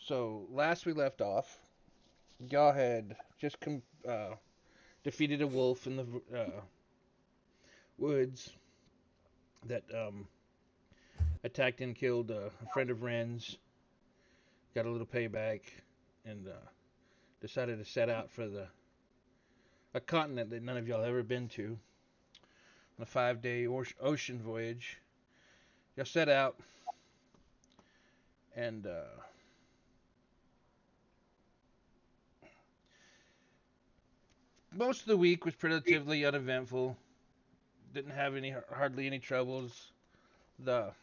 So last we left off, y'all had just defeated a wolf in the woods that attacked and killed a friend of Ren's. Got a little payback, and decided to set out for the a continent that none of y'all ever been to on a 5-day ocean voyage. Y'all set out, and most of the week was relatively uneventful. Didn't have hardly any troubles. The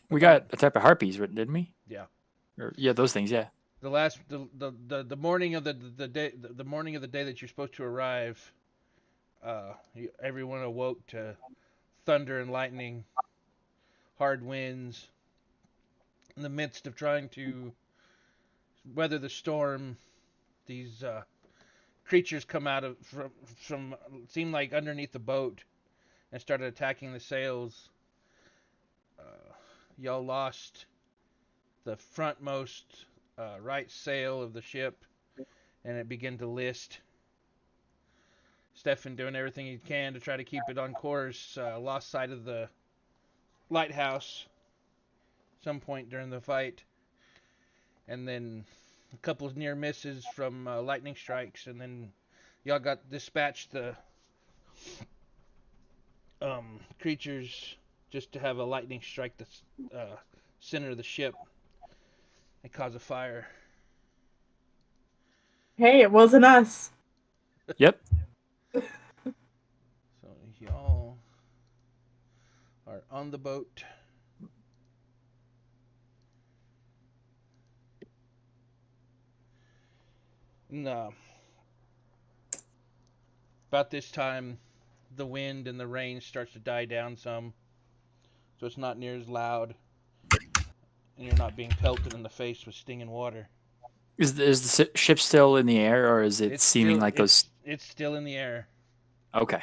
We got a type of harpies, didn't we? Yeah. Yeah, those things. Yeah. The morning of the day the morning of the day that you're supposed to arrive, everyone awoke to thunder and lightning, hard winds. In the midst of trying to weather the storm, these creatures come out of from seemed like underneath the boat and started attacking the sails. Y'all lost the frontmost right sail of the ship, and it began to list. Stefan doing everything he can to try to keep it on course. Lost sight of the lighthouse some point during the fight, and then a couple of near misses from lightning strikes, and then y'all got dispatched the creatures just to have a lightning strike the center of the ship and cause a fire. Hey, it wasn't us. Yep. So y'all are on the boat. No. About this time, the wind and the rain starts to die down some, so it's not near as loud, and you're not being pelted in the face with stinging water. Is the ship still in the air, or is it seeming like those? It's still in the air. Okay.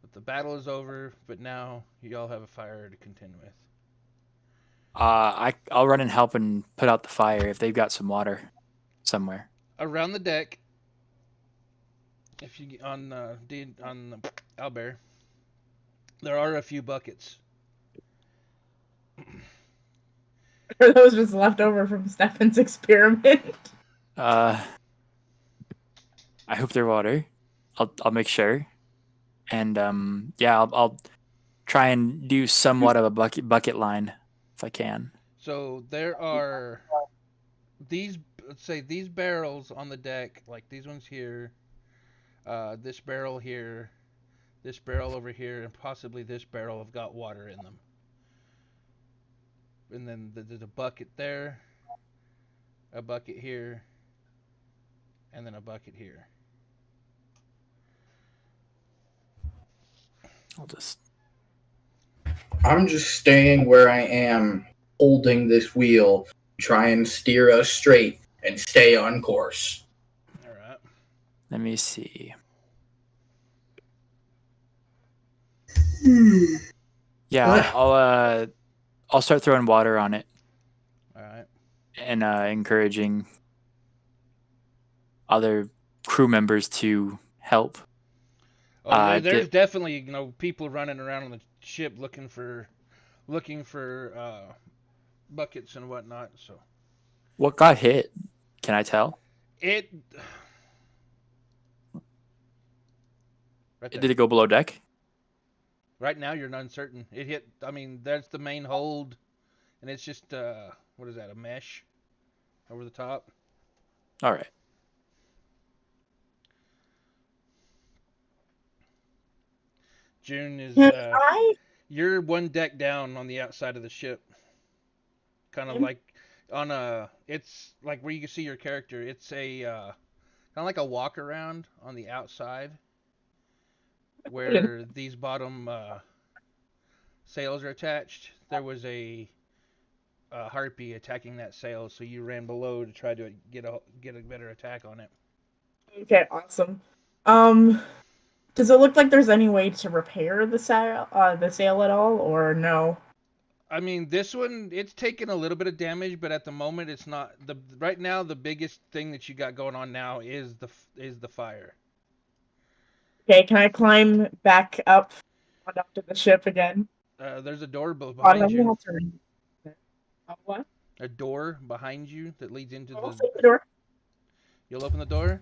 But the battle is over. But now y'all have a fire to contend with. I'll run and help and put out the fire if they've got some water somewhere. Around the deck, if you on Albert, there are a few buckets. Or those just left over from Stefan's experiment. I hope they're water. I'll make sure, and I'll try and do somewhat of a bucket line if I can. So there are these, let's say, these barrels on the deck, like these ones here, this barrel here, this barrel over here, and possibly this barrel have got water in them. And then there's a bucket there, a bucket here, and then a bucket here. I'm just staying where I am, holding this wheel, try and steer us straight and stay on course. All right. Let me see. Yeah, I'll start throwing water on it. All right. And encouraging other crew members to help. Oh, there's definitely people running around on the ship looking for buckets and whatnot. So what got hit? Can I tell? Right Did it go below deck? Right now, you're uncertain. It hit. I mean, that's the main hold, and it's just what is that? A mesh over the top. All right. June is. You're one deck down on the outside of the ship. Kind of like on a. It's like where you can see your character. It's a kind of like a walk around on the outside, where these bottom sails are attached. There was a harpy attacking that sail, so you ran below to try to get a better attack on it. Okay, awesome. Does it look like there's any way to repair the sail at all, or no? I mean, this one it's taken a little bit of damage, but at the moment it's not the right now the biggest thing that you got going on now is the fire. Okay, can I climb back up to the ship again? There's a door Oh, behind I'm gonna you. have to. What? A door behind you that leads into I'll the. take the door. You'll open the door.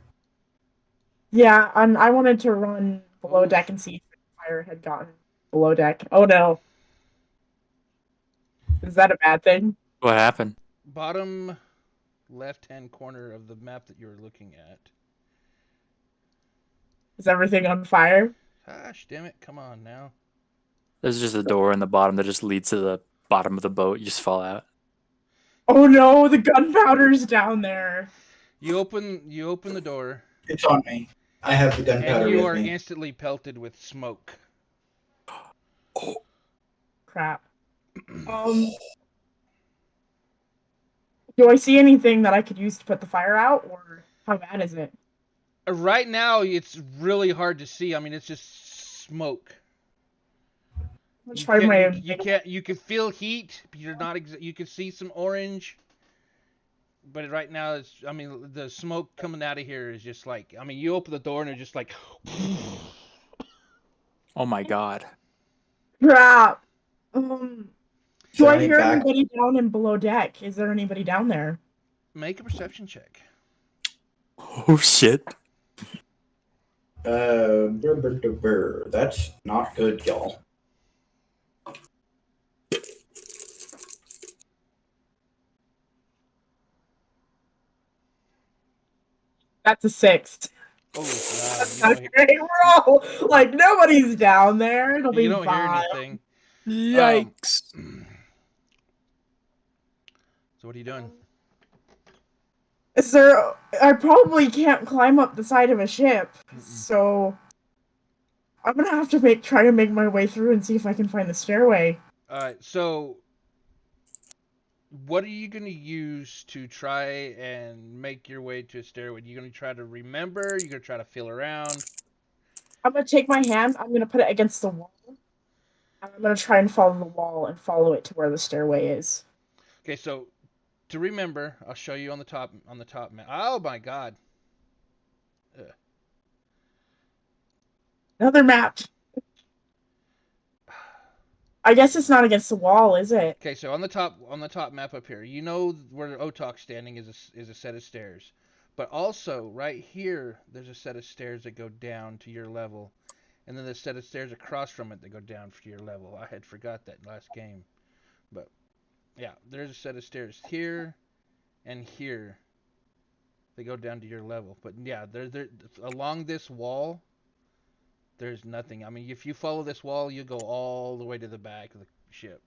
Yeah, I wanted to run below Oof. deck and see if the fire had gotten below deck. Oh no. Is that a bad thing? What happened? Bottom left-hand corner of the map that you're looking at. Is everything on fire? Gosh, damn it! Come on now. There's just a door in the bottom that just leads to the bottom of the boat. You just fall out. Oh no, the gunpowder's down there. You open the door, It's on me. I have the and gunpowder you with are me. instantly pelted with smoke. Crap. Do I see anything that I could use to put the fire out, or how bad is it? Right now, it's really hard to see. I mean, it's just smoke. Let's You try can't. my. You can feel heat. But you're not. You can see some orange. But right now, it's. I mean, the smoke coming out of here is just like. I mean, you open the door and it's just like. Oh my god. Crap. Is Do there I any hear back? anybody down in below deck? Is there anybody down there? Make a perception check. Oh shit. That's not good, y'all. That's a 6. Oh, That's you a don't. great roll. Like nobody's down there. It'll You be don't hear fine. anything. Yikes. So what are you doing? Is there? I probably can't climb up the side of a ship, so I'm gonna have to try to make my way through and see if I can find the stairway. All right. So, what are you gonna use to try and make your way to a stairway? You gonna try to remember? You gonna try to feel around? I'm gonna take my hand. I'm gonna put it against the wall. And I'm gonna try and follow the wall and follow it to where the stairway is. Okay. So, to remember, I'll show you on the top map. Oh my God. Ugh. Another map. I guess it's not against the wall, is it? Okay. So on the top map up here, you know where Otok's standing is a set of stairs, but also right here there's a set of stairs that go down to your level, and then there's a set of stairs across from it that go down to your level. I had forgot that last game, but yeah, there's a set of stairs here and here. They go down to your level, but yeah, there along this wall. There's nothing. I mean, if you follow this wall, you go all the way to the back of the ship.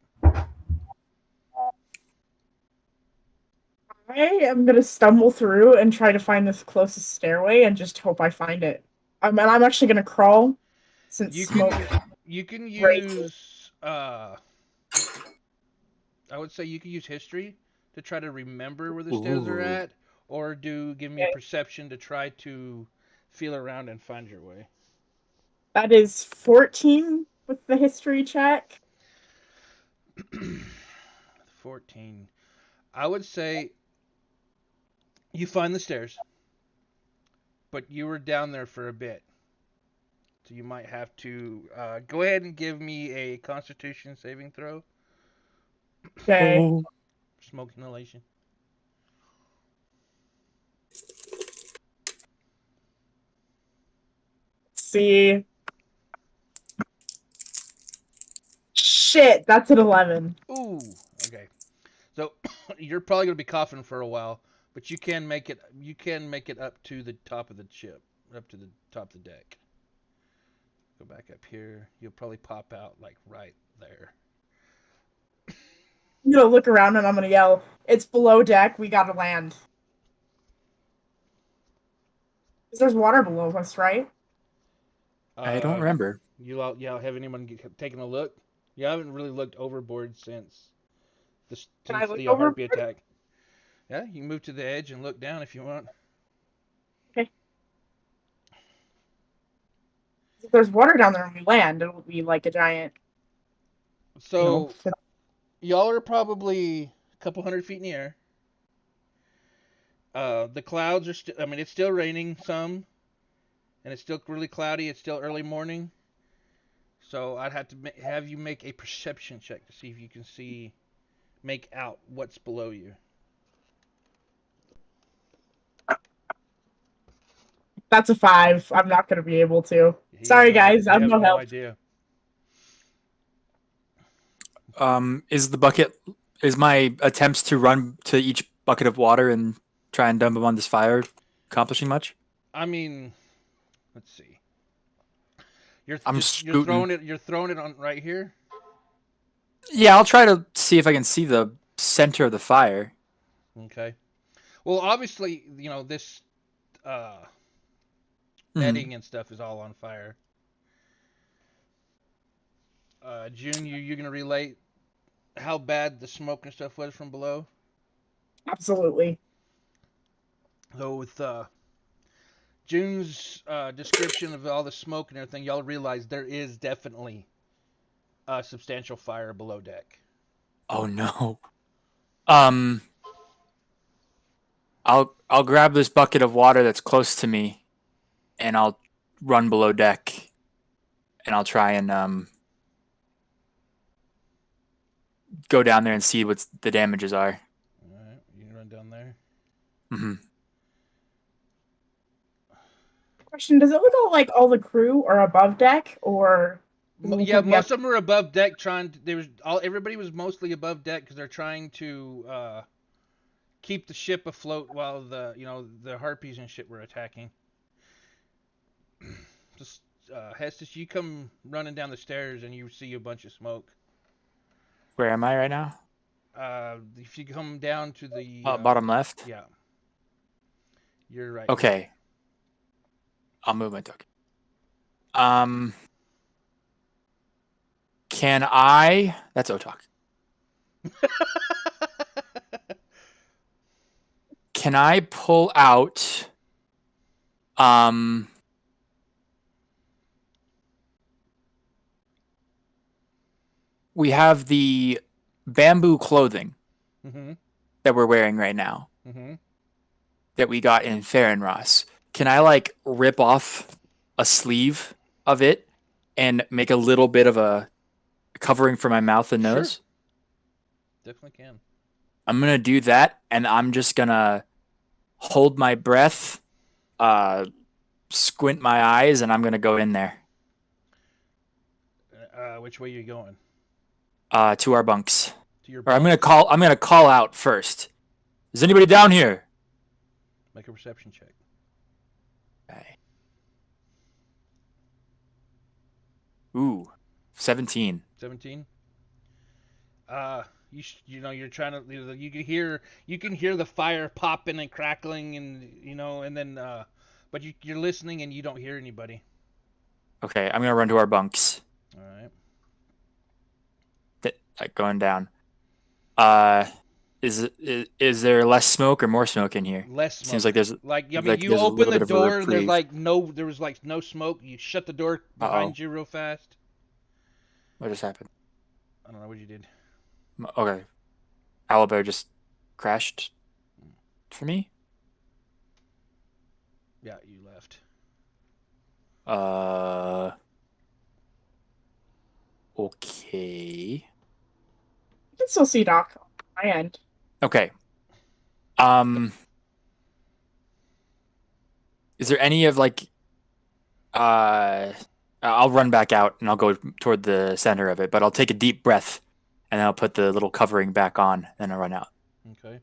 I am gonna stumble through and try to find this closest stairway and just hope I find it. And I'm actually gonna crawl since You smoke. you can Great. use I would say you can use history to try to remember where the stairs are Ooh. at, or give me a Okay. perception to try to feel around and find your way. That is 14 with the history check. 14. I would say you find the stairs, but you were down there for a bit. So you might have to go ahead and give me a Constitution saving throw. Okay. Oh. Smoke inhalation. Let's see. Shit, that's an 11. Ooh. Okay. So you're probably gonna be coughing for a while, but you can make it. You can make it up to the top of the ship, up to the top of the deck. Go back up here. You'll probably pop out like right there. I'm gonna look around and I'm gonna yell, "It's below deck. We gotta land." 'Cause there's water below us, right? I don't remember. Yeah. Have anyone taken a look? You haven't really looked overboard since Can I since look the overboard? heartbeat attack. Yeah, you can move to the edge and look down if you want. Okay. If there's water down there when we land, it'll be like a giant. So Y'all are probably a couple hundred feet in the air. The clouds are still. I mean, it's still raining some, and it's still really cloudy. It's still early morning. So I'd have to have you make a perception check to see if you can make out what's below you. That's a 5. I'm not gonna be able to. You Sorry, have no, guys. you I'm have no no help. idea. Is my attempts to run to each bucket of water and try and dump them on this fire accomplishing much? I mean, let's see. You're I'm you're scooting. throwing it on right here. Yeah, I'll try to see if I can see the center of the fire. Okay. Well, obviously, this netting and stuff is all on fire. June, you gonna relate how bad the smoke and stuff was from below? Absolutely. So with June's description of all the smoke and everything, y'all realize there is definitely a substantial fire below deck. Oh no. I'll grab this bucket of water that's close to me, and I'll run below deck, and I'll try and go down there and see what the damages are. All right, you can run down there. Mm-hmm. Question: does it look like all the crew are above deck, or Yeah, most of them are above deck. Everybody was mostly above deck because they're trying to keep the ship afloat while the harpies and shit were attacking. Just Hestus, you come running down the stairs and you see a bunch of smoke. Where am I right now? If you come down to the Bottom left? Yeah. You're right. Okay. I'll move my token. Can I... That's Otak. Can I pull out... We have the bamboo clothing Mm-hmm. that we're wearing right now Mm-hmm. that we got in Farronross. Can I rip off a sleeve of it and make a little bit of a covering for my mouth and nose? Sure. Definitely can. I'm gonna do that, and I'm just gonna hold my breath, squint my eyes, and I'm gonna go in there. Which way are you going? To our bunks. To your Or I'm bunk? gonna call out first. Is anybody down here? Make a perception check. Okay. Ooh, 17. 17. You're trying to. You can hear the fire popping and crackling, and then but you're listening and you don't hear anybody. Okay, I'm gonna run to our bunks. All right. Going down. Is there less smoke or more smoke in here? Less smoke. Seems like there's you there's a open little the bit of a door and reprieve. there was no smoke. You shut the door behind you real fast. What just happened? I don't know what you did. Okay. Owlbear just crashed for me? Yeah, you left. Okay. I can still see Doc on my end. Okay. Is there any of I'll run back out and I'll go toward the center of it, but I'll take a deep breath and then I'll put the little covering back on and I'll run out. Okay.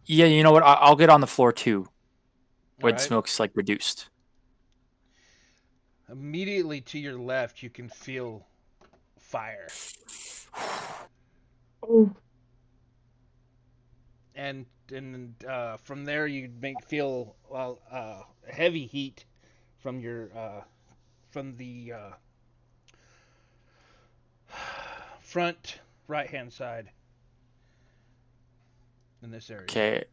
Yeah, you know what? I'll get on the floor too. Where the Alright. smoke's reduced. Immediately to your left, you can feel fire. Oh, And from there you feel heavy heat from the front right hand side in this area. Okay.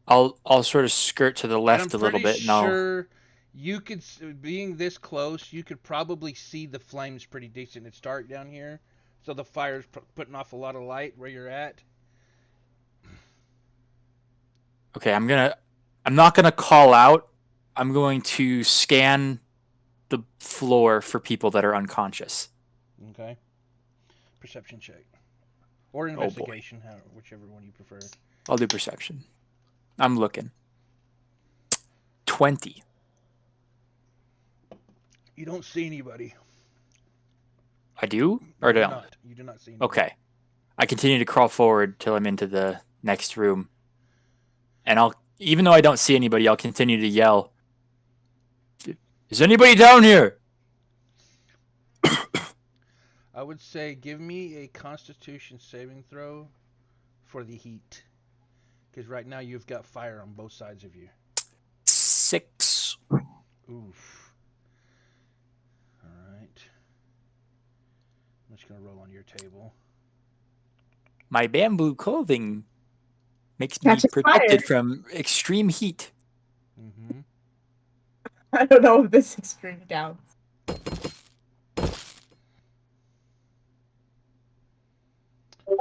I'll sort of skirt to the left a little bit and I'll... Sure You could, being this close, you could probably see the flames pretty decent. It's dark down here, so the fire's putting off a lot of light where you're at. Okay, I'm not gonna call out. I'm going to scan the floor for people that are unconscious. Okay. Perception check. Or Oh boy. investigation, whichever one you prefer. I'll do perception. I'm looking. 20. You don't see anybody. I do? Or don't? Not. You do not see anybody. Okay. I continue to crawl forward till I'm into the next room. And even though I don't see anybody, I'll continue to yell. Is anybody down here? I would say give me a Constitution saving throw for the heat. Because right now you've got fire on both sides of you. 6. Oof. Alright. I'm just going to roll on your table. My bamboo clothing makes me Catches protected fire. from extreme heat. Mm-hmm. I don't know if this is extreme down.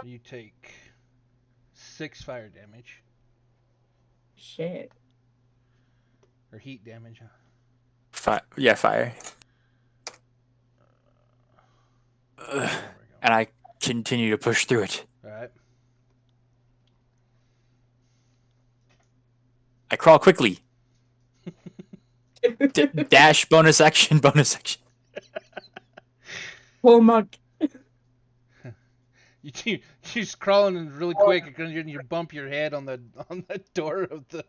You take 6 fire damage. Shit. Or heat damage. Fire. There we go. And I continue to push through it. Alright. I crawl quickly. Dash, bonus action, bonus action. Full monk. You just crawling really quick and you bump your head on the door of the.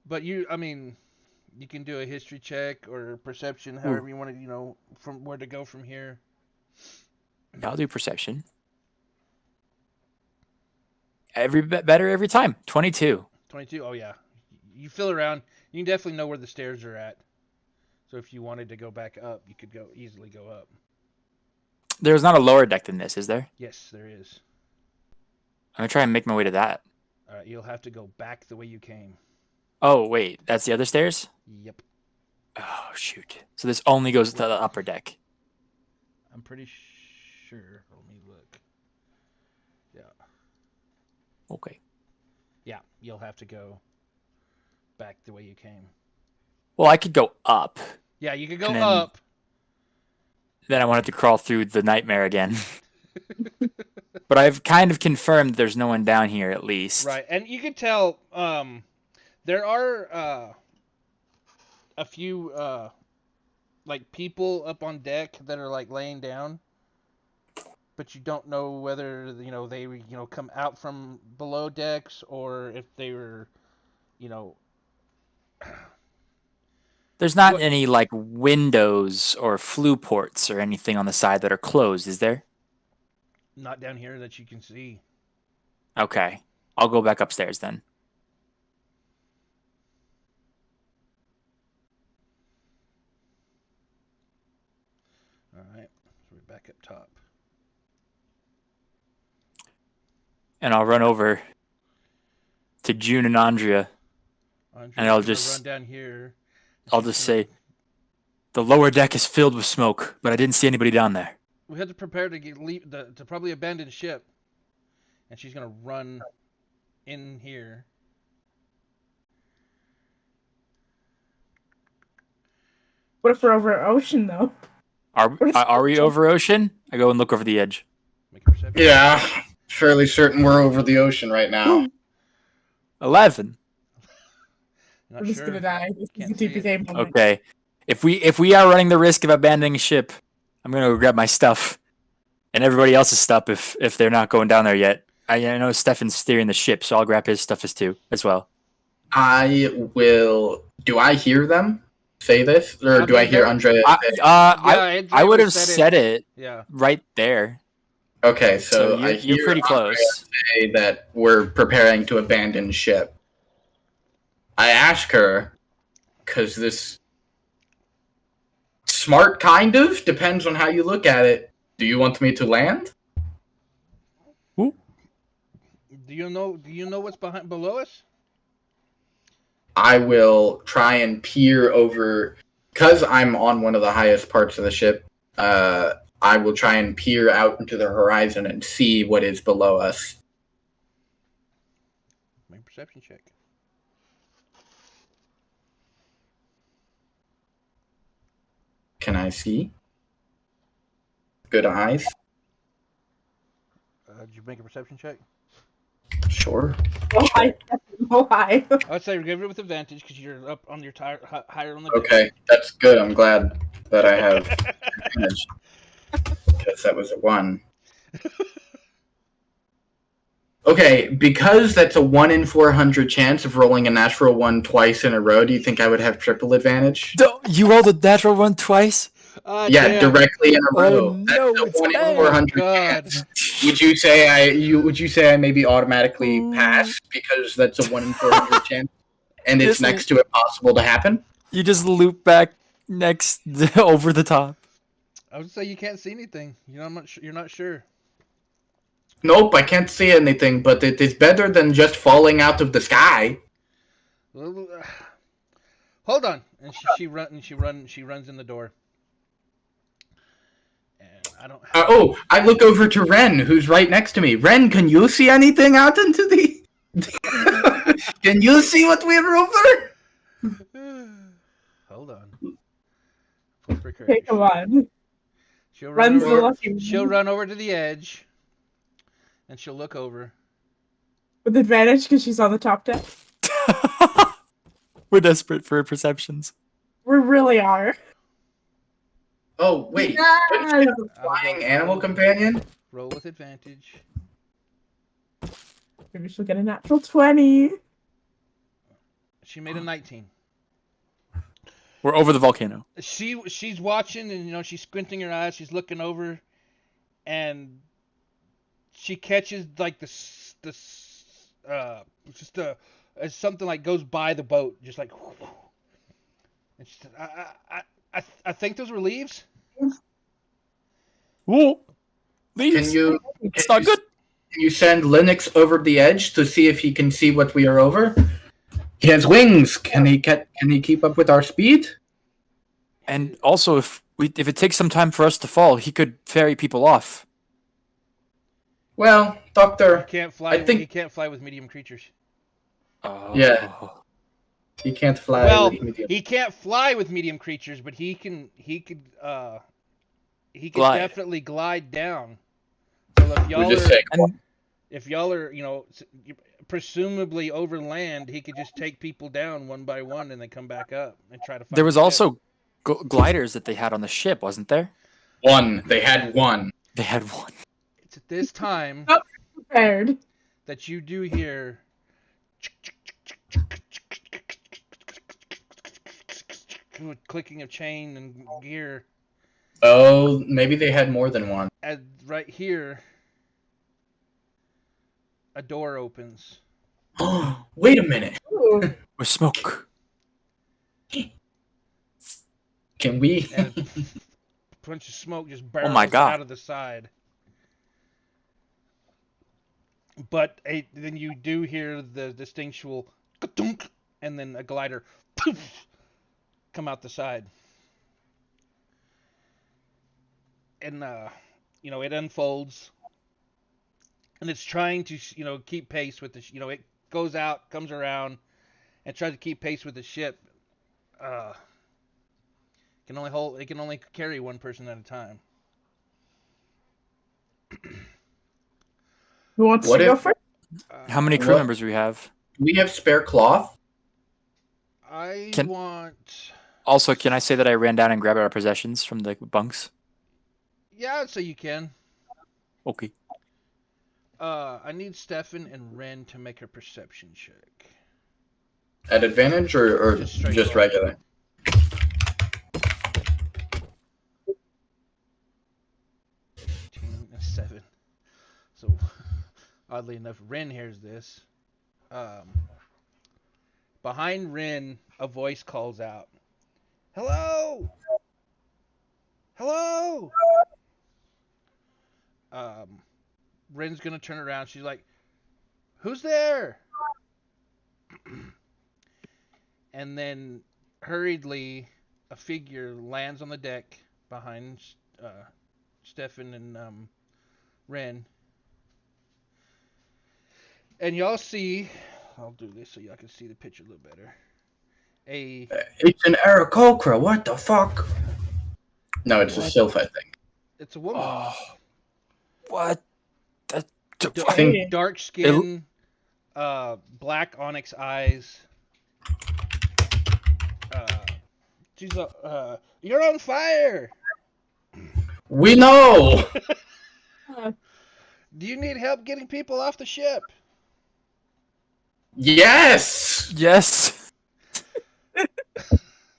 But you can do a history check or perception, however you want to, from where to go from here. I'll do perception. Better every time. 22. 22. Oh yeah, you feel around. You can definitely know where the stairs are at. So if you wanted to go back up, you could easily go up. There's not a lower deck than this, is there? Yes, there is. I'm gonna try and make my way to that. All right, you'll have to go back the way you came. Oh wait, that's the other stairs? Yep. Oh shoot. So this only goes to the upper deck. I'm pretty sure. Let me look. Yeah. Okay. Yeah, you'll have to go back the way you came. Well, I could go up. Yeah, you could go And then- up. Then I wanted to crawl through the nightmare again. But I've kind of confirmed there's no one down here at least. Right, and you can tell there are a few like people up on deck that are like laying down, but you don't know whether they come out from below decks or if they were There's not What- any like windows or flue ports or anything on the side that are closed, is there? not down here that you can see. Okay. I'll go back upstairs then. All right, so we're back up top. And I'll run over to June and Andrea. Andrea's And I'll gonna just- run down here. I'll just say, the lower deck is filled with smoke, but I didn't see anybody down there. We had to prepare to to probably abandon ship, and she's gonna run in here. What if we're over ocean though? Are we over ocean? I go and look over the edge. Make a perception. Yeah, fairly certain we're over the ocean right now. 11. Not We're just sure. gonna die. This is Can't a see it. TPK moment. Okay. If we are running the risk of abandoning ship, I'm gonna go grab my stuff and everybody else's stuff if they're not going down there yet. I know Stefan's steering the ship, so I'll grab his stuff as well. I will. Do I hear them say this, or I do I think hear they're- Andrea? Yeah, I would have said said it Yeah. right there. Okay, So so I you're hear pretty Andrea close. say that we're preparing to abandon ship. I ask her, because this smart kind of depends on how you look at it. Do you want me to land? Do you know what's below us? I will try and peer over, because I'm on one of the highest parts of the ship. I will try and peer out into the horizon and see what is below us. Make a perception check. Can I see? Good eyes. Did you make a perception check? Sure. Oh, hi. Oh, hi. I would say give it with advantage because you're up on your higher on the Okay, that's good. I'm glad that I have advantage, because that was a 1. Okay, because that's a 1 in 400 chance of rolling a natural 1 twice in a row, do you think I would have triple advantage? You rolled a natural one twice? Yeah, damn. directly in a Oh, row. no, That's it's a 1 in bad. 400 God. chance. Would you say I maybe automatically pass because that's a 1 in 400 chance, and it's Just- next to impossible to happen? You just loop back next over the top. I would say you can't see anything. You're not sure. Nope, I can't see anything, but it is better than just falling out of the sky. Hold on. And she runs in the door. And I don't have I look over to Ren, who's right next to me. Ren, can you see anything out into the... Can you see what we're over? Hold on. Pull up her Okay, character come sheet. on. Ren's the lucky one. She'll run over to the edge, and she'll look over. With advantage because she's on the top deck. We're desperate for perceptions. We really are. Oh, wait. Yes! What's the flying animal companion? Roll with advantage. Maybe she'll get a natural 20. She made a 19. We're over the volcano. She's watching, and she's squinting her eyes. She's looking over, and she catches like as something like goes by the boat, just like. And she said, I think those were leaves. Whoa! Leaves. It's not good. Can you send Linux over the edge to see if he can see what we are over? He has wings. Can he keep up with our speed? And also, if it takes some time for us to fall, he could ferry people off. Well, Doctor, He can't fly. I think- He can't fly with medium creatures. Yeah. He can't fly. Well, with medium. he can't fly with medium creatures, but he could Glide. definitely glide down. So if y'all are, presumably over land, he could just take people down one by one and then come back up and try to find There was the ship. also gliders that they had on the ship, wasn't there? One. They had one. They had one. It's at this time Prepared. that you do hear clicking of chain and gear. Oh, maybe they had more than one. And right here, a door opens. Wait a minute. Ooh. With smoke. Can we? And a bunch of smoke just barrels my God. out of the side. But then you do hear the distinctual ka-dunk, and then a glider poof, come out the side. And it unfolds, and it's trying to keep pace with the it goes out, comes around, and tries to keep pace with the ship. It can only carry one person at a time. Who wants What to go if- first? How many crew What? members do we have? Do we have spare cloth? I Can- want. Also, can I say that I ran down and grabbed our possessions from the bunks? Yeah, I'd say you can. Okay. I need Stefan and Ren to make a perception check. At advantage or Just straight just roll. regular? And 7. So, oddly enough, Ren hears this. Behind Ren, a voice calls out, "Hello! Hello!" Ren's gonna turn around. She's like, "Who's there?" and then hurriedly a figure lands on the deck behind Stefan and Ren. And y'all see, I'll do this so y'all can see the picture a little better. It's an Aarakocra. What the fuck? No, it's a Sylph, I think. It's a woman. Oh, what? That, I think Dark skin, black onyx eyes. She's you're on fire. we know. Do you need help getting people off the ship? Yes. yes.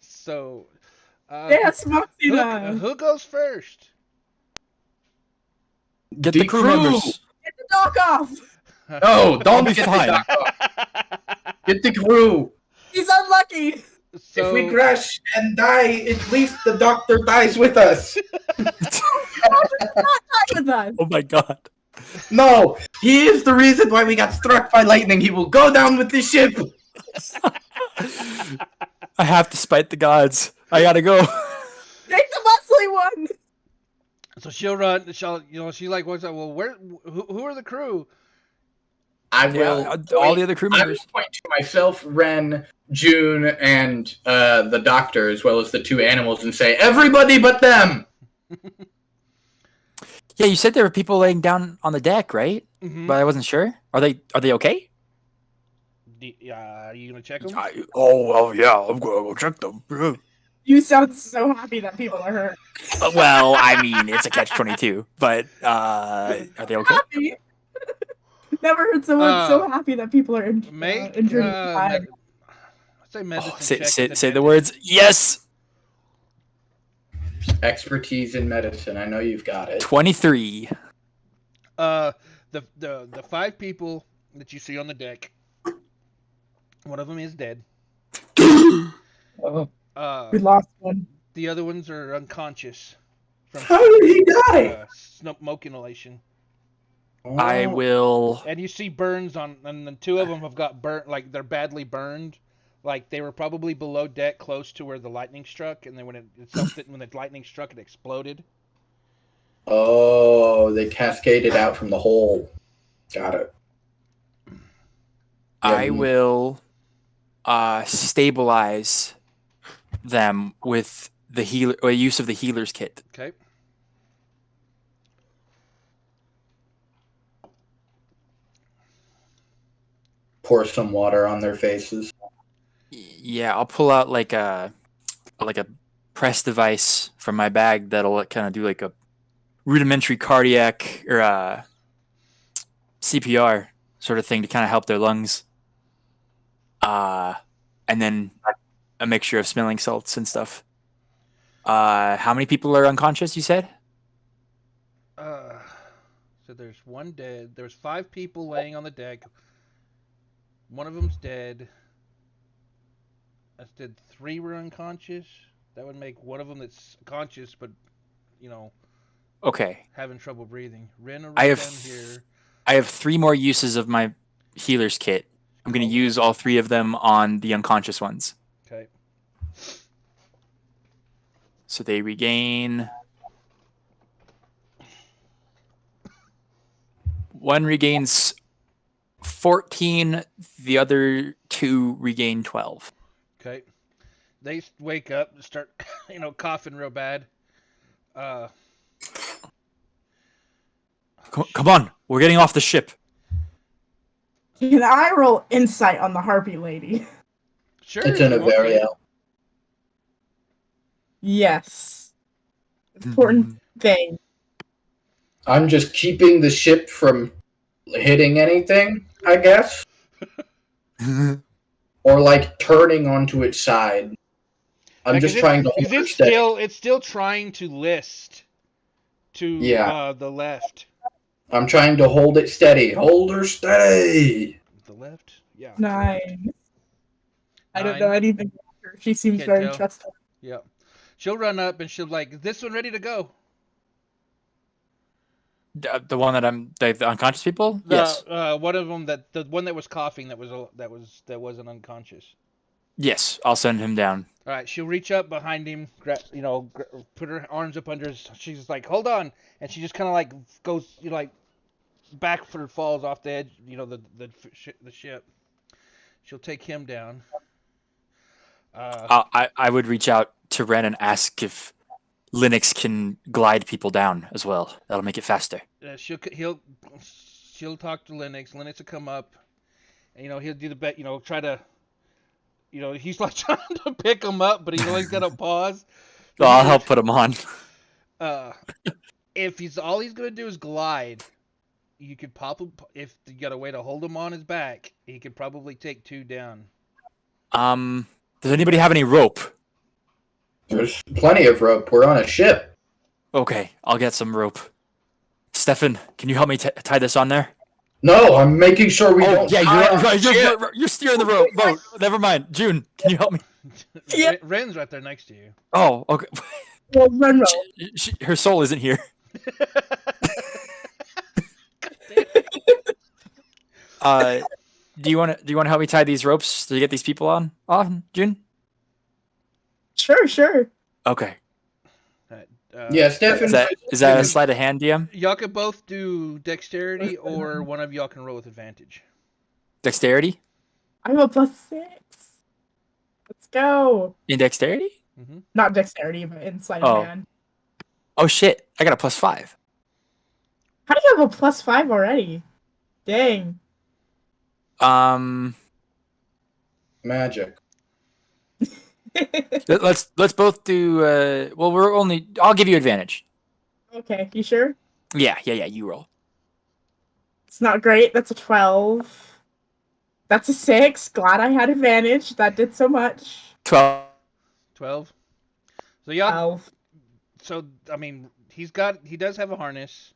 So, Yes, Moxina! who goes first? Get the crew members. Get the dog off! No, don't be get fine. the doc off. Get the crew. He's unlucky! So, If we crash and die, at least the doctor dies with us. Not with us! Oh my god. No, he is the reason why we got struck by lightning. He will go down with the ship. I have to spite the gods. I gotta go. Take the muscly one! so she'll run. She like what's that? Well, who are the crew? I will. Yeah, all the other crew I will members. point to myself, Ren, June, and the doctor, as well as the two animals, and say, "Everybody but them." Yeah, you said there were people laying down on the deck, right? Mm-hmm. But I wasn't sure. Are they okay? Are you gonna check them? Yeah, I'm gonna go check them. You sound so happy that people are hurt. Well, I mean, it's a catch-22, but are they okay? Happy! Never heard someone so happy that people are injured. Say medicine check. Say the words. Yes. Expertise in medicine. I know you've got it. 23. The 5 people that you see on the deck. One of them is dead. We lost one. The other ones are unconscious. How did he die? Smoke inhalation. I will. And you see burns and the 2 of them have got burnt, like they're badly burned. Like they were probably below deck, close to where the lightning struck, and then when the lightning struck, it exploded. Oh, they cascaded out from the hole. Got it. I will stabilize them with the use of the healer's kit. Okay. Pour some water on their faces. Yeah, I'll pull out like a press device from my bag that'll kind of do like a rudimentary cardiac or CPR sort of thing to kind of help their lungs. And then a mixture of smelling salts and stuff. How many people are unconscious, you said? So there's one dead. There's 5 people laying on the deck. One of them's dead. I said 3 were unconscious. That would make one of them that's conscious, but Okay. having trouble breathing. Ren I have down here. I have 3 more uses of my healer's kit. I'm going to use all 3 of them on the unconscious ones. Okay. So they regain. One regains 14, the other 2 regain 12. Okay. They wake up and start, coughing real bad. Come on, we're getting off the ship. Can I roll insight on the harpy lady? Sure. It's in a Variel. Yes. Important thing. I'm just keeping the ship from hitting anything, I guess. Or like turning onto its side. I'm just trying to hold it steady. It's still trying to list to the left. I'm trying to hold it steady. Hold her steady. The left? Yeah. 9. I don't know anything about her. She seems Can't very tell. trustworthy. Yeah. She'll run up and she'll like, this one ready to go. The one that the unconscious people? Yes. One of them the one that was coughing that wasn't unconscious. Yes, I'll send him down. All right, she'll reach up behind him, put her arms up under his. She's like, "Hold on," and she just kind of like goes, like backward, falls off the edge. The ship. She'll take him down. I would reach out to Ren and ask if Linux can glide people down as well. That'll make it faster. She'll talk to Linux. Linux will come up, and he'll do the bet. Try to. He's like trying to pick him up, but he's got to pause. So I'll help put him on. If all he's gonna do is glide, you could if you got a way to hold him on his back, he could probably take 2 down. Does anybody have any rope? There's plenty of rope. We're on a ship. Okay, I'll get some rope. Stefan, can you help me tie this on there? No, I'm making sure we don't. Yeah, you're steering the boat. Never mind. June, can you help me? Yeah. Ren's right there next to you. Oh, okay. Well, Monroe. Her soul isn't here. Do you want to help me tie these ropes to get these people on, June? Sure. Okay. Yeah, Stefan. Is that a sleight of hand, DM? Y'all can both do dexterity, or one of y'all can roll with advantage. Dexterity? I have a +6. Let's go. In dexterity? Mm-hmm. Not dexterity, but in sleight of hand. Oh shit! I got a +5. How do you have a +5 already? Dang. Magic. Let's both do. I'll give you advantage. Okay, you sure? Yeah. You roll. It's not great. That's a 12. That's a 6. Glad I had advantage. That did so much. 12. 12. So y'all. 12. So he does have a harness.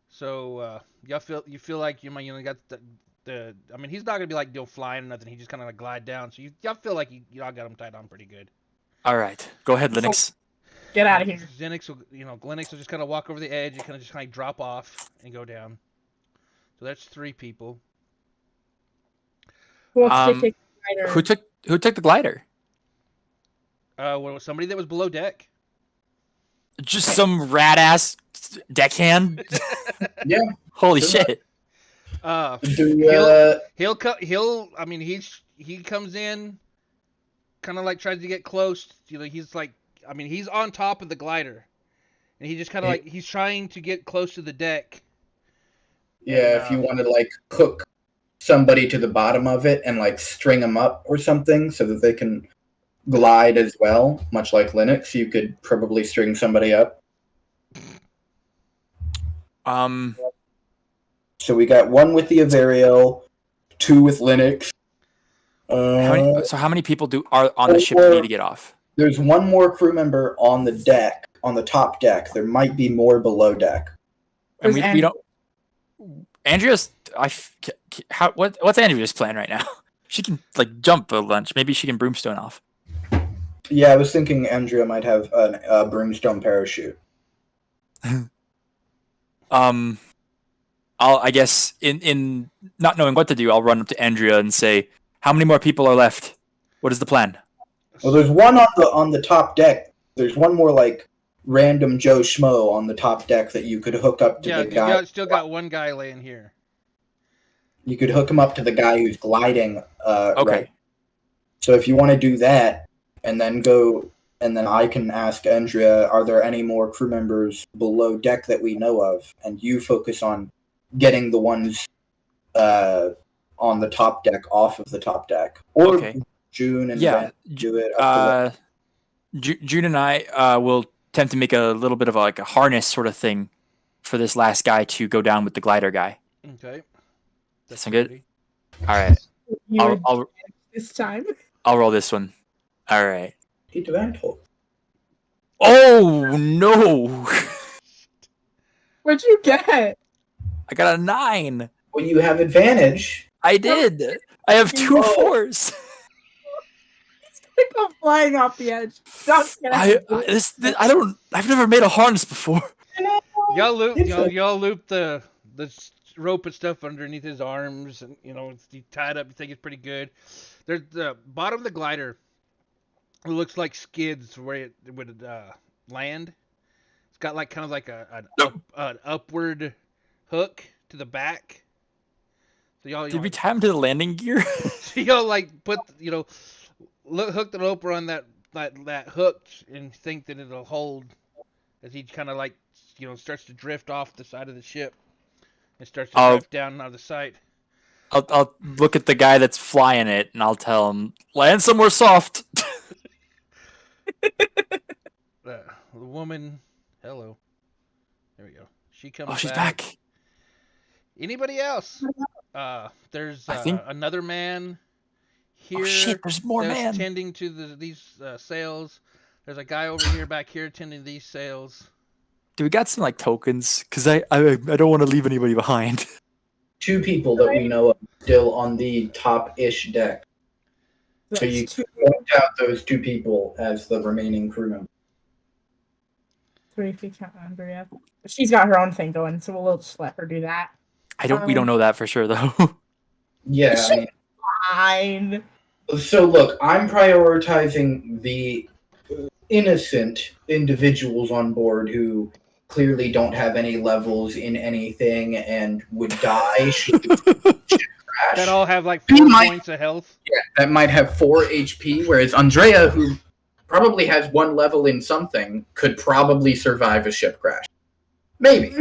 So you feel like you got the. He's not gonna be like flying or nothing. He just kind of like glide down. So y'all feel like y'all got him tied on pretty good. All right, go ahead, Linux. Get out of here. Linux will just kind of walk over the edge and kind of drop off and go down. So that's 3 people. Who wants to take the glider? Who took the glider? Somebody that was below deck. Just some rat ass deckhand. Yeah. Holy shit. He comes in, kind of like tries to get close. He's like, he's on top of the glider, and he just kind of he's trying to get close to the deck. Yeah, if you want to like hook somebody to the bottom of it and like string them up or something so that they can glide as well, much like Linux, you could probably string somebody up. So we got 1 with the Avariel, 2 with Linux. How many people are on the ship that need to get off? There's 1 more crew member on the deck, on the top deck. There might be more below deck. And we don't. Andrea's. What's Andrea's plan right now? She can like jump a bunch. Maybe she can broomstone off. Yeah, I was thinking Andrea might have a broomstone parachute. I guess in not knowing what to do, I'll run up to Andrea and say, "How many more people are left? What is the plan?" Well, there's 1 on the top deck. There's 1 more like random Joe Schmo on the top deck that you could hook up to the guy. Yeah, still got 1 guy laying here. You could hook him up to the guy who's gliding. Okay. Right. So if you want to do that, and then I can ask Andrea, are there any more crew members below deck that we know of? And you focus on getting the ones on the top deck off of the top deck. Or June and Ren do it. June and I will attempt to make a little bit of a harness sort of thing for this last guy to go down with the glider guy. Okay. That's good. All right. I'll this time. I'll roll this one. All right. Oh no! What'd you get? I got a 9. Well, you have advantage. I did. I have 2 4s. It's gonna go flying off the edge. I've never made a harness before. Y'all loop the rope and stuff underneath his arms, and he tied up. You think it's pretty good. There's the bottom of the glider. It looks like skids where it would land. It's got like kind of like an upward hook to the back. So Did we tie him to the landing gear? so y'all like put hook the rope on that hook and think that it'll hold as he kind of like starts to drift off the side of the ship and starts to drift down out of the sight. I'll look at the guy that's flying it and I'll tell him, land somewhere soft. The woman, hello. There we go. She comes. Oh, she's back. Anybody else? There's another man here. Oh shit! There's more man tending to these sails. There's a guy over here back here tending these sails. Do we got some like tokens? Because I don't want to leave anybody behind. 2 people that we know of still on the top-ish deck. So you point out those 2 people as the remaining crew members. 3 if you count Andrea. She's got her own thing going, so we'll just let her do that. We don't know that for sure though. Yeah, I mean, fine. So look, I'm prioritizing the innocent individuals on board who clearly don't have any levels in anything and would die should the ship crash. That all have like 4 points of health. Yeah, that might have 4 HP, whereas Andrea, who probably has 1 level in something, could probably survive a ship crash. Maybe.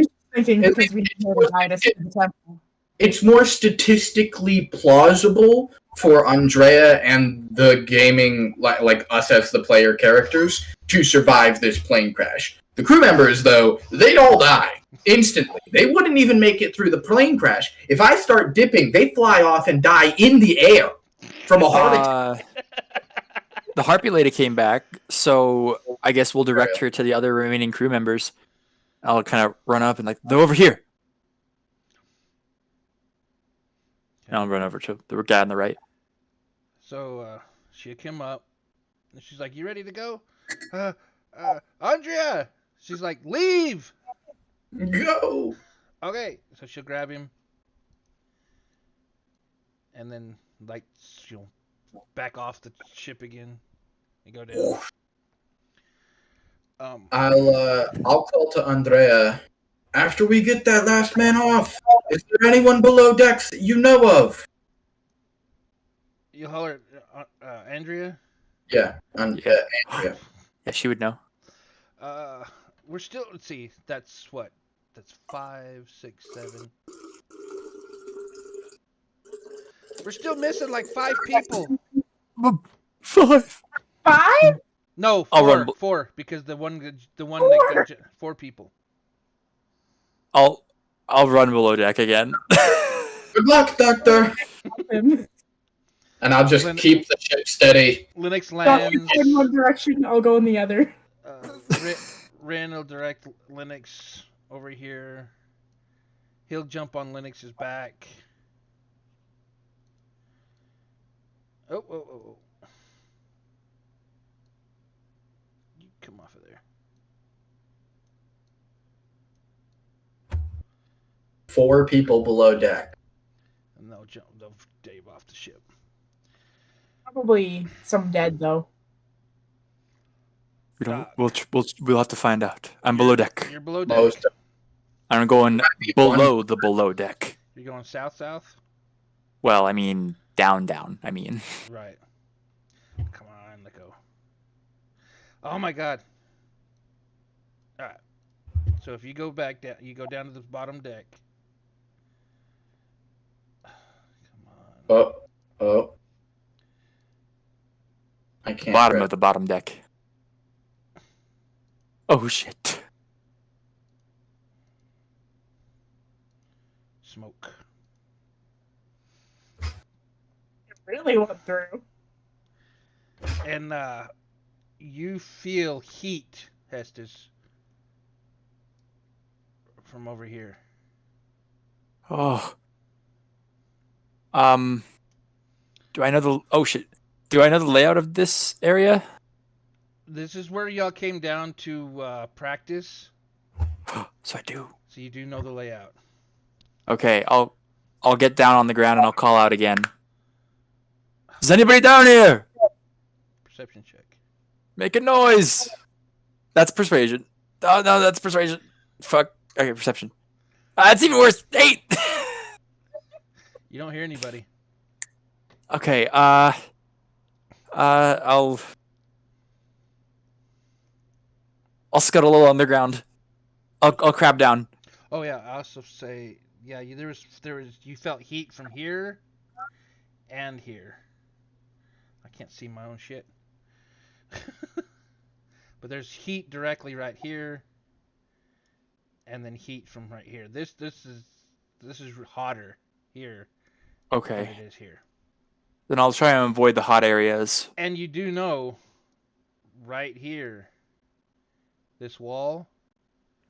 It's more statistically plausible for Andrea and the gaming, like us as the player characters, to survive this plane crash. The crew members, though, they'd all die instantly. They wouldn't even make it through the plane crash. If I start dipping, they fly off and die in the air from a heart attack. The Harpy lady came back, so I guess we'll direct her to the other remaining crew members. I'll kind of run up and like, they're over here. And I'll run over to the guy on the right. So she came up, and she's like, "You ready to go?" Andrea! She's like, "Leave!" Go! Okay, so she'll grab him, and then like she'll back off the ship again and go down. I'll call to Andrea. After we get that last man off, is there anyone below decks that you know of? You holler, Andrea? Yeah, Andrea. Yeah, she would know. We're still, let's see, that's what? That's 5, 6, 7. We're still missing like 5 people. 5? 5? No, 4. I'll run 4, because the one that got 4 people. I'll run below deck again. Good luck, Doctor. And I'll just keep the ship steady. Linux lands. You go in one direction, I'll go in the other. Ren will direct Linux over here. He'll jump on Linux's back. Oh. You come off of there. 4 people below deck. And they'll Dave off the ship. Probably some dead though. We don't. We'll have to find out. I'm below deck. You're below deck. I'm going below the below deck. You're going south? Well, I mean down. I mean. Right. Come on, let go. Oh my God. All right. So if you go back down, you go down to the bottom deck. Come on. Oh. I can't. Bottom of the bottom deck. Oh shit. Smoke. It really went through. And you feel heat, Hestus, from over here. Oh. Do I know the? Oh shit. Do I know the layout of this area? This is where y'all came down to practice. So I do. So you do know the layout. Okay, I'll get down on the ground and I'll call out again. Is anybody down here? Perception check. Make a noise. That's persuasion. Oh no, that's persuasion. Fuck. Okay, perception. It's even worse. 8. You don't hear anybody. Okay. I'll scuttle a little underground. I'll crab down. Oh yeah, I also say there was you felt heat from here and here. I can't see my own shit. But there's heat directly right here, and then heat from right here. This is hotter here than Okay. it is here. Then I'll try and avoid the hot areas. And you do know, right here, this wall.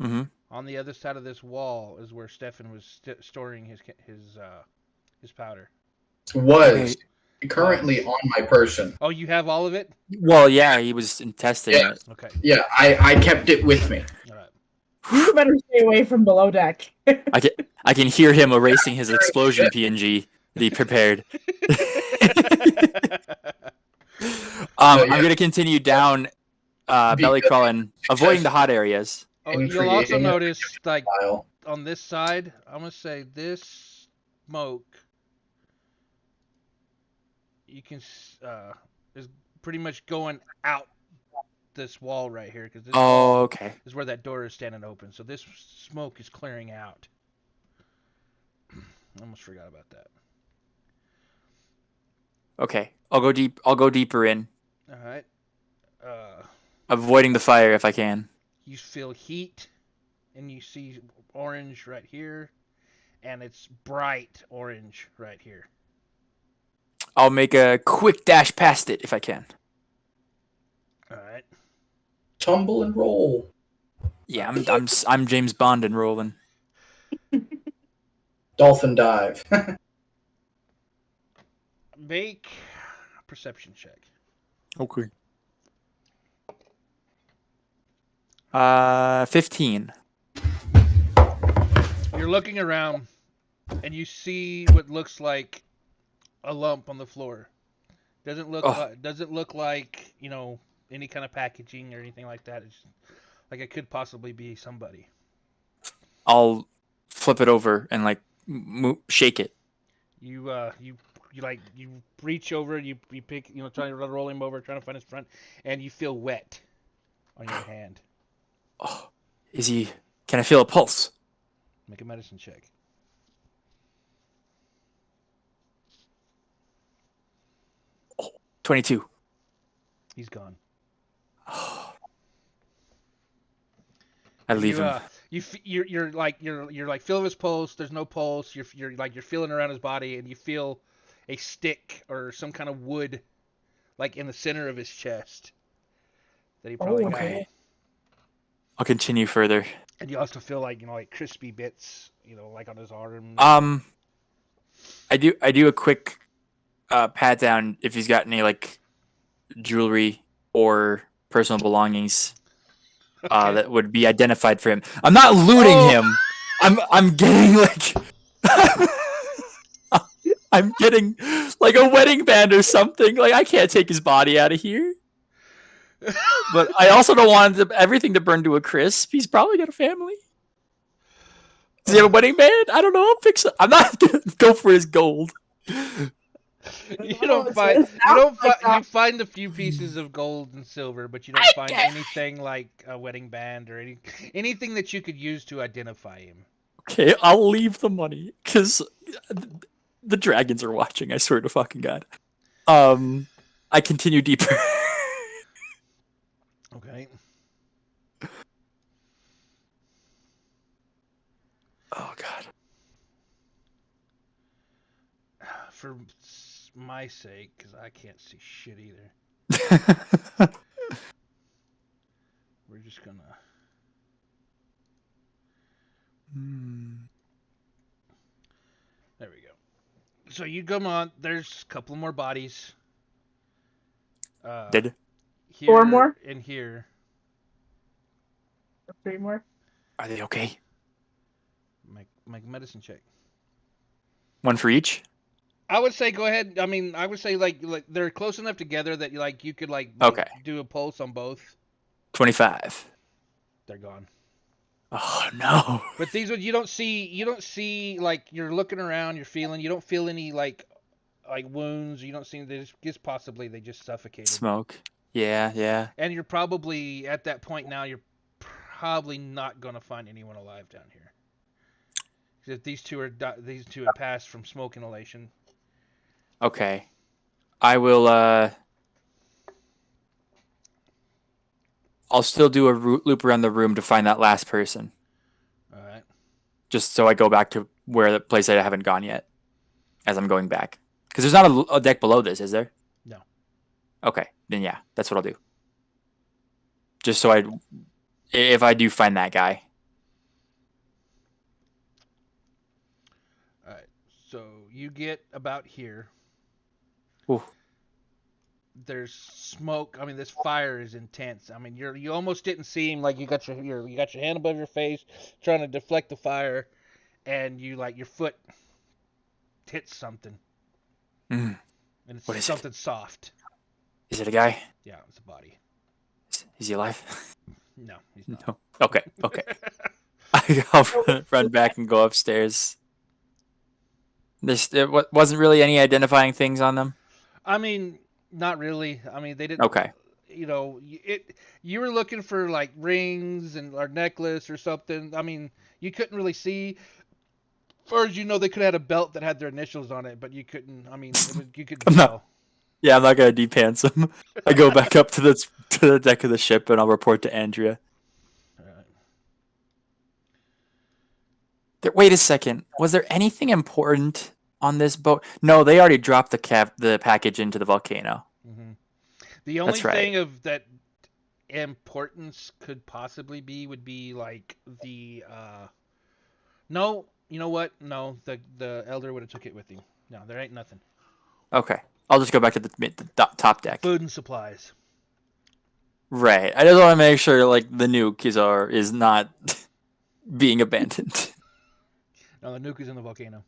Mm-hmm. On the other side of this wall is where Stefan was storing his powder. Was currently on my person. Oh, you have all of it? Well, yeah, he was testing Yeah. it. Okay. Yeah, I kept it with me. All right. You better stay away from below deck. I can hear him erasing his explosion PNG that he prepared. I'm gonna continue down, belly crawling, avoiding the hot areas. Oh, And you'll also creating a notice, like, File. on this side, I'm going to say this smoke, you can, is pretty much going out this wall right here. Because this wall Okay. is where that door is standing open. So this smoke is clearing out. I almost forgot about that. Okay. I'll go deep. I'll go deeper in, All right. avoiding the fire if I can. You feel heat, and you see orange right here, and it's bright orange right here. I'll make a quick dash past it if I can. All right. Tumble and roll. Yeah, I'm James Bond and rolling. Dolphin dive. Make a perception check. Okay. 15. You're looking around, and you see what looks like a lump on the floor. Doesn't look like any kind of packaging or anything like that. It's like it could possibly be somebody. I'll flip it over and shake it. You reach over, you pick, trying to roll him over, trying to find his front, and you feel wet on your hand. Oh, can I feel a pulse? Make a medicine check. 22. He's gone. I leave him. You're like feeling his pulse. There's no pulse. You're feeling around his body, and you feel a stick or some kind of wood, like in the center of his chest, that he probably got. Okay. I'll continue further. And you also feel like crispy bits, like on his arm. I do a quick pat down if he's got any jewelry or personal belongings that would be identified for him. I'm not looting him. I'm getting I'm getting a wedding band or something. I can't take his body out of here. But I also don't want everything to burn to a crisp. He's probably got a family. Does he have a wedding band? I don't know. I'll fix it. I'm not gonna go for his gold. You find a few pieces of gold and silver, but you don't find anything like a wedding band or anything that you could use to identify him. Okay, I'll leave the money because the dragons are watching. I swear to fucking God. I continue deeper. Okay. Oh God. For my sake, because I can't see shit either. We're just gonna. There we go. So you come on. There's a couple more bodies. Dead. Here 4 more? and here. 3 more? Are they okay? Make a medicine check. 1 for each. I would say go ahead. I mean, I would say like they're close enough together that like you could like Okay. do a pulse on both. 25. They're gone. Oh no. But these ones you don't see like you're looking around, you're feeling, you don't feel any like wounds. You don't see they just possibly they just suffocated. Smoke. Yeah. And you're probably at that point now. You're probably not gonna find anyone alive down here. If these two have passed from smoke inhalation. Okay. I will. I'll still do a loop around the room to find that last person. All right. Just so I go back to where the place that I haven't gone yet, as I'm going back. Because there's not a deck below this, is there? No. Okay, then yeah, that's what I'll do. Just so if I do find that guy. All right. So you get about here. Ooh. There's smoke. I mean, this fire is intense. I mean, you almost didn't see him. Like you got your hand above your face, trying to deflect the fire, and you like your foot hits something, Mm. and it's What is something soft. Is it a guy? Yeah, it's a body. Is he alive? No, he's not. No. Okay. I'll run back and go upstairs. There wasn't really any identifying things on them. I mean, not really. I mean, they didn't. Okay. You know, you were looking for like rings or necklace or something. I mean, you couldn't really see. As far as you know, they could have had a belt that had their initials on it, but you couldn't. I mean, you couldn't I'm not- tell. Yeah, I'm not gonna de-pants him. I go back up to the deck of the ship and I'll report to Andrea. All right. Wait a second. Was there anything important on this boat? No, they already dropped the package into the volcano. Mm-hmm. The only That's right. thing of that importance would be like the no, you know what? No, the elder would have took it with him. No, there ain't nothing. Okay. I'll just go back to the top deck. Food and supplies. Right. I just want to make sure like the nuke is not being abandoned. No, the nuke is in the volcano.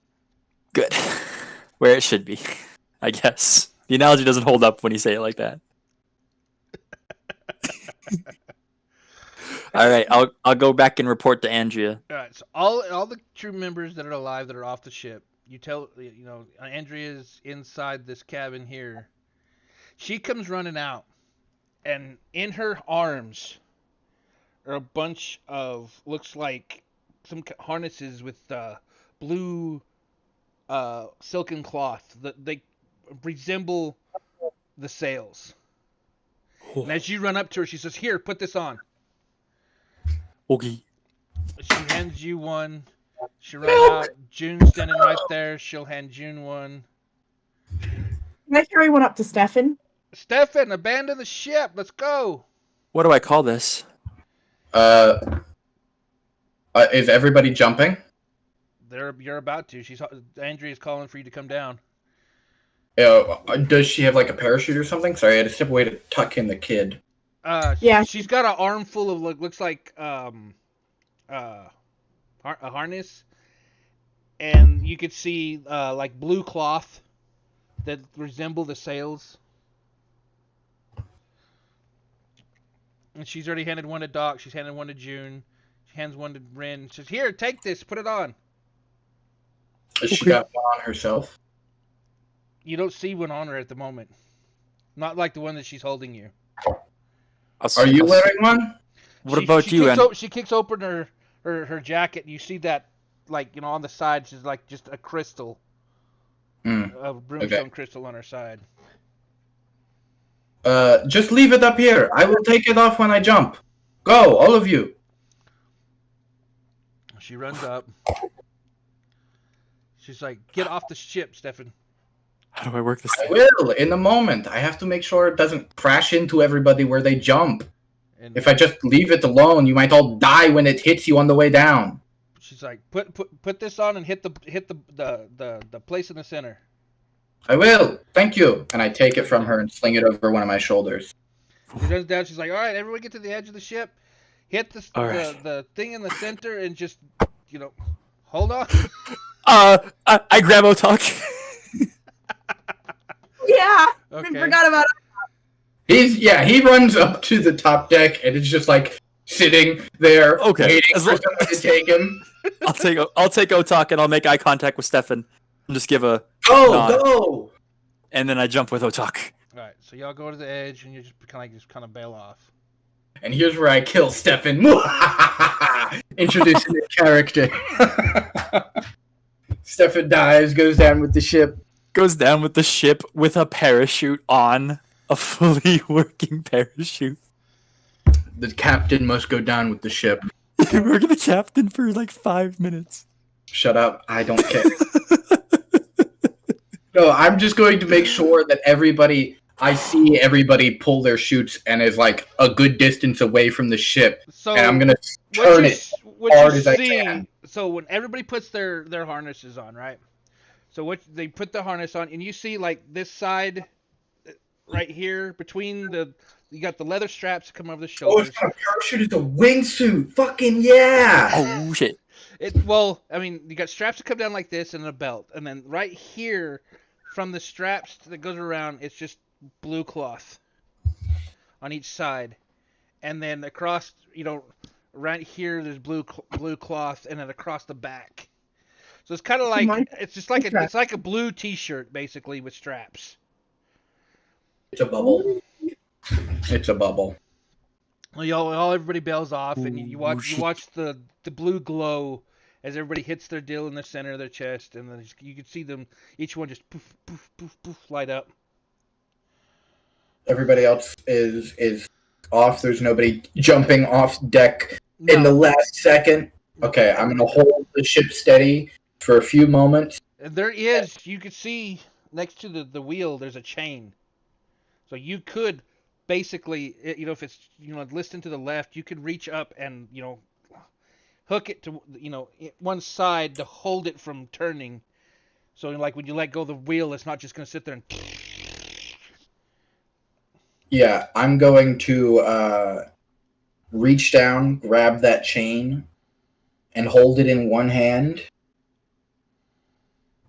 Good. Where it should be, I guess. The analogy doesn't hold up when you say it like that. All right, I'll go back and report to Andrea. All right, so all the crew members that are alive that are off the ship, Andrea's inside this cabin here. She comes running out, and in her arms are a bunch of looks like some harnesses with blue silken cloth that they resemble the sails. And as you run up to her, she says, "Here, put this on." Okay. She hands you one. She runs out. June's standing right there. She'll hand June one. Can I carry one up to Stefan? Stefan, abandon the ship. Let's go. What do I call this? Is everybody jumping? You're about to. Andrea's calling for you to come down. Does she have like a parachute or something? Sorry, I had to step away to tuck in the kid. Yeah. She's got an armful of looks like a harness, and you could see like blue cloth that resemble the sails. And she's already handed one to Doc. She's handed one to June. She hands one to Ren. She says, "Here, take this. Put it on." Has she got one on herself? You don't see one on her at the moment. Not like the one that she's holding you. Are you wearing one? What about you? She kicks open her jacket, and you see that, like, on the side, she's like just a crystal. A brimstone crystal on her side. Just leave it up here. I will take it off when I jump. Go, all of you. She runs up. She's like, "Get off the ship, Stefan." How do I work this I thing? will, in a moment. I have to make sure it doesn't crash into everybody where they jump. And If I just leave it alone, you might all die when it hits you on the way down. she's like, "Put this on and hit the place in the center." I will. Thank you. And I take it from her and sling it over one of my shoulders. She runs down. She's like, "All right, everyone, get to the edge of the ship. Hit the thing in the center and just, hold on." I grab Otak. Yeah, I Okay. forgot about He runs up to the top deck and it's just like sitting there Okay, waiting as for lo- someone to take him. I'll take Otak and I'll make eye contact with Stefan and just give a Go, nod. go! And then I jump with Otak. All right, so y'all go to the edge and you just kind of bail off. And here's where I kill Stefan. Introducing the character. Stefan dies, goes down with the ship. Goes down with the ship with a parachute on. A fully working parachute. The captain must go down with the ship. We're the captain for like 5 minutes. Shut up. I don't care. No, I'm just going to make sure that I see everybody pull their chutes and is like a good distance away from the ship. So And I'm going to turn it what hard you as I see, can. so when everybody puts their harnesses on, right? So what they put the harness on, and you see like this side, right here between you got the leather straps that come over the Oh, shoulders. it's not a parachute, it's a wingsuit. Fucking yeah. Oh shit. I mean, you got straps that come down like this and a belt, and then right here, from the straps that goes around, it's just blue cloth on each side, and then across, right here there's blue cloth, and then across the back. So it's kind of like it's like a blue T-shirt basically with straps. It's a bubble. It's a bubble. Well, everybody bails off, and you Oh, watch the blue glow as everybody hits their deal in the center of their chest, and then you can see them, each one just poof, poof, poof, poof, light up. Everybody else is off. There's nobody jumping off deck No. in the last second. Okay, I'm going to hold the ship steady for a few moments. There is, you can see next to the wheel, there's a chain. So you could basically, if it's, listing to the left, you could reach up and, hook it to, one side to hold it from turning. So, like, when you let go of the wheel, it's not just going to sit there and... Yeah, I'm going to reach down, grab that chain, and hold it in one hand.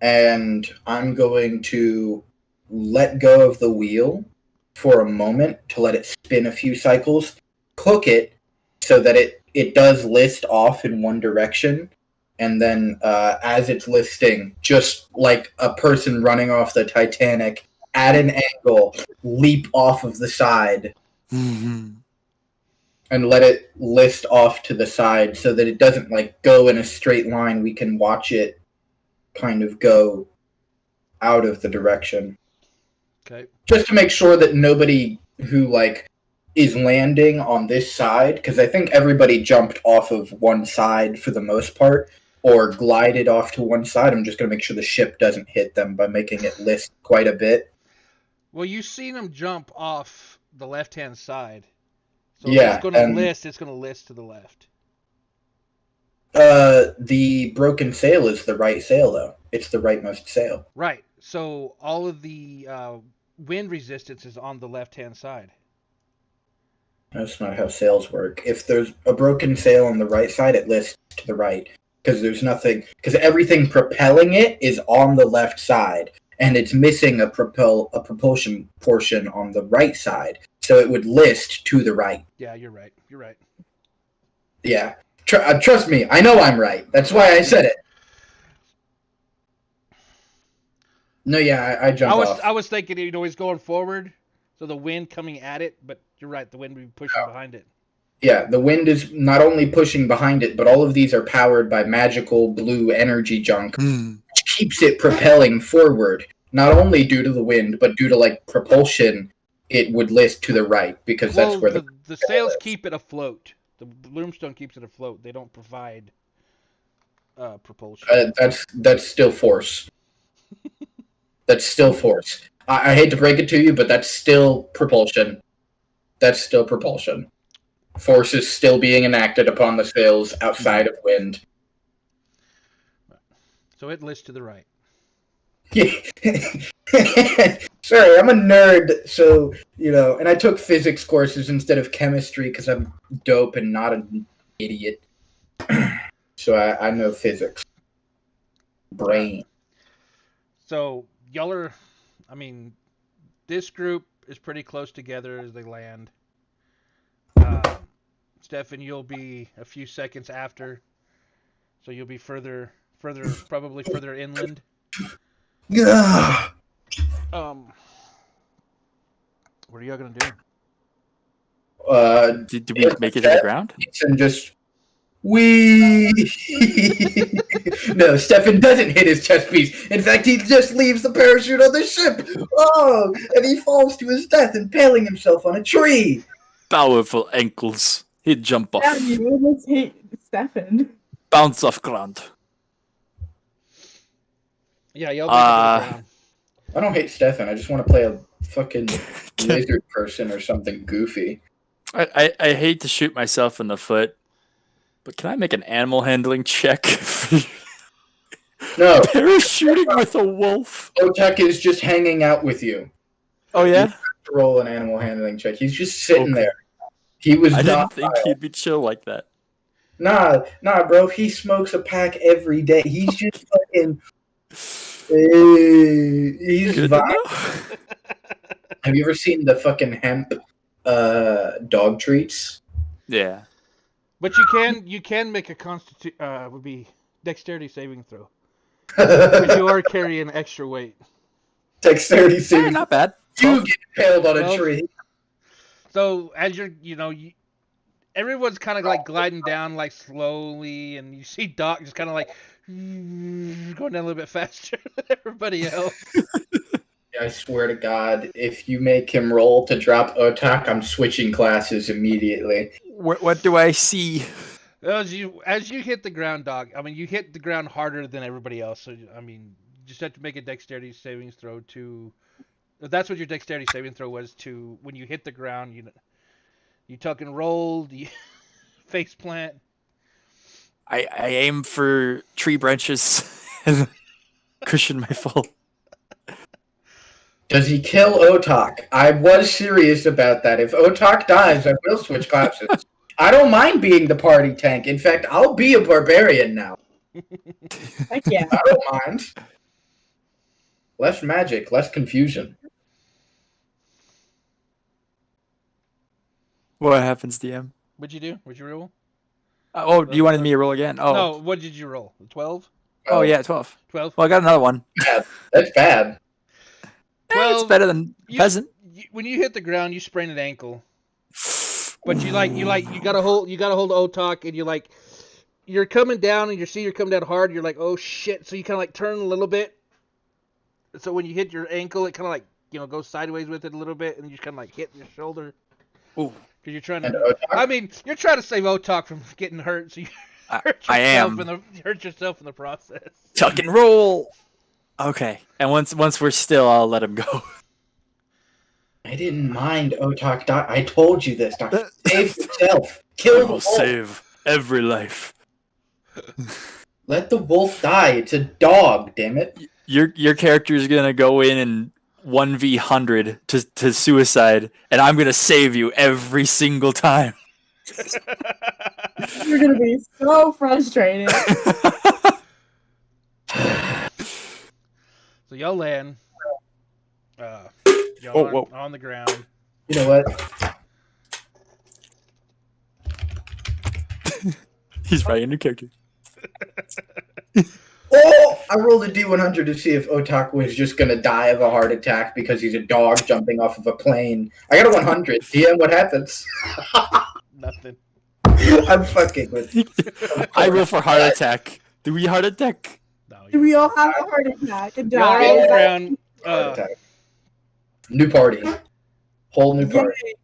And I'm going to let go of the wheel for a moment to let it spin a few cycles, hook it so that it does list off in one direction, and then as it's listing, just like a person running off the Titanic at an angle, leap off of the side and let it list off to the side so that it doesn't like go in a straight line. We can watch it kind of go out of the direction. Okay. Just to make sure that nobody who like is landing on this side, because I think everybody jumped off of one side for the most part, or glided off to one side. I'm just going to make sure the ship doesn't hit them by making it list quite a bit. Well, you've seen them jump off the left-hand side. So Yeah, it's going to list to the left. The broken sail is the right sail, though. It's the rightmost sail. Right. So all of the wind resistance is on the left-hand side. That's not how sails work. If there's a broken sail on the right side, it lists to the right. Because everything propelling it is on the left side, and it's missing a propulsion portion on the right side, so it would list to the right. Yeah, you're right. You're right. Yeah. Trust me, I know I'm right. That's why I said it. No, yeah, I jumped off. I was thinking, he's going forward, so the wind coming at it, but you're right, the wind would be pushing behind it. Yeah, the wind is not only pushing behind it, but all of these are powered by magical blue energy junk, which keeps it propelling forward. Not only due to the wind, but due to like propulsion, it would list to the right because that's where the sails keep it afloat. The Bloomstone keeps it afloat. They don't provide propulsion. That's still force. That's still force. I hate to break it to you, but that's still propulsion. That's still propulsion. Force is still being enacted upon the sails outside of wind. So it lists to the right. Sorry, I'm a nerd, so, and I took physics courses instead of chemistry because I'm dope and not an idiot. So I know physics. Brain. So y'all are, this group is pretty close together as they land. Stefan, you'll be a few seconds after, so you'll be probably further inland. Yeah. What are y'all gonna do? Did we make it to the ground? And just we. No, Stefan doesn't hit his chest piece. In fact, he just leaves the parachute on the ship. Oh, and he falls to his death, impaling himself on a tree. Powerful ankles. He'd jump Yeah, off. you almost hate Stefan. Bounce off ground. Yeah, y'all make it to the ground. I don't hate Stefan. I just want to play a fucking lizard person or something goofy. I hate to shoot myself in the foot, but can I make an animal handling check? No, Parachuting with a wolf. Otek is just hanging out with you. Oh yeah? To roll an animal handling check. He's just sitting Okay. there. He was I not. didn't think he'd be chill like that. Nah, bro. He smokes a pack every day. He's just fucking. He's Good to vibing. know. Have you ever seen the fucking hemp dog treats? Yeah. But you can make a would be dexterity saving throw because you are carrying extra weight. Dexterity Yeah, saving. not bad. You get impaled on a Well, tree. So as you're, everyone's kind of like gliding down like slowly, and you see Doc just kind of like going down a little bit faster than everybody else. I swear to God, if you make him roll to drop Otak, I'm switching classes immediately. What do I see? As you hit the ground, Doc, I mean, you hit the ground harder than everybody else. So I mean, you just have to make a dexterity savings throw to. That's what your dexterity saving throw was to when you hit the ground. You tuck and roll, you face plant. I aim for tree branches and cushion my fall. Does he kill Otak? I was serious about that. If Otak dies, I will switch classes. I don't mind being the party tank. In fact, I'll be a barbarian now. Heck yeah. I don't mind. Less magic, less confusion. What happens, DM? What'd you do? What'd you roll? Oh, you wanted me to roll again? Oh, No, what did you roll? 12? oh yeah, 12. 12? Well, I got another one. That's bad. Hey, it's better than peasant. When you hit the ground, you sprain an ankle. But you gotta hold Otak, and you're coming down, and you're coming down hard. You're like, oh shit! So you kind of like turn a little bit. So when you hit your ankle, it kind of like goes sideways with it a little bit, and you just kind of like hit your shoulder. Ooh. Because you're trying And to. Otak? I mean, you're trying to save Otak from getting hurt, so you I am. hurt yourself in the process. Tuck and roll. Okay, and once we're still, I'll let him go. I didn't mind Otak die. I told you this, Doctor. Save yourself. Kill the wolf. Save every life. Let the wolf die. It's a dog, damn it. Your character is gonna go in and 1v100 to suicide, and I'm gonna save you every single time. You're gonna be so frustrated. So y'all land. Whoa. On the ground. You know what? He's writing a new character. Oh! I rolled a D100 to see if Otak was just going to die of a heart attack because he's a dog jumping off of a plane. I got a 100. DM, what happens? Nothing. I'm fucking with you. I roll for heart attack. Do we heart attack? No, Do we all have a heart attack and y'all are on die? the ground. Heart attack. New party. Whole new party.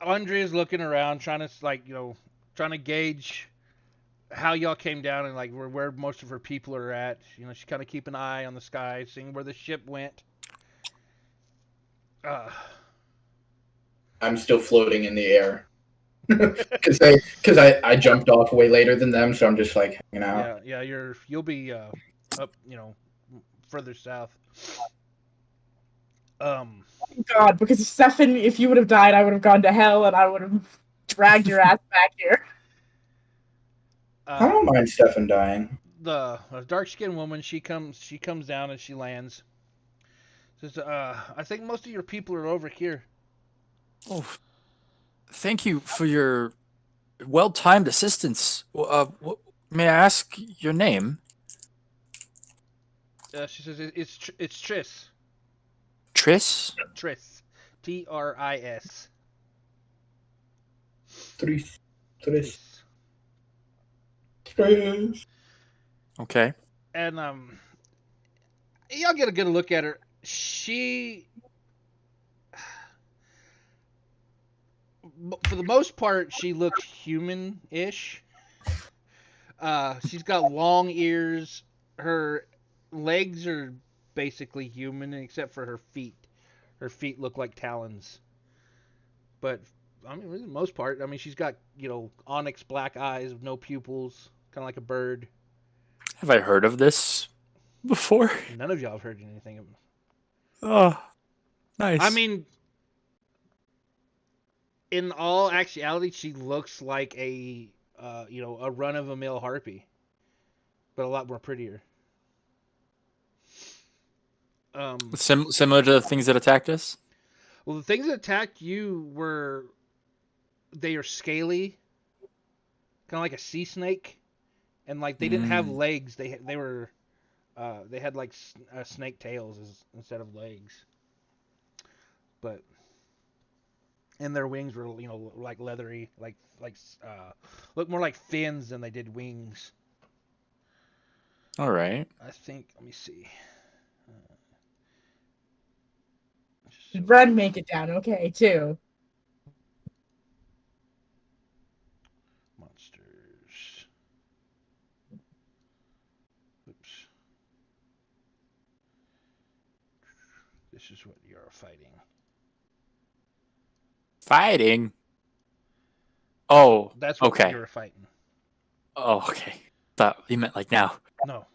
Andrea's looking around, trying to gauge how y'all came down and like where most of her people are at. She's kind of keeping an eye on the sky, seeing where the ship went. I'm still floating in the air. Because I jumped off way later than them, so I'm just like hanging out. Yeah, you'll be up, further south. God, because Stefan, if you would have died, I would have gone to hell, and I would have dragged your ass back here. I don't mind Stefan dying. The dark-skinned woman, she comes down and she lands. Says, I think most of your people are over here. Oh, thank you for your well-timed assistance. May I ask your name? She says, it's Triss. Triss? Triss. Tris. Tres. Tres. Triss. Tres. Okay. And y'all get a good look at her. For the most part, she looks human-ish. She's got long ears. Her legs are basically human, except for her feet. Her feet look like talons. But I mean, for the most part, I mean, she's got onyx black eyes with no pupils, kind of like a bird. Have I heard of this before? None of y'all have heard anything of. Oh, nice. I mean, in all actuality, she looks like a a run of a mill harpy, but a lot more prettier. Similar to the things that attacked us? Well, the things that attacked you they are scaly, kind of like a sea snake, and like they didn't have legs. They had like snake tails instead of legs, but and their wings were like leathery, like look more like fins than they did wings. All right. I think. Let me see. Red make it down okay too. Monsters. Oops. This is what you're fighting. Fighting? Oh, That's what okay. you're fighting. Oh, okay. Thought you meant like now. No.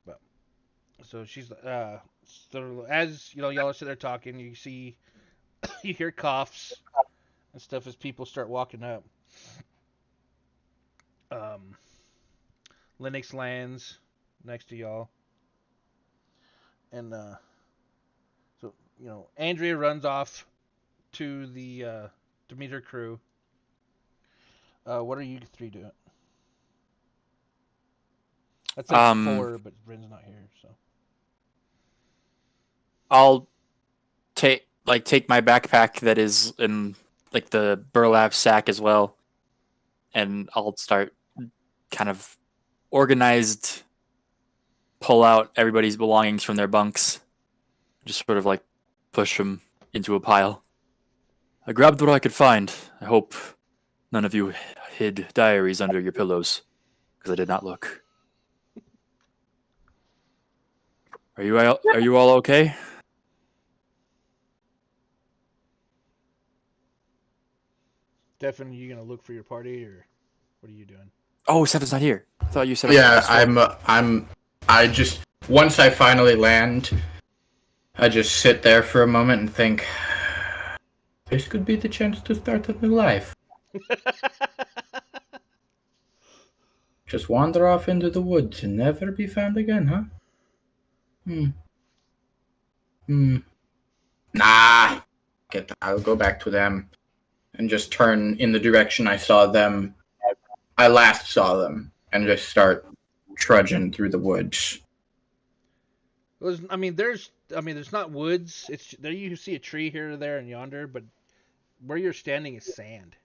But so she's so as y'all are sitting there talking, you see you hear coughs and stuff as people start walking up. Linux lands next to y'all, and so Andrea runs off to the to meet her crew. What are you three doing? That's like 4, but Bryn's not here, so. I'll take my backpack that is in like the burlap sack as well, and I'll start kind of organized pull out everybody's belongings from their bunks, just sort of like push them into a pile. I grabbed what I could find. I hope none of you hid diaries under your pillows, because I did not look. Are you all okay? Stefan, you gonna look for your party, or what are you doing? Oh, Seven's not here. I thought you said. Yeah, I just once I finally land, I just sit there for a moment and think, this could be the chance to start a new life. Just wander off into the woods and never be found again, huh? Nah. I'll go back to them and just turn in the direction I last saw them, and just start trudging through the woods. There's not woods. It's there. You see a tree here or there and yonder, but where you're standing is sand.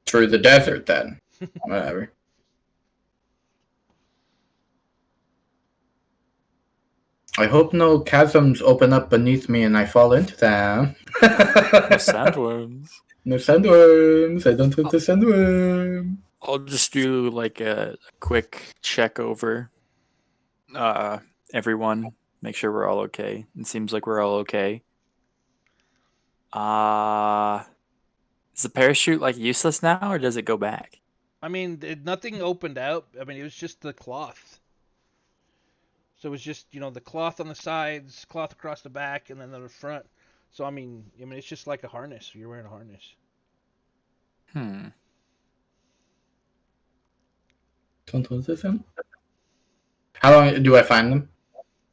Through the desert, then. Whatever. I hope no chasms open up beneath me and I fall into them. No sandworms. No sandworms. I don't want the sandworm. I'll just do like a quick check over everyone, make sure we're all okay. It seems like we're all okay. Is the parachute like useless now, or does it go back? I mean, nothing opened out. I mean, it was just the cloth. So it was just the cloth on the sides, cloth across the back, and then the front. So I mean, it's just like a harness. You're wearing a harness. Don't want this one? How long do I find them?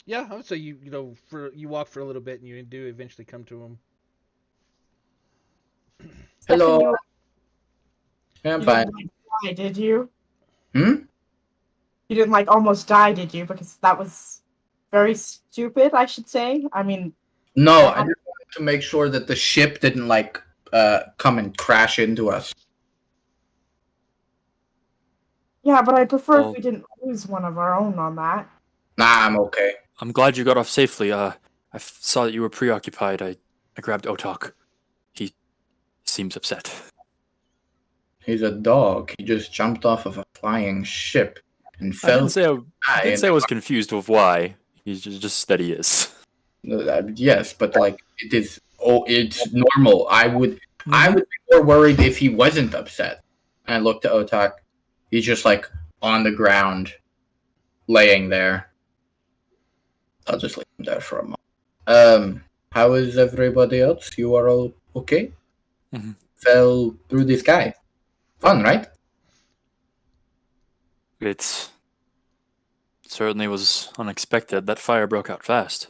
Yeah, I would say you walk for a little bit and you do eventually come to them. Stefan, Hello. you, Yeah, I'm you fine. didn't like die, did you? Hmm? You didn't like almost die, did you? Because that was very stupid, I should say. I mean, No, I I had just wanted to make sure that the ship didn't come and crash into us. yeah, but I prefer if Well, we didn't lose one of our own on that. Nah, I'm okay. I'm glad you got off safely. Saw that you were preoccupied. I grabbed Otok. He seems upset. He's a dog. He just jumped off of a flying ship and I fell didn't say I high. didn't say I was confused with why. He's just that he is. Yes, but like it is. Oh, it's normal. I would Mhm. be more worried if he wasn't upset. And I looked at Otak. He's just like on the ground, laying there. I'll just leave him there for a moment. How is everybody else? You are all okay? Mhm. Fell through the sky. Fun, right? It certainly was unexpected. That fire broke out fast.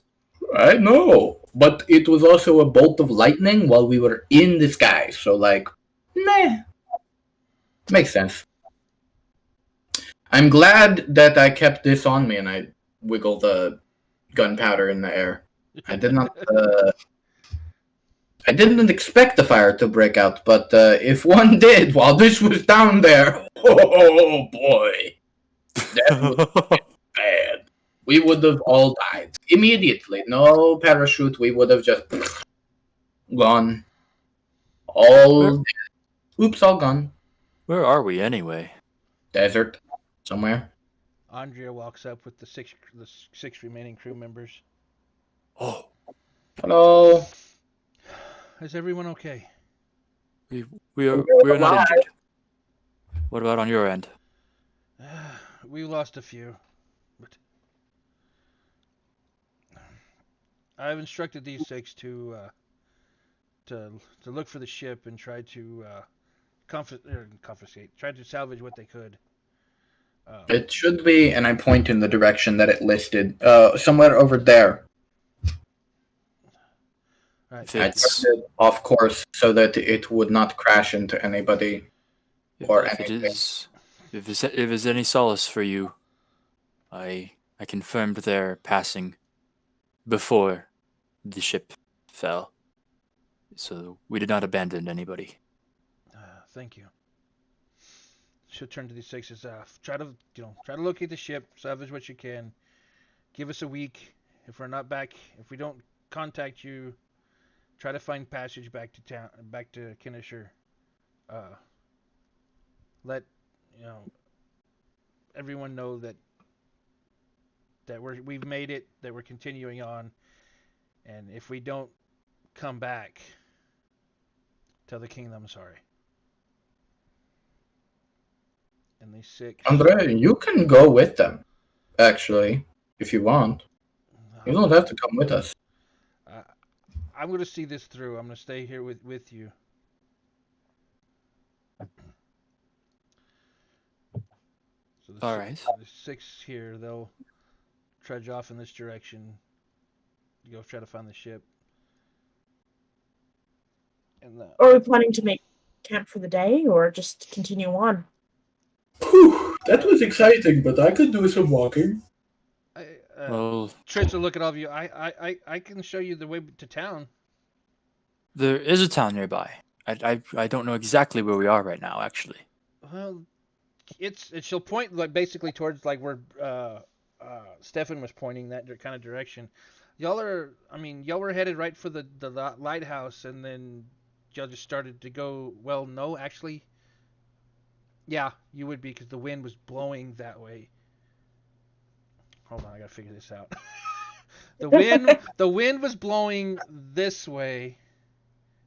I know, but it was also a bolt of lightning while we were in the sky. So, like, meh, makes sense. I'm glad that I kept this on me and I wiggled the gunpowder in the air. I did not. I didn't expect the fire to break out, but if one did while this was down there, oh boy, that was bad. We would have all died immediately. No parachute. We would have just gone. All oops, all gone. Where are we anyway? Desert somewhere. Andrea walks up with the six remaining crew members. Oh, Hello. Is everyone okay? we are not injured. What about on your end? We lost a few, but I've instructed these six to look for the ship and try to confiscate, try to salvage what they could. It should be, and I point in the direction that it listed. Somewhere over there. Right, If I it's turned it off course so that it would not crash into anybody or if it anything. is if it's any solace for you, I confirmed their passing before the ship fell, so we did not abandon anybody. thank you. She'll turn to these sixes. Try to locate the ship, salvage what you can. Give us a week. If we're not back, if we don't contact you, try to find passage back to town, back to Kinnishur. Let you know everyone know that we've made it, that we're continuing on, and if we don't come back, tell the kingdom I'm sorry. And these six. Andre, you can go with them, actually, if you want. You don't have to come with us. I'm going to see this through. I'm going to stay here with you. So All right. the six here, they'll trudge off in this direction. Go try to find the ship. And Are we planning to make camp for the day or just continue on? Whew, that was exciting, but I could do some walking. Well, Tritz will look at all of you. I can show you the way to town. there is a town nearby. I don't know exactly where we are right now, actually. Well, she'll point like basically towards like where Stefan was pointing, that kind of direction. Y'all were headed right for the lighthouse, and then y'all just started to go. Well, no, actually, yeah, you would be because the wind was blowing that way. Hold on, I gotta figure this out. the wind was blowing this way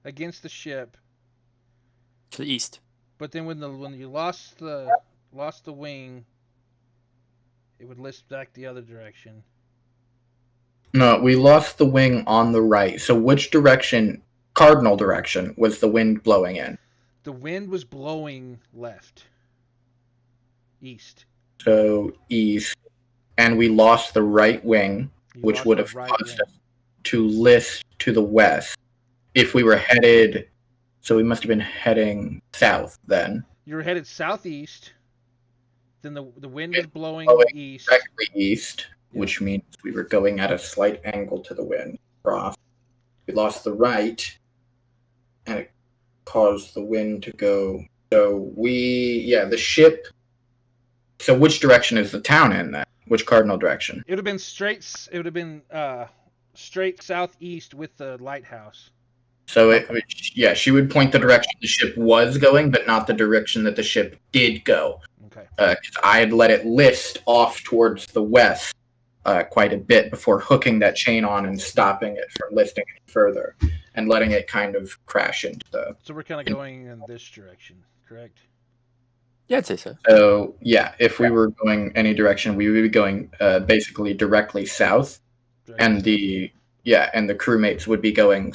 against the ship, To the east. but then when you lost the wing, it would list back the other direction. No, we lost the wing on the right. So which direction, cardinal direction, was the wind blowing in? The wind was blowing left, east. So east. and we lost the right wing, You which lost would the have right caused wing. us to list to the west. If we were headed, so we must have been heading south then. You were headed southeast. Then the wind was blowing Blowing east. Directly east, Yeah. which means we were going at a slight angle to the wind. Cross. We lost the right, and it caused the wind to go. So the ship. So which direction is the town in then? Which cardinal direction? It would have been straight. It would have been straight southeast with the lighthouse. So she would point the direction the ship was going, but not the direction that the ship did go. Okay. Because I had let it list off towards the west quite a bit before hooking that chain on and stopping it from listing any further, and letting it kind of crash into the. So we're kind of going in this direction, correct? Yeah, I'd say so. So yeah, if we were going any direction, we would be going basically directly south, and the crewmates would be going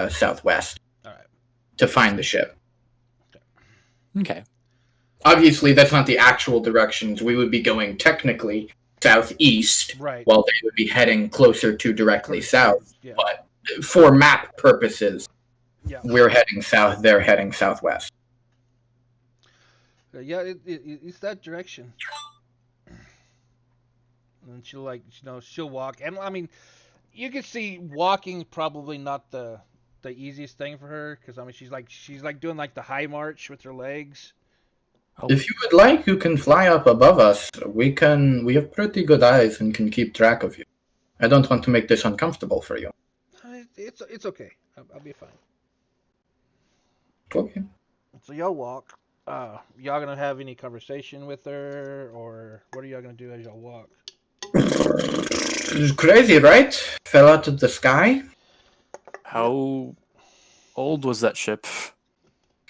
southwest. All right. To find the ship. Okay. Obviously, that's not the actual directions. We would be going technically southeast, Right. while they would be heading closer to directly south. Yeah. But for map purposes, Yeah. we're heading south. They're heading southwest. Yeah, it's that direction. And she'll walk. And I mean, you can see walking probably not the easiest thing for her, because I mean she's like doing like the high march with her legs. Oh. If you would like, you can fly up above us. We have pretty good eyes and can keep track of you. I don't want to make this uncomfortable for you. It's okay. I'll be fine. Okay. So y'all walk. Y'all gonna have any conversation with her, or what are y'all gonna do as y'all walk? It's crazy, right? Fell out of the sky. How old was that ship?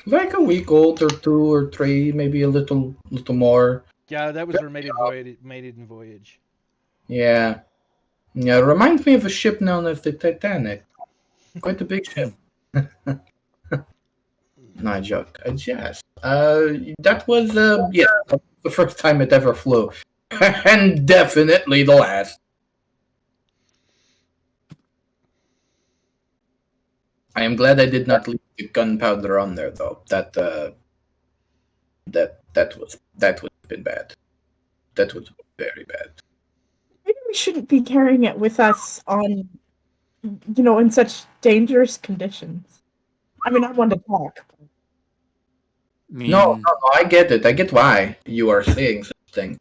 Like a week old or 2 or 3, maybe a little more. Yeah, that was her maiden voyage. Yeah. Yeah, it reminds me of a ship known as the Titanic. Quite a big ship. No, I joke. I jest. That was, the first time it ever flew. And definitely the last. I am glad I did not leave the gunpowder on there, though. That was been bad. That was very bad. Maybe we shouldn't be carrying it with us on, in such dangerous conditions. I mean, I want to talk. No, I get it. I get why you are saying something.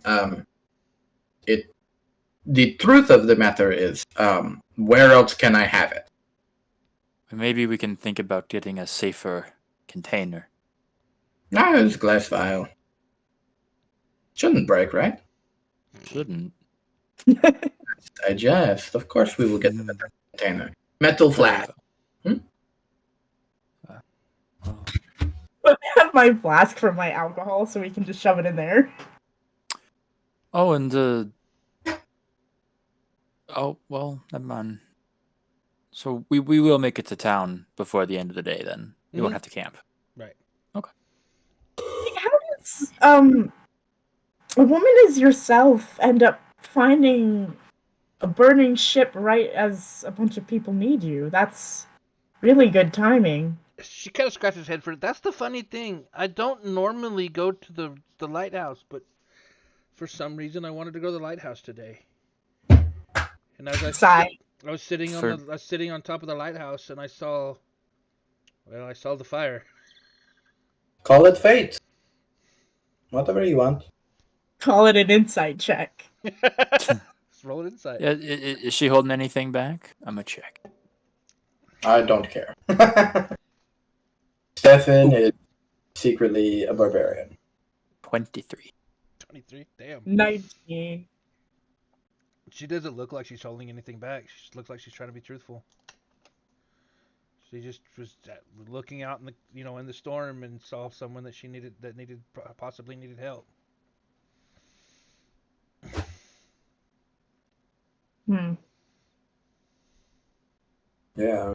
The truth of the matter is, where else can I have it? Maybe we can think about getting a safer container. No, it's glass vial. Shouldn't break, right? Shouldn't. Digest. Of course we will get the better container. Metal flask. I have my flask for my alcohol, so we can just shove it in there. Oh, and oh, well, never mind. So we will make it to town before the end of the day then. We won't have to camp. Right. Okay. How does a woman as yourself end up finding a burning ship right as a bunch of people need you? That's really good timing. She kind of scratches her head for it. That's the funny thing. I don't normally go to the lighthouse, but for some reason I wanted to go to the lighthouse today. And as I was sitting on top of the lighthouse, and I saw the fire. Call it fate. Whatever you want. Call it an insight check. Let's roll it inside. Yeah, is she holding anything back? I'm gonna check. I don't care. Stefan is secretly a barbarian. 23. 23. Damn. 19. She doesn't look like she's holding anything back. She just looks like she's trying to be truthful. She just was looking out in the storm and saw someone that possibly needed help. Yeah.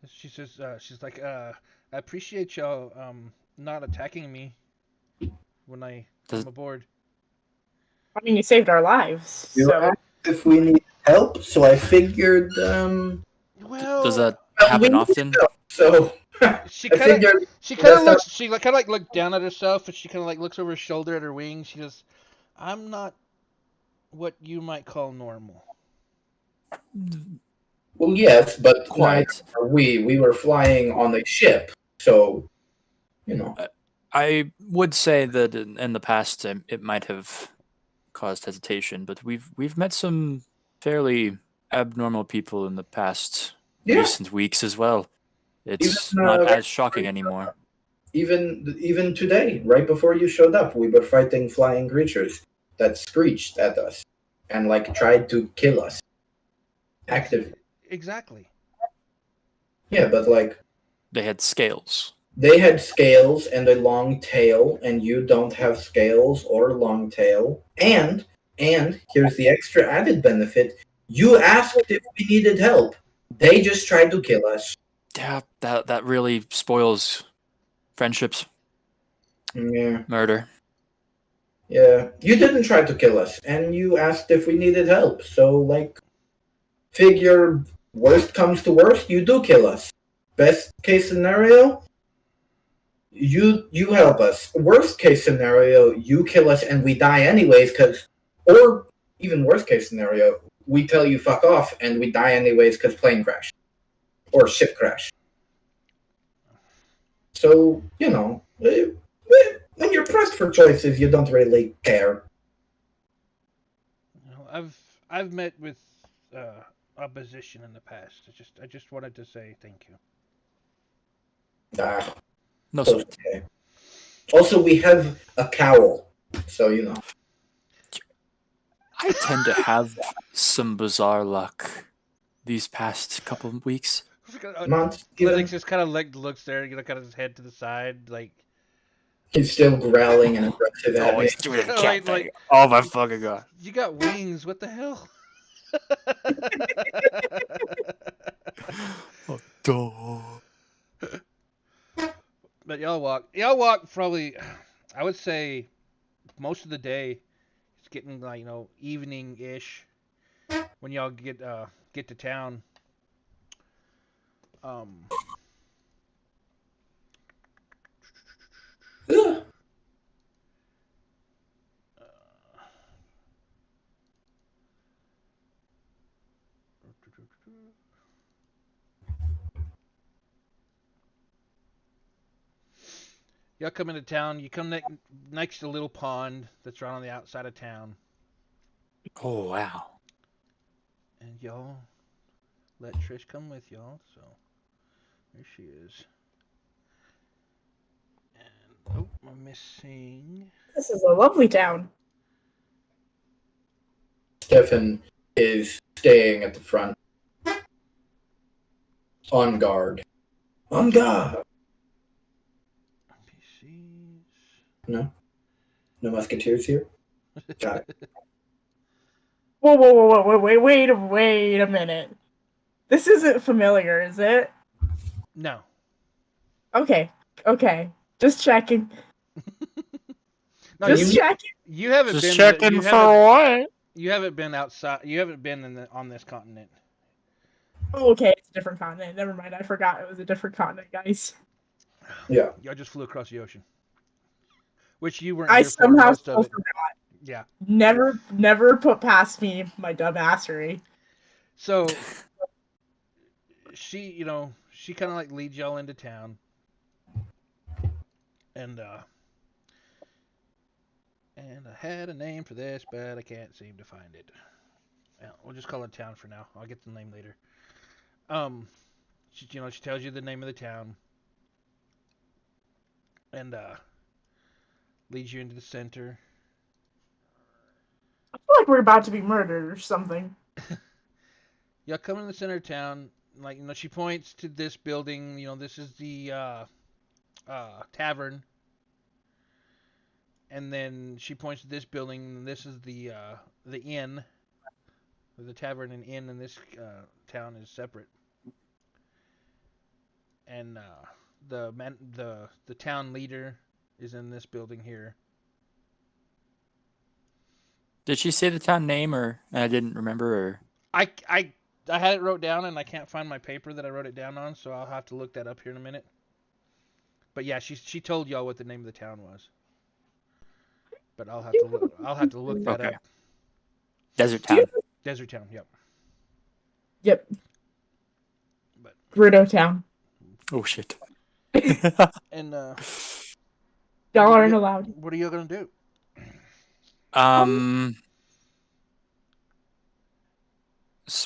She says, she's like, I appreciate y'all not attacking me when I come aboard. I mean, you saved our lives. You So asked if we need help, so I figured. Well, Does that we happen need often? help, so she I kind of figured. she kind of that's not- looks she like kind of like looked down at herself, and she kind of like looks over her shoulder at her wings. She goes, "I'm not what you might call normal." Well, yes, but neither Quite. are we. We were flying on a ship, so you know. I would say that in the past it might have caused hesitation, but we've met some fairly abnormal people in the past Yeah, recent weeks as well. even It's not as shocking right, anymore. even today, right before you showed up, we were fighting flying creatures that screeched at us and like tried to kill us actively. Exactly. Yeah, but like They had scales. they had scales and a long tail, and you don't have scales or long tail. And here's the extra added benefit: you asked if we needed help. They just tried to kill us. Yeah, that really spoils friendships. Yeah. Murder. Yeah, you didn't try to kill us, and you asked if we needed help. So, like, figure worst comes to worst, you do kill us. Best case scenario, you help us. Worst case scenario, you kill us and we die anyways. Or even worst case scenario, we tell you fuck off and we die anyways because plane crash or ship crash. So you know, when you're pressed for choices, you don't really care. You know, I've met with opposition in the past. I just wanted to say thank you. Ah, No sweat. okay. Also, we have a cowl, so you know. I tend to have some bizarre luck these past couple of weeks. Months, Linux even just kind of like looks there, kind of his head to the side, like he's still growling and aggressive at Oh, me. he's doing a cat like, thing. like Oh my fucking god. you got wings. What the hell? Oh, duh. But y'all walk probably. I would say most of the day. It's getting like evening ish when y'all get to town. Um, Ugh. y'all come into town. You come next to a little pond that's right on the outside of town, Oh wow. and y'all let Trish come with y'all. So there she is. And oh, I'm missing. this is a lovely town. Stefan is staying at the front, on guard. On guard. NPCs. No, no musketeers here. Got it. Whoa, wait a minute. This isn't familiar, is it? No. Okay, just checking. No, Just you checking. you haven't Just been checking you for haven't what? you haven't been outside. You haven't been on this continent. Oh, okay, it's a different continent. Never mind, I forgot it was a different continent, guys. Yeah. Y'all just flew across the ocean, which you weren't I here for somehow most still of it. forgot. Yeah. Never put past me my dumbassery. So she kind of like leads y'all into town, and I had a name for this, but I can't seem to find it. Well, we'll just call it town for now. I'll get the name later. She tells you the name of the town, and leads you into the center. I feel like we're about to be murdered or something. Y'all come in the center of town. Like she points to this building. This is the tavern, and then she points to this building. And this is the inn. The tavern and inn in this town is separate. And the town leader is in this building here. Did she say the town name, or I didn't remember? Or I had it wrote down and I can't find my paper that I wrote it down on, so I'll have to look that up here in a minute. But yeah, she told y'all what the name of the town was. But I'll have to look that Okay. up. Desert Town. Desert Town, yep. Yep. But Grudo Town. Oh shit. and Y'all aren't allowed. what are you gonna do?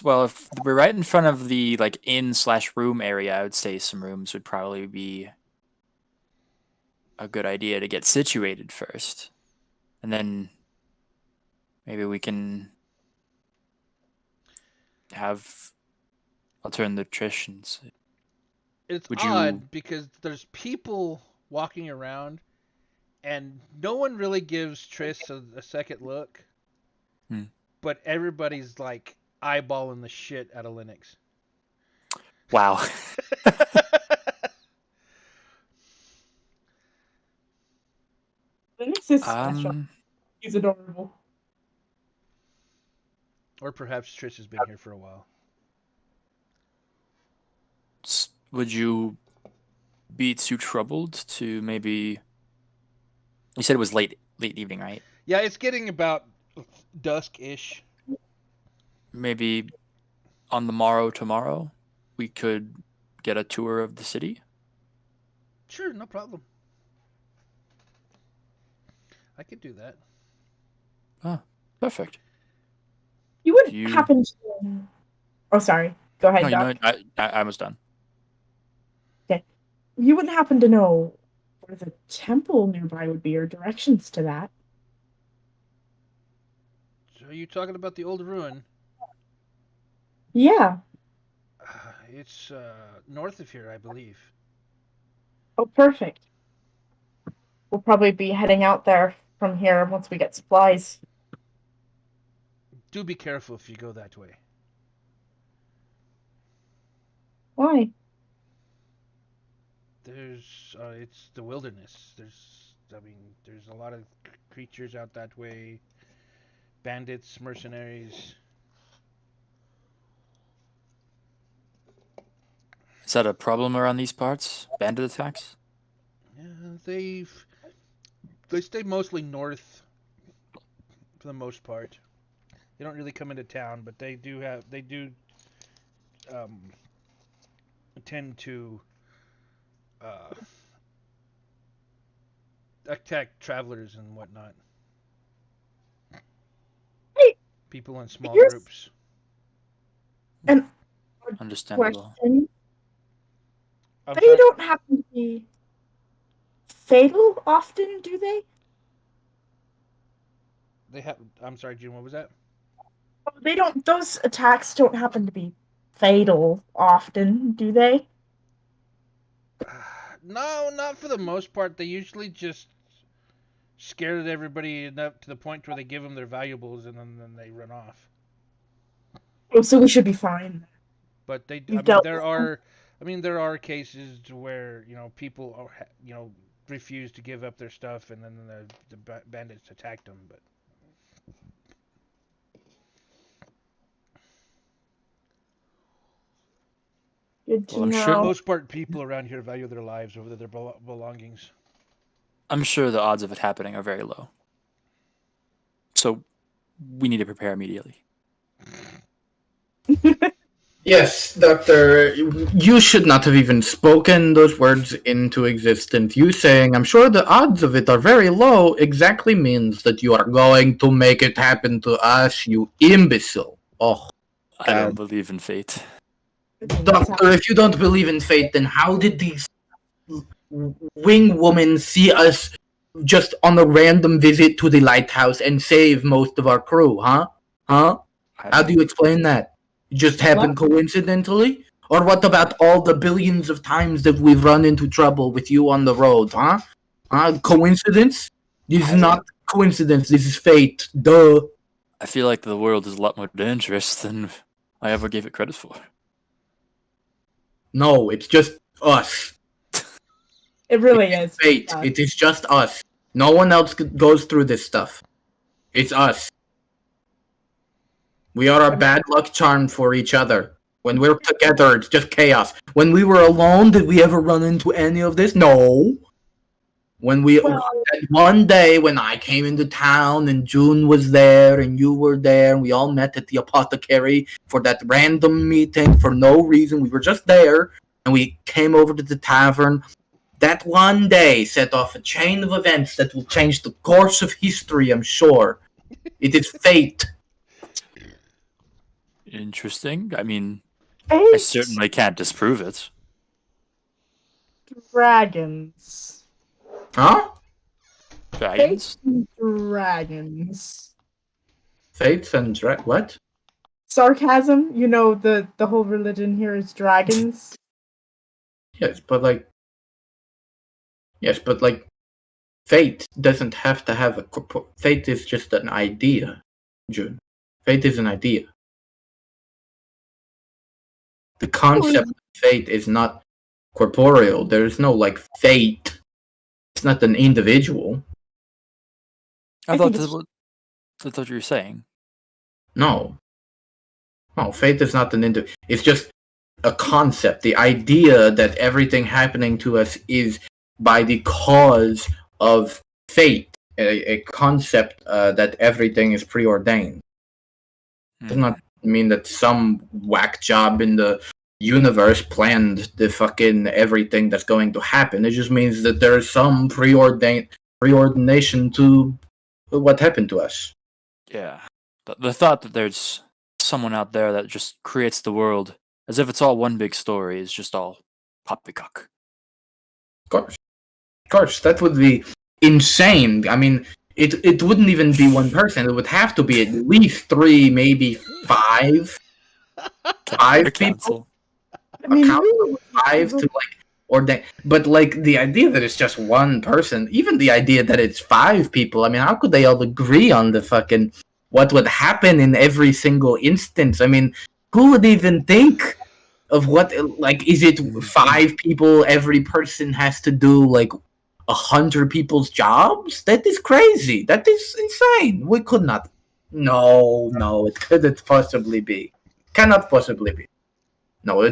Well, if we're right in front of the like inn/room area, I would say some rooms would probably be a good idea to get situated first, and then maybe we can have. I'll turn to Trish and say, It's Would odd you- because there's people walking around, and no one really gives Trish a second look. Hmm. But everybody's like eyeballing the shit out of Linux. "Wow, Linux is special. He's adorable. Or perhaps Trish has been here for a while. would you be too troubled to maybe?" You said it was late evening, right? Yeah, it's getting about dusk-ish. Maybe on the morrow tomorrow, we could get a tour of the city. Sure, no problem. I could do that. Perfect. You would You- happen to. Oh, sorry. Go ahead, No, you know, Doc. I was done. You wouldn't happen to know where the temple nearby would be, or directions to that. So are you talking about the old ruin? Yeah. It's north of here, I believe. Oh, perfect. We'll probably be heading out there from here once we get supplies. Do be careful if you go that way. Why? It's the wilderness. There's a lot of creatures out that way. Bandits, mercenaries. Is that a problem around these parts? Bandit attacks? Yeah, they stay mostly north for the most part. They don't really come into town, but they do tend to attack travelers and whatnot. Hey, People in small here's- groups. Understandable. Question. I'm They sorry? don't happen to be fatal often, do they? I'm sorry, June. What was that? They don't. Those attacks don't happen to be fatal often, do they? No, not for the most part. They usually just scared everybody enough to the point where they give them their valuables and then they run off. Oh, so we should be fine. But they, You've dealt with there are cases where people refuse to give up their stuff and then the bandits attacked them. But Good to Well, I'm know. for the sure- most part, people around here value their lives over their belongings. I'm sure the odds of it happening are very low. So we need to prepare immediately. Yes, Doctor, you should not have even spoken those words into existence. You saying, I'm sure the odds of it are very low, exactly means that you are going to make it happen to us, you imbecile. Oh, I don't God. believe in fate. Doctor, if you don't believe in fate, then how did these wing women see us just on a random visit to the lighthouse and save most of our crew, huh? Huh? How do you explain that? It just happened coincidentally? Or what about all the billions of times that we've run into trouble with you on the road, huh? Coincidence? This is not coincidence, this is fate. Duh. I feel like the world is a lot more dangerous than I ever gave it credit for. No, it's just us. It really is. Fate. It is just us. No one else goes through this stuff. It's us. We are a bad luck charm for each other. When we're together, it's just chaos. When we were alone, did we ever run into any of this? No. One day when I came into town and June was there and you were there and we all met at the apothecary for that random meeting for no reason. We were just there and we came over to the tavern. That one day set off a chain of events that will change the course of history, I'm sure. It is fate. Interesting. I mean, I certainly can't disprove it. Dragons. Huh? Dragons? Dragons. Fates and what? Sarcasm? You know, the whole religion here is dragons. Yes, but fate doesn't have to have fate is just an idea, June. Fate is an idea. The concept of fate is not corporeal. There is no fate. It's not an individual. I thought that's what you were saying. No, fate is not an individual. It's just a concept. The idea that everything happening to us is by the cause of fate. A concept that everything is preordained. Does not mean that some whack job in the universe planned the fucking everything that's going to happen. It just means that there is some preordination to what happened to us. Yeah. The thought that there's someone out there that just creates the world as if it's all one big story is just all poppycock. Of course, that would be insane. I mean, it wouldn't even be one person. It would have to be at least 3, maybe 5. 5 people. I mean, A council of 5 to ordain. But the idea that it's just one person, even the idea that it's 5 people, I mean, how could they all agree on the fucking what would happen in every single instance? I mean, who would even think of what is it 5 people, every person has to do 100 people's jobs? That is crazy. That is insane. We could not. No, it couldn't possibly be. Cannot possibly be. No,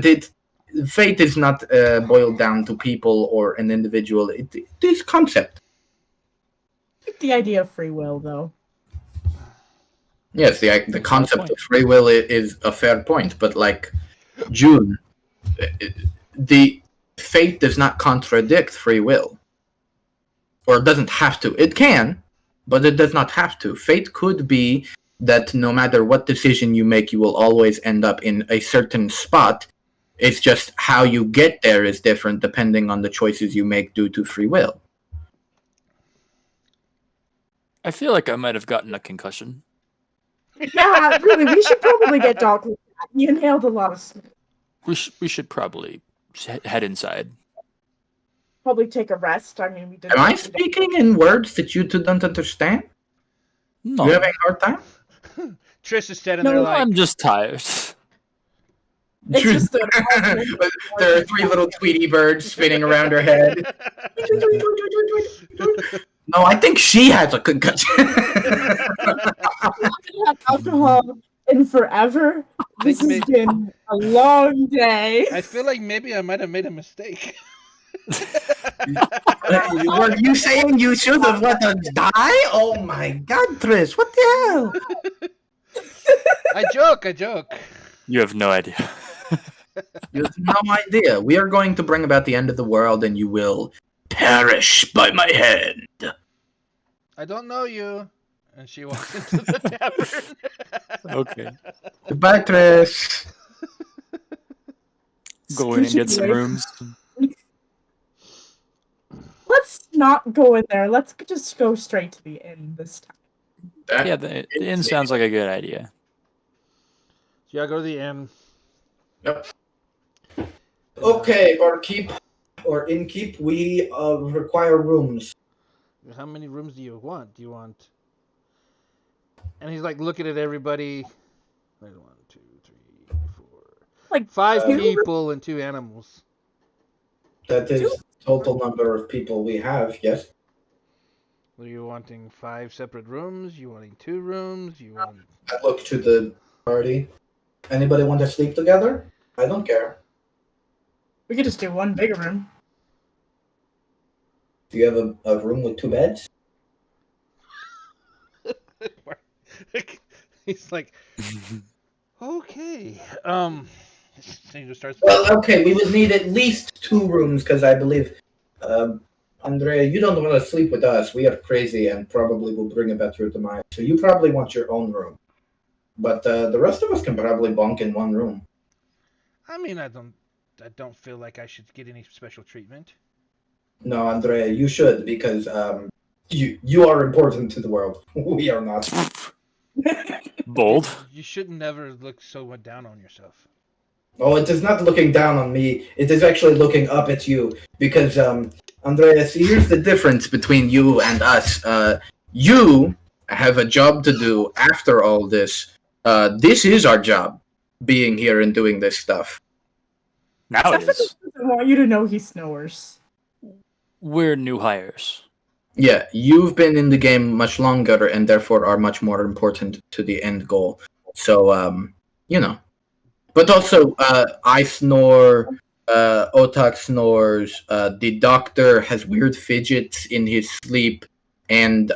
fate is not boiled down to people or an individual. It is concept. The idea of free will, though. Yes, the concept of free will is a fair point, but June, the fate does not contradict free will. Or it doesn't have to. It can, but it does not have to. Fate could be that no matter what decision you make, you will always end up in a certain spot. It's just how you get there is different depending on the choices you make due to free will. I feel like I might have gotten a concussion. Yeah, really, we should probably get Doc. He inhaled a lot of smoke. We should probably head inside. Probably take a rest. I mean, we did. Am I speaking in words that you two don't understand? No, You having a hard time? Trish is standing there like, I'm just tired. It's just there are 3 little Tweety birds spinning around her head. No, I think she has a concussion. Alcohol in forever. This has been a long day. I feel like maybe I might have made a mistake. Were you saying you should have let us die? Oh my god, Trish, what the hell? I joke. You have no idea. You have no idea. We are going to bring about the end of the world and you will perish by my hand. I don't know you. And she walks into the tavern. Okay. Goodbye, Trish. Go in and get some rooms. Let's not go in there. Let's just go straight to the inn this time. Yeah, the inn sounds like a good idea. Yeah, go to the inn. Yep. Okay, barkeep or innkeep, we require rooms. How many rooms do you want? And he's looking at everybody. 1, 2, 3, 4. 5 people and 2 animals. That is total number of people we have, yes. Are you wanting 5 separate rooms? You wanting 2 rooms? You want? I look to the party. Anybody want to sleep together? I don't care. We could just do one bigger room. Do you have a room with 2 beds? He's like, okay. He just starts. Well, okay, we would need at least 2 rooms because I believe, Andrea, you don't want to sleep with us. We are crazy and probably will bring a better demise. So you probably want your own room. But the rest of us can probably bunk in one room. I mean, I don't feel like I should get any special treatment. No, Andrea, you should because you are important to the world. We are not. Bold. You should never look so down on yourself. Oh, it is not looking down on me. It is actually looking up at you because, Andrea, see, here's the difference between you and us. You have a job to do after all this. This is our job, being here and doing this stuff. Now it Stefan is. doesn't want you to know he snores. We're new hires. Yeah, you've been in the game much longer and therefore are much more important to the end goal. So, you know. But also, I snore, Otak snores, the doctor has weird fidgets in his sleep, and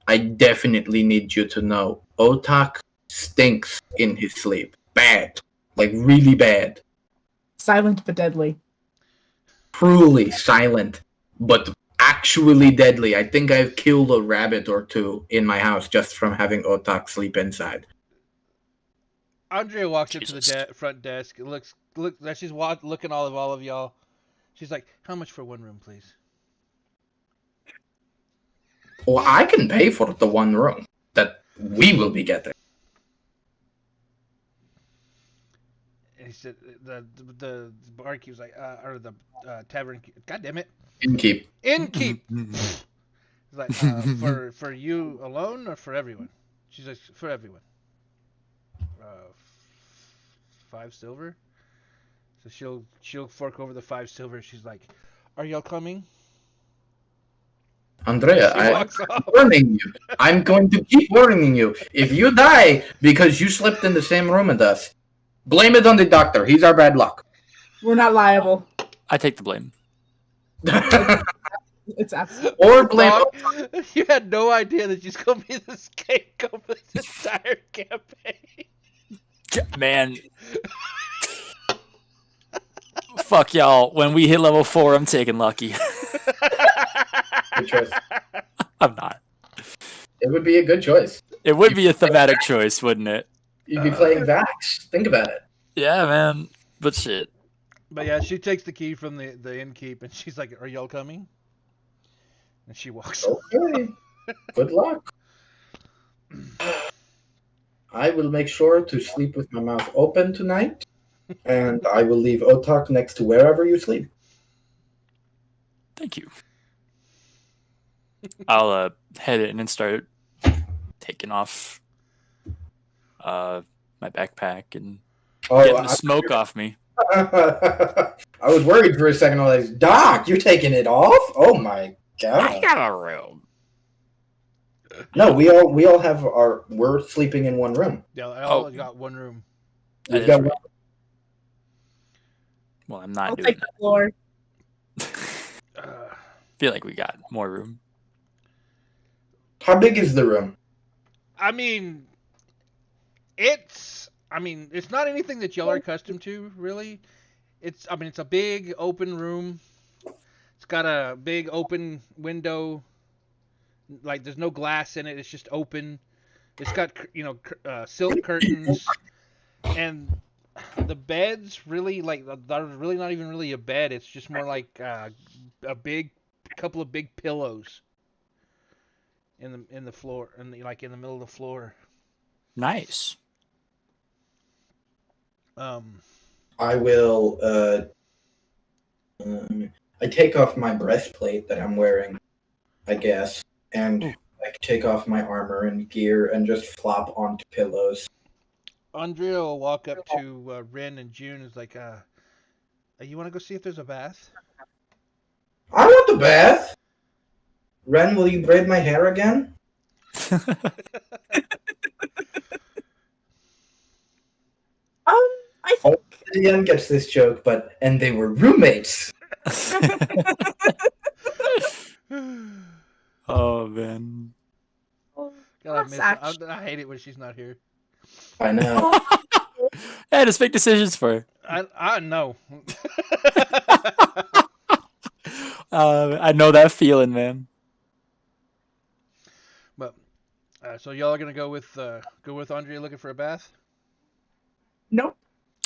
I definitely need you to know, Otak stinks in his sleep. Bad. Like, really bad. Silent but deadly. Cruelly silent, but actually deadly. I think I've killed a rabbit or 2 in my house just from having Otak sleep inside. Andrea walks up to Jesus. the front desk. Looks as she's looking all of y'all. She's like, "How much for one room, please?" Well, I can pay for the one room that we will be getting. And he said, "The barkeep was like, or the tavern. God damn it, Innkeep. innkeep." He's like, for you alone or for everyone? She's like, for everyone. 5 silver. So she'll fork over the 5 silver. She's like, "Are y'all coming?" Andrea, She I'm walks off. warning you. I'm going to keep warning you. If you die because you slept in the same room as us, blame it on the doctor. He's our bad luck. We're not liable. I take the blame. It's absolutely. Or blame. Dog, you had no idea that she's gonna be the scapegoat for this entire campaign. Man. Fuck y'all. When we hit level 4, I'm taking Lucky. Good choice. I'm not. It would be a good choice. It would be a thematic choice, wouldn't it? You'd be playing Vax. Think about it. Yeah, man. But shit. But yeah, she takes the key from the innkeep and she's like, "Are y'all coming?" And she walks off. Okay. Good luck. I will make sure to sleep with my mouth open tonight, and I will leave Otak next to wherever you sleep. Thank you. I'll head in and start taking off my backpack and getting the smoke off me. I was worried for a second. I was like, "Doc, you're taking it off? Oh my god!" got a room. No, we all have we're sleeping in one room. Yeah, I all got one room. That We've is got right. Well, I'm not I'll doing take the floor. Uh, feel like we got more room. How big is the room? I mean, it's not anything that y'all are accustomed to, really. It's a big open room. It's got a big open window. Like, there's no glass in it. It's just open. It's got, silk curtains. And the bed's really, like, they're really not even really a bed. It's just more like a couple of big pillows in the floor, in the middle of the floor. Nice. I will. I take off my breastplate that I'm wearing, I guess, and take off my armor and gear and just flop onto pillows. Andrea will walk up to Ren and June. Is like, "You want to go see if there's a bath?" I want the bath. Ren, will you braid my hair again? I Only think the DM gets this joke, and they were roommates. Oh man. God, I that's miss. actually. I hate it when she's not here. I know. Hey, just make decisions for her. I know. I know that feeling, man. But so y'all are gonna go with Andrea looking for a bath. Nope.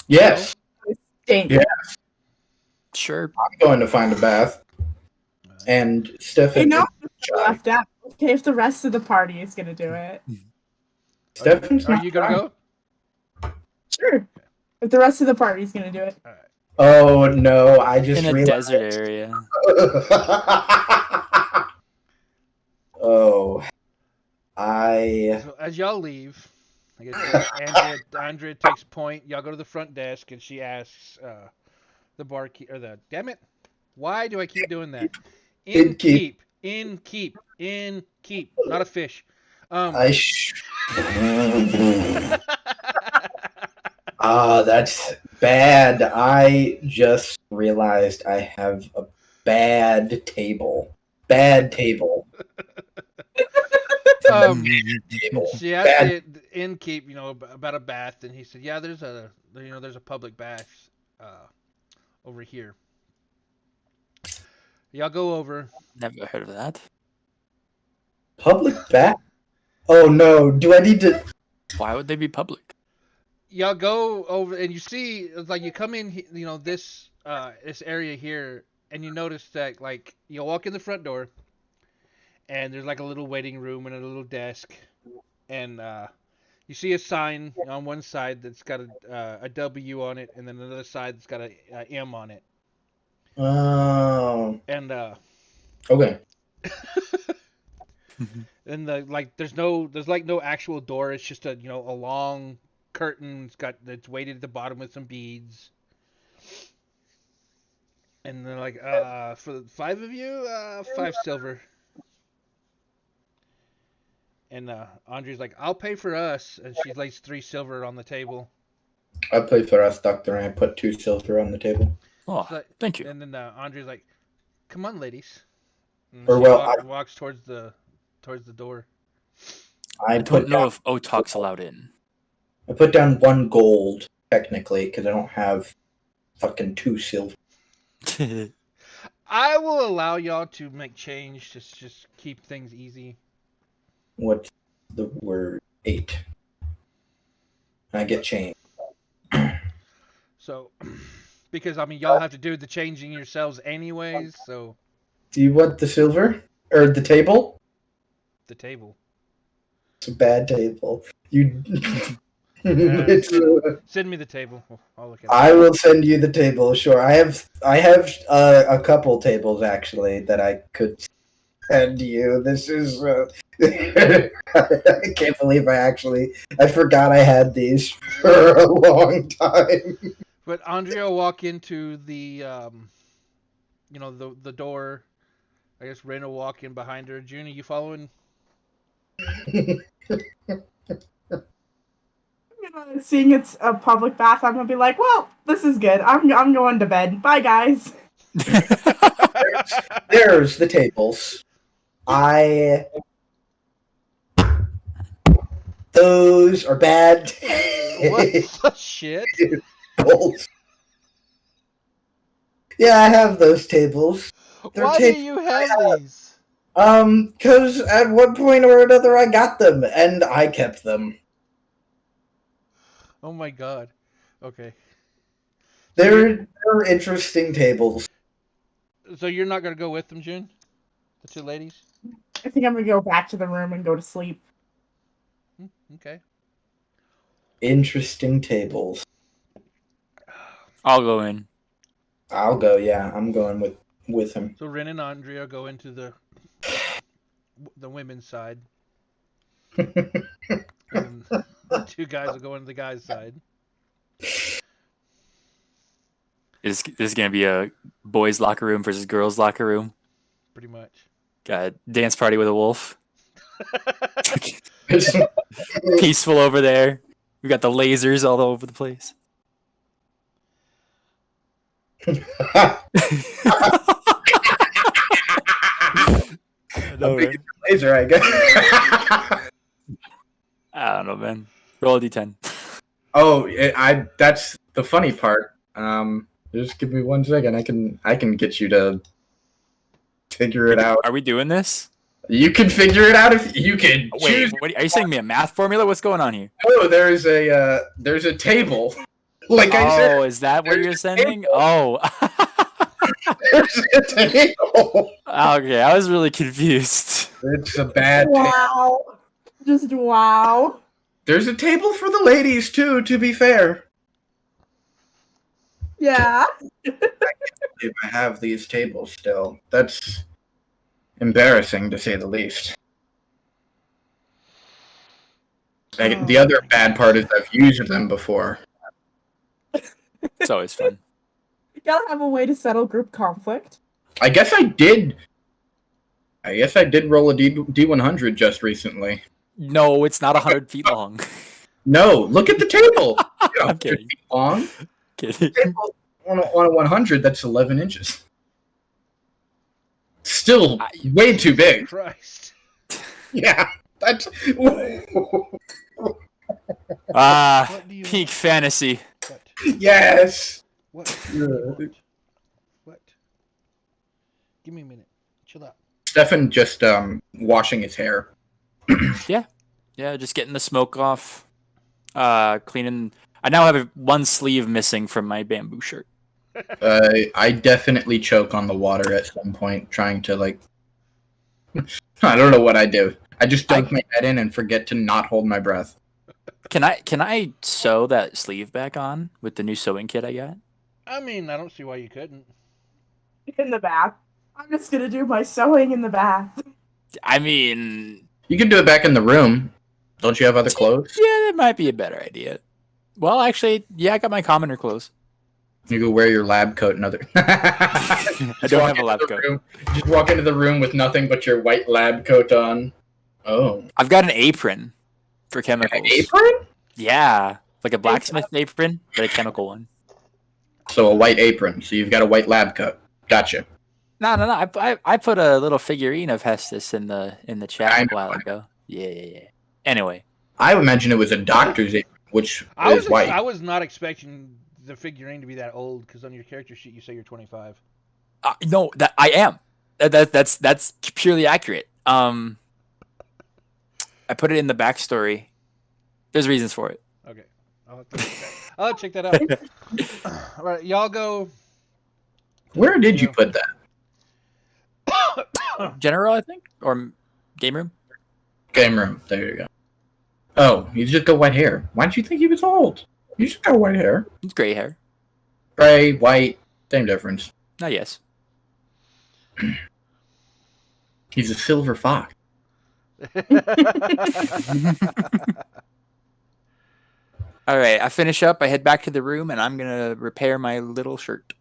Yes, Stink. Yeah. Sure. I'm going to find a bath. And Stefan. You know, left out. Okay, if the rest of the party is gonna do it, Stefan's Are not you gonna shy. go? sure. If the rest of the party is gonna do it, All right. Oh no! I just In a realized. desert area. Oh, I. So as y'all leave, I guess Andrea takes point. Y'all go to the front desk and she asks the barkeep or the damn it, why do I keep doing that? Innkeep. In keep, not a fish. That's bad. I just realized I have a bad table. Bad table. Table. She asked Bad. the innkeep, about a bath, and he said, "Yeah, there's a public bath over here." Y'all go over. Never heard of that. Public bath? Oh no! Do I need to? Why would they be public? Y'all go over, and you see, it's like you come in, this area here, and you notice that like you walk in the front door, and there's like a little waiting room and a little desk, and you see a sign on one side that's got a W on it, and then another side that's got a M on it. Oh. And Okay. and there's no actual door. It's just a long curtain. It's weighted at the bottom with some beads. And they're like, for the 5 of you, 5 silver. And Andre's like, I'll pay for us, and she lays 3 silver on the table. I played for us, Doctor, and I put 2 silver on the table. Oh, So, thank you. And then Andre's like, "Come on, ladies." And Or she well, walks towards the door. I I put don't know down, if Otok's allowed in. I put down 1 gold technically because I don't have fucking 2 silver. I will allow y'all to make change to just keep things easy. What's the word? 8. And I get change. So, because y'all have to do the changing yourselves anyways. So Do you want the silver or the table? the table. It's a bad table. You. Send me the table. I'll look at it. I will send you the table. Sure, I have a couple tables actually that I could send you. This is. I can't believe I forgot I had these for a long time. But Andrea will walk into the the door. I guess Ren will walk in behind her. Junie, you following? seeing it's a public bath, I'm gonna be like, well, this is good. I'm going to bed. Bye, guys. There's the tables. Those are bad. What the shit? Tables. Yeah, I have those tables. Why do you have these? Because at one point or another I got them, and I kept them. Oh my god. Okay. They're interesting tables. So you're not gonna go with them, June? The 2 ladies? I think I'm gonna go back to the room and go to sleep. Okay. Interesting tables. I'll go in. I'll go, yeah. I'm going with him. So Ren and Andrea go into the women's side. And the 2 guys will go into the guys' side. This is gonna be a boys' locker room versus girls' locker room. Pretty much. Got a dance party with a wolf. Peaceful over there. We got the lasers all over the place. No, A big right? laser, I guess. I don't know, man. Roll a d10. Oh, that's the funny part. Just give me 1 second. I can get you to figure it out. Are we doing this? You can figure it out if you can Wait, choose. are you sending me a math formula? What's going on here? Oh, there's a table. Like I said, Oh, is that what there's you're a sending? table. Oh. There's a table. Okay, I was really confused. It's a bad table. Wow. Just wow. There's a table for the ladies too, to be fair. Yeah. If I have these tables still, that's embarrassing to say the least. The other bad part is I've used them before. It's always fun. You gotta have a way to settle group conflict. I guess I did roll a D100 just recently. No, it's not 100 feet long. No, look at the table. I'm 100 kidding. feet long. Kidding. Table on a 100, that's 11 inches. Still way too big. Christ. Yeah, that's. What do you Peak want? fantasy. What? Yes. What? Yeah. What? Give me a minute. Chill out. Stefan just washing his hair. Yeah, just getting the smoke off. Cleaning. I now have one sleeve missing from my bamboo shirt. I definitely choke on the water at some point, trying to like. I don't know what I do. I just dunk my head in and forget to not hold my breath. Can I sew that sleeve back on with the new sewing kit I got? I mean, I don't see why you couldn't. In the bath. I'm just gonna do my sewing in the bath. I mean, You can do it back in the room. Don't you have other clothes? yeah, that might be a better idea. Well, actually, yeah, I got my commoner clothes. You go wear your lab coat and other. I Just don't walk have a into lab the coat. room- Just walk into the room with nothing but your white lab coat on. Oh, I've got an apron for chemicals. an apron? Yeah, like a blacksmith apron, but a chemical one. So a white apron. So you've got a white lab coat. Gotcha. No. I put a little figurine of Hestus in the chat I a while ago. Yeah. Anyway, I imagine it was a doctor's apron, which I is white. I was not expecting the figurine to be that old because on your character sheet you say you're 25. no, that I am. That's purely accurate. I put it in the backstory. There's reasons for it. Okay. I'll check that out. All right, y'all go. Where did you put that? General, I think, or game room. Game room. There you go. Oh, he's just got white hair. Why did you think he was old? You just got white hair. It's gray hair. Gray, white, same difference. Oh yes. He's a silver fox. All right, I finish up. I head back to the room, and I'm gonna repair my little shirt.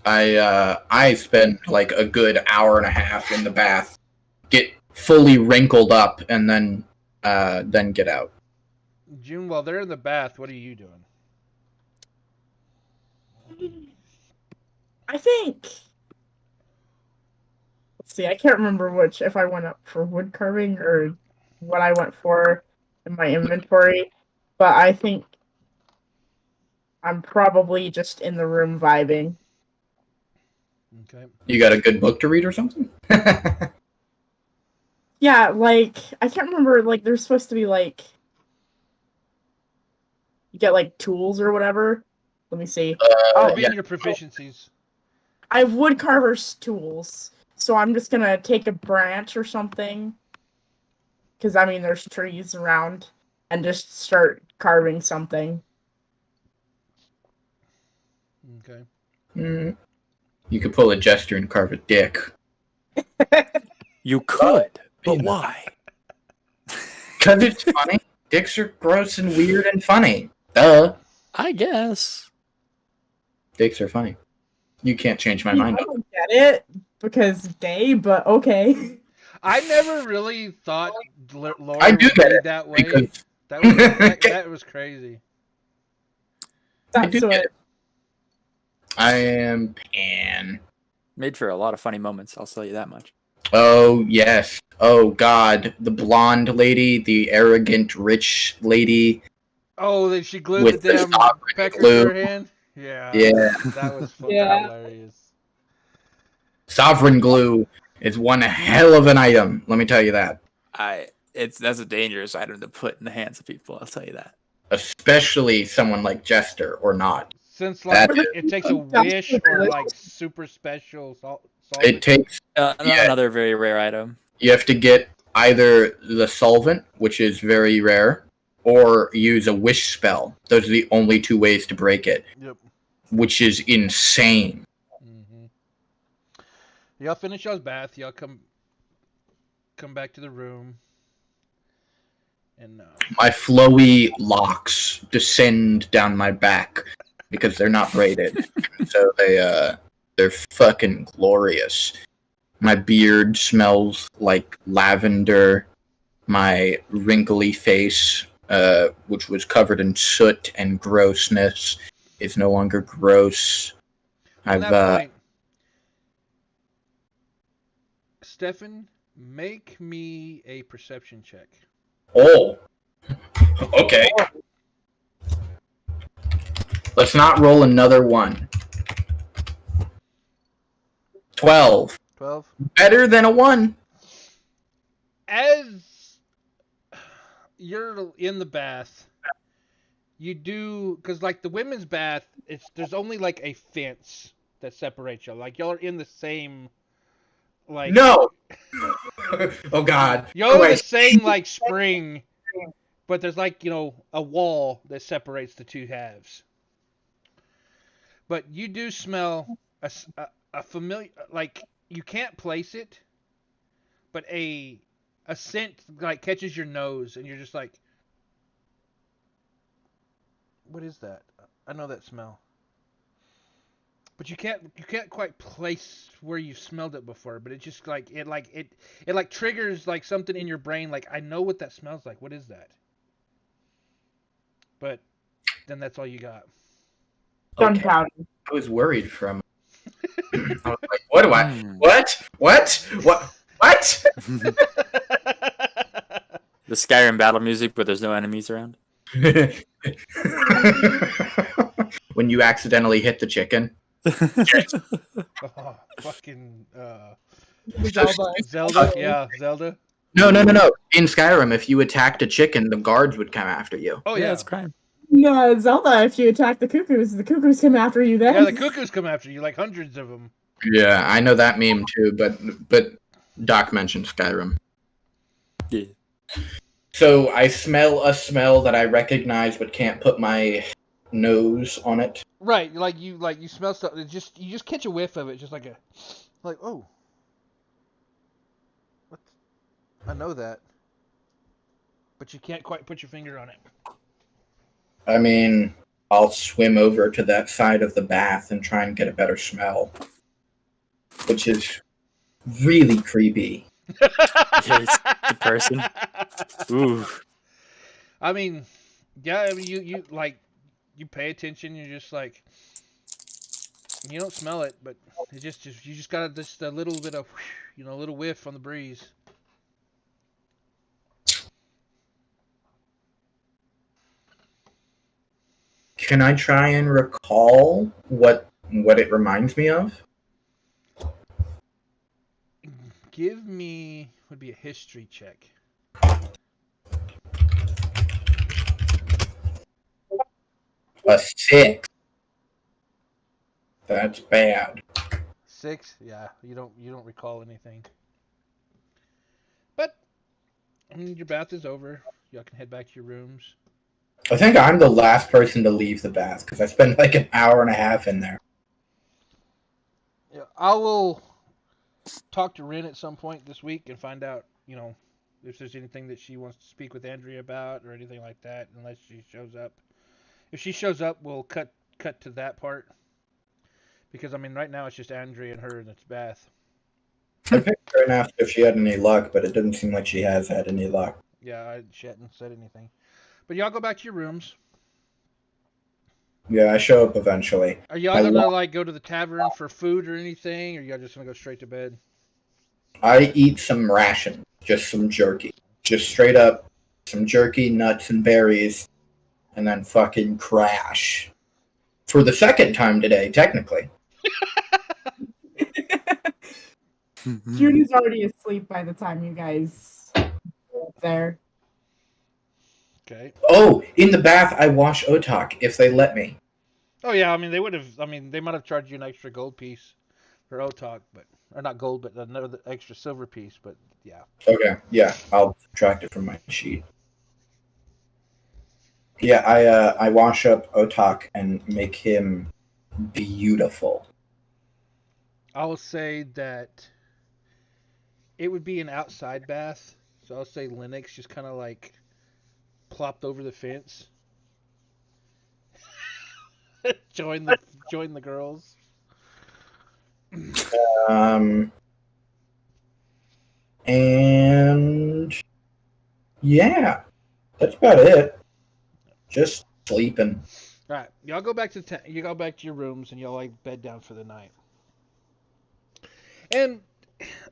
I spend like a good hour and a half in the bath, get fully wrinkled up, and then get out. June, while they're in the bath, what are you doing? I think. Let's see. I can't remember if I went up for wood carving or what I went for in my inventory, but I think I'm probably just in the room vibing. Okay. You got a good book to read or something? Yeah, like I can't remember. Like there's supposed to be like you get like tools or whatever. Let me see. It'll be yeah. in your proficiencies. I have woodcarver's tools, so I'm just gonna take a branch or something, because I mean there's trees around, and just start carving something. Okay. You could pull a gesture and carve a dick. You could, but why? Because it's funny. Dicks are gross and weird and funny. Duh. I guess. Dicks are funny. You can't change my I mind. don't get it because gay, but okay. I never really thought Laura I do would get be it, that way. because That was crazy. That's do what. I am Pan. Made for a lot of funny moments. I'll tell you that much. Oh, yes. Oh, God. The blonde lady, the arrogant rich lady. Oh, that she glued With the the damn sovereign pecker glue. to her hand? Yeah. Yeah. That was fucking Yeah. hilarious. Sovereign glue is one hell of an item. Let me tell you that. That's a dangerous item to put in the hands of people. I'll tell you that. Especially someone like Jester or not. Since like That it takes a wish or like super special solvent. It takes. Yeah. Another very rare item. You have to get either the solvent, which is very rare, or use a wish spell. Those are the only two ways to break it. Yep. Which is insane. Mm-hmm. Y'all finish y'all's bath. Y'all come back to the room, and My flowy locks descend down my back because they're not braided, so they're fucking glorious. My beard smells like lavender. My wrinkly face, which was covered in soot and grossness, is no longer gross. at that point, Stefan, make me a perception check. Oh. Okay. Let's not roll another one. 12. 12. Better than a 1. As you're in the bath, you do, because like the women's bath, there's only like a fence that separates y'all. Like y'all are in the same, like No. Oh God. y'all are in the same like spring, but there's like a wall that separates the two halves. But you do smell a familiar, like you can't place it, but a scent like catches your nose, and you're just like, what is that? I know that smell. But you can't quite place where you smelled it before, but it just it triggers like something in your brain, like I know what that smells like. What is that? But then that's all you got. Gunpowder. I was worried for a moment. I was like, what do I? What? The Skyrim battle music, but there's no enemies around. When you accidentally hit the chicken. Oh, fucking Zelda, yeah, Zelda. No. In Skyrim, if you attacked a chicken, the guards would come after you. Oh yeah, it's crime. No, Zelda, if you attack the cuckoos come after you then. Yeah, the cuckoos come after you, like hundreds of them. Yeah, I know that meme too, but Doc mentioned Skyrim. Yeah. So I smell a smell that I recognize but can't put my nose on it. Right, like you smell stuff. You just catch a whiff of it, just like oh, what? I know that, but you can't quite put your finger on it. I mean, I'll swim over to that side of the bath and try and get a better smell, which is really creepy. Yeah, it's the person. Ooh. I mean, yeah. I mean, you like you pay attention. You're just like you don't smell it, but it you just got just a little bit of a little whiff on the breeze. Can I try and recall what it reminds me of? Give me would be a history check. A 6. That's bad. 6? Yeah, you don't recall anything. But I mean, your bath is over. Y'all can head back to your rooms. I think I'm the last person to leave the bath because I spent like an hour and a half in there. Yeah, I will talk to Rin at some point this week and find out, if there's anything that she wants to speak with Andrea about or anything like that, unless she shows up. If she shows up, we'll cut to that part. Because, I mean, right now it's just Andrea and her in the bath. I picked her and asked if she had any luck, but it doesn't seem like she has had any luck. Yeah, she hadn't said anything. But y'all go back to your rooms. Yeah, I show up eventually. Are y'all gonna like go to the tavern for food or anything, or y'all just gonna go straight to bed? I eat some ration, just some jerky. Just straight up some jerky, nuts, and berries, and then fucking crash. For the second time today, technically. Judy's already asleep by the time you guys go up there. Okay. Oh, in the bath, I wash Otak if they let me. Oh yeah, I mean they would have. I mean they might have charged you an extra gold piece for Otok, but or not gold, but another extra silver piece. But yeah. Okay, yeah, I'll subtract it from my sheet. Yeah, I wash up Otak and make him beautiful. I will say that it would be an outside bath, so I'll say Linux just kind of like plopped over the fence, join the girls. Um, and yeah, that's about it. Just sleeping. All right, y'all go back to you go back to your rooms and y'all like bed down for the night. And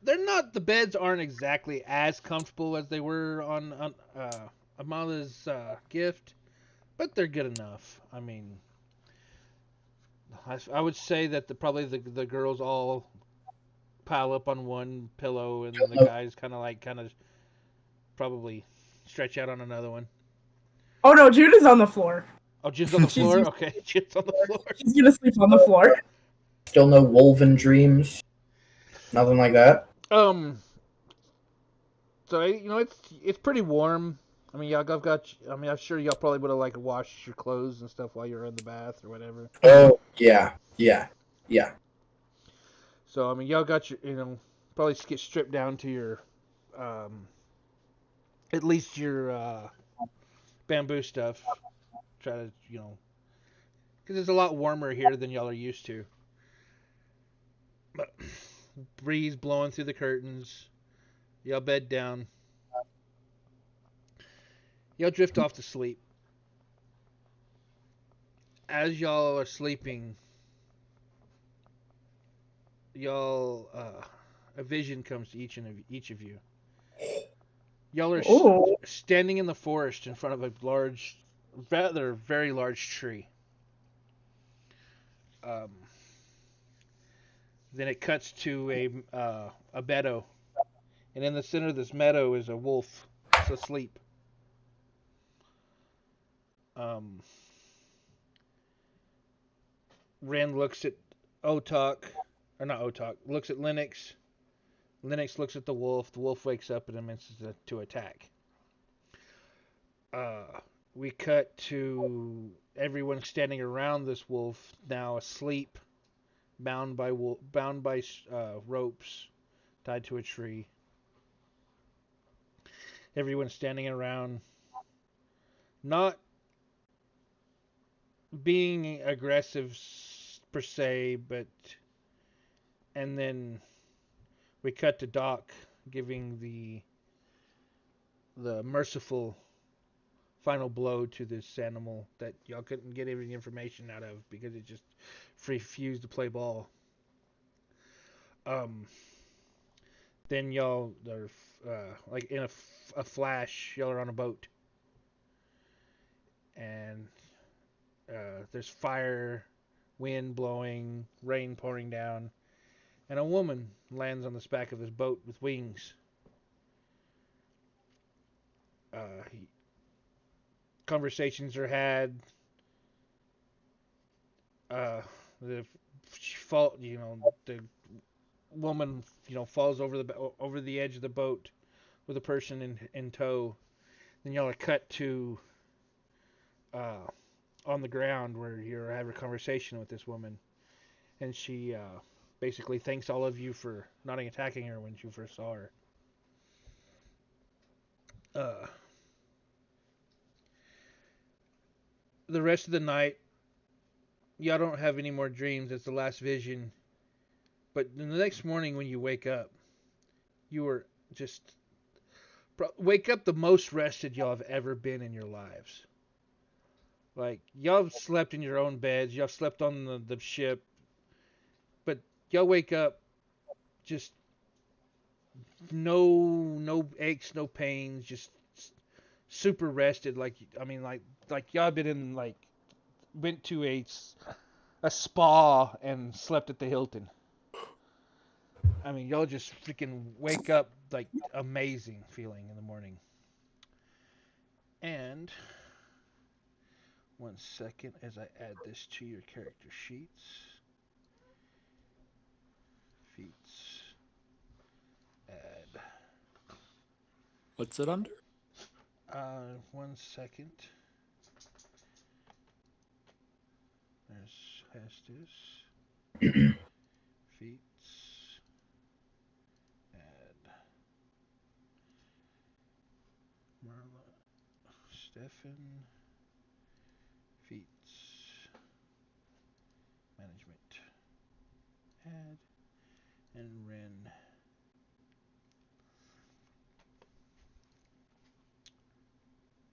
the beds aren't exactly as comfortable as they were on Amala's gift, but they're good enough. I mean, I would say that probably the girls all pile up on one pillow, and then the guys kind of probably stretch out on another one. Oh no, Judah's on the floor. Oh, Jim's on the floor. Okay, Jim's on the floor. She's gonna sleep on the floor. Still no woven dreams. Nothing like that. So it's pretty warm. I mean, I'm sure y'all probably would have like washed your clothes and stuff while you're in the bath or whatever. Oh yeah. So I mean, y'all got your probably get stripped down to your at least your bamboo stuff. Try to because it's a lot warmer here than y'all are used to. But breeze blowing through the curtains. Y'all bed down. Y'all drift off to sleep. As y'all are sleeping, y'all a vision comes to each of you. Y'all are standing in the forest in front of a very large tree. Then it cuts to a meadow, and in the center of this meadow is a wolf. It's asleep. Ren looks at Otak, or not Otak, looks at Linux. Linux looks at the wolf. The wolf wakes up and commences to attack. We cut to everyone standing around this wolf, now asleep, bound by ropes, tied to a tree. Everyone standing around, not being aggressive per se, but and then we cut to Doc giving the merciful final blow to this animal that y'all couldn't get any information out of because it just refused to play ball. Then y'all are like in a flash, y'all are on a boat, and there's fire, wind blowing, rain pouring down, and a woman lands on the back of this boat with wings. Conversations are had. The woman falls over the edge of the boat with a person in tow. Then y'all are cut to on the ground where you're having a conversation with this woman, and she basically thanks all of you for not attacking her when you first saw her. The rest of the night, y'all don't have any more dreams. It's the last vision. But the next morning when you wake up, you are just wake up the most rested y'all have ever been in your lives. Like y'all have slept in your own beds, y'all slept on the ship, but y'all wake up just no aches, no pains, just super rested. Like I mean, like y'all been in like went to a spa and slept at the Hilton. I mean, y'all just freaking wake up like amazing feeling in the morning. And one second as I add this to your character sheets. Feats. Add. What's it under? One second. There's Hestus. Feats. Add. Marla. Stefan. Feats. Management. Add. And Ren.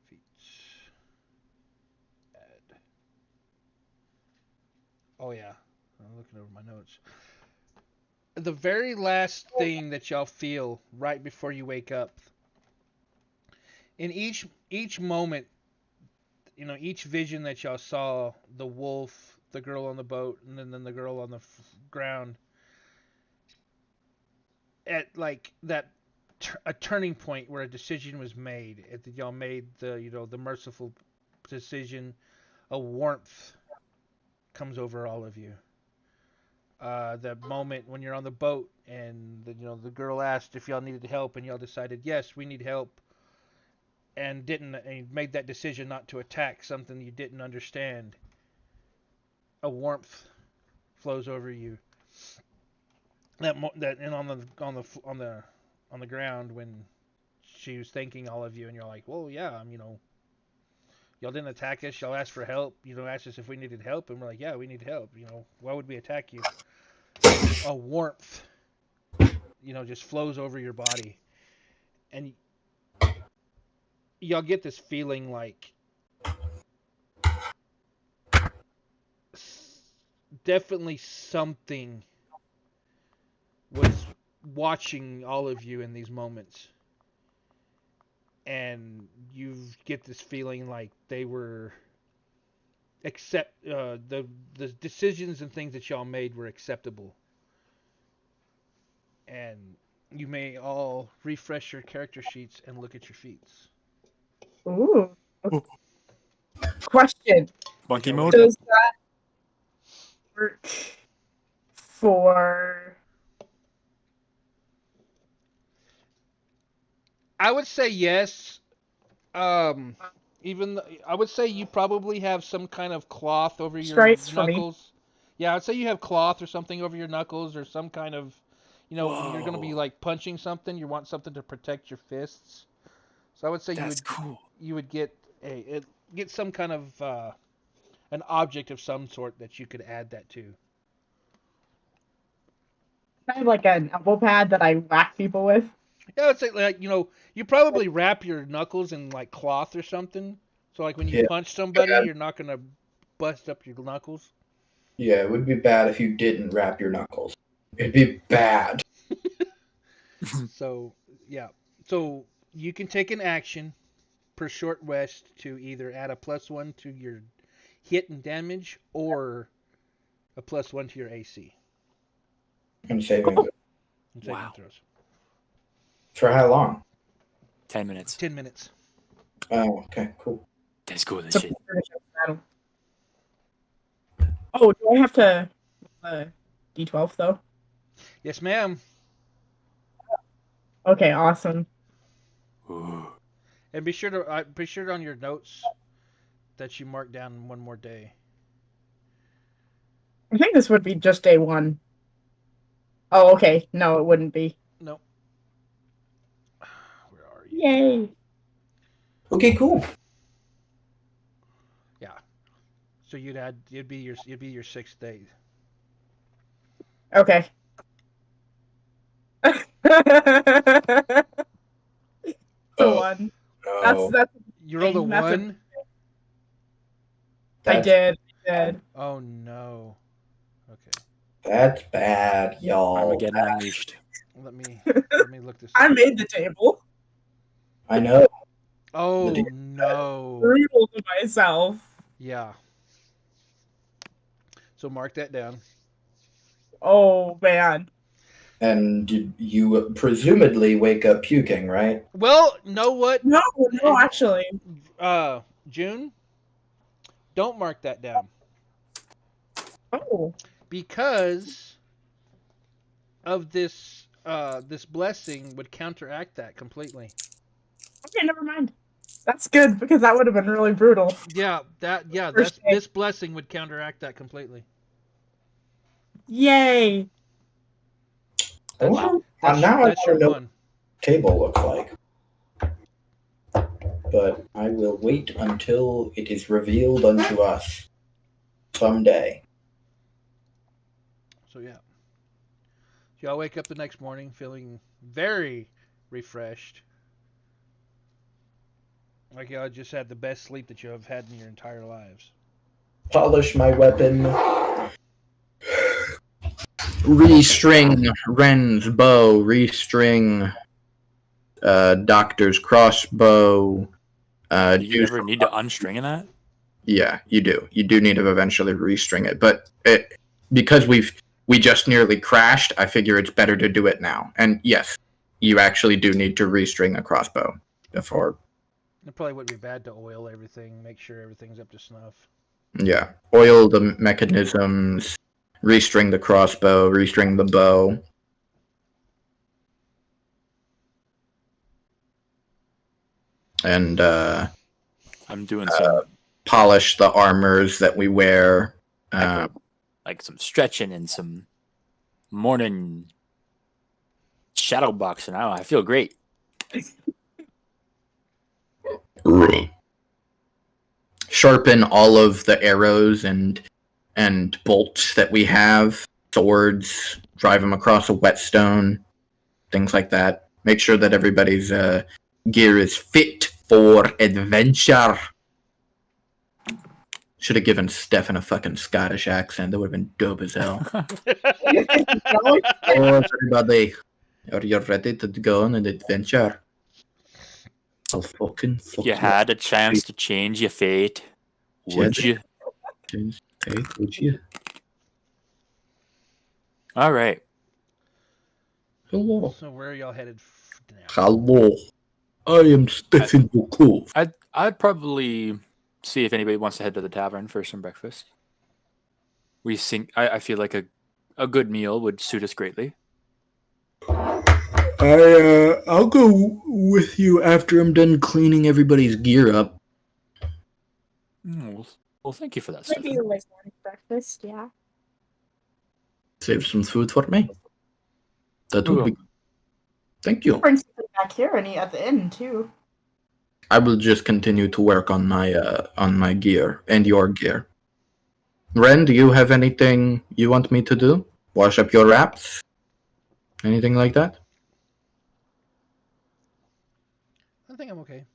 Feats. Add. Oh yeah. I'm looking over my notes. The very last thing that y'all feel right before you wake up, in each moment, you know, each vision that y'all saw, the wolf, the girl on the boat, and then the girl on the ground, at like that a turning point where a decision was made. Y'all made the merciful decision. A warmth comes over all of you. The moment when you're on the boat and the girl asked if y'all needed help and y'all decided yes, we need help, and made that decision not to attack something you didn't understand. A warmth flows over you. That and on the ground when she was thanking all of you, and you're like, well, yeah, y'all didn't attack us. Y'all asked for help. Asked us if we needed help, and we're like, yeah, we need help. Why would we attack you? A warmth, just flows over your body, and y'all get this feeling like definitely something was watching all of you in these moments, and you get this feeling like they were the decisions and things that y'all made were acceptable, and you may all refresh your character sheets and look at your feats. Ooh. Question. Monkey Y'all mode? wake up. Does that work for... I would say yes. Even I would say you probably have some kind of cloth over your stripes for me? knuckles. Yeah, I'd say you have cloth or something over your knuckles, or some kind of, when you're gonna be Whoa. like punching something, you want something to protect your fists. So I would say That's cool. you would get get some kind of an object of some sort that you could add that to. I have like an elbow pad that I whack people with. Yeah, I would say like you probably wrap your knuckles in like cloth or something. So like when you Yeah. punch somebody, you're not gonna bust up your knuckles. Yeah, it would be bad if you didn't wrap your knuckles. It'd be bad. So yeah, so you can take an action per short rest to either add a +1 to your hit and damage or a +1 to your AC And saving Cool. and saving Wow. throws. for how long? 10 minutes. 10 minutes. Oh, okay, cool. That's cool as It's a shit. battle. Oh, do I have to D12 though? Yes, ma'am. Okay, awesome. Ooh. And be sure on your notes that you mark down one more day. I think this would be just day one. Oh, okay. No, it wouldn't be. Nope. Where are you? Yay. Okay, cool. Yeah. So it'd be your 6th day. Okay. The Oh, one. no. That's You rolled a That's a- 1. I did. Oh no. Okay. That's bad, y'all. Armageddon Unleashed. Let me look this I up. made the table. I know. Oh The- no. Brutal to myself. Yeah. So mark that down. Oh man. And you presumably wake up puking, right? Well, know what? No, actually. June, don't mark that down Oh. because of this. This blessing would counteract that completely. Okay, never mind. That's good because that would have been really brutal. Yeah, First day. this blessing would counteract that completely. Yay. That's, Wow. that's, Now I that's want to your know one. what the table looks like. But I will wait until it is revealed unto us someday. So yeah. So y'all wake up the next morning feeling very refreshed. Like y'all just had the best sleep that you have had in your entire lives. Polish my weapon. Restring Ren's bow. Restring Doctor's crossbow. Do you ever need to unstring that? Yeah, you do. You do need to eventually restring it, but because we just nearly crashed, I figure it's better to do it now. And yes, you actually do need to restring a crossbow before. It probably wouldn't be bad to oil everything, make sure everything's up to snuff. Yeah, oil the mechanisms, restring the crossbow, restring the bow. And I'm doing some polish the armors that we wear. like some stretching and some morning shadow boxing. I feel great. Sharpen all of the arrows and bolts that we have, swords, drive them across a whetstone, things like that. Make sure that everybody's gear is fit for adventure. Should have given Stefan a fucking Scottish accent. That would have been dope as hell. Oh, everybody, are you ready to go on an adventure? I'll fucking fuck If you had a chance to change your fate, would you? Hey, would you? All right. Hello. So where are y'all headed now? Hello. I am Stefan Bukov. I'd probably see if anybody wants to head to the tavern for some breakfast. I feel like a good meal would suit us greatly. I'll go with you after I'm done cleaning everybody's gear up. Well, thank you for that, Maybe Stefan. like morning breakfast, yeah. Save some food for me. That We would be. Thank you. Bring something back here and eat at the inn too. I will just continue to work on my gear and your gear. Ren, do you have anything you want me to do? Wash up your wraps? Anything like that? I think I'm okay.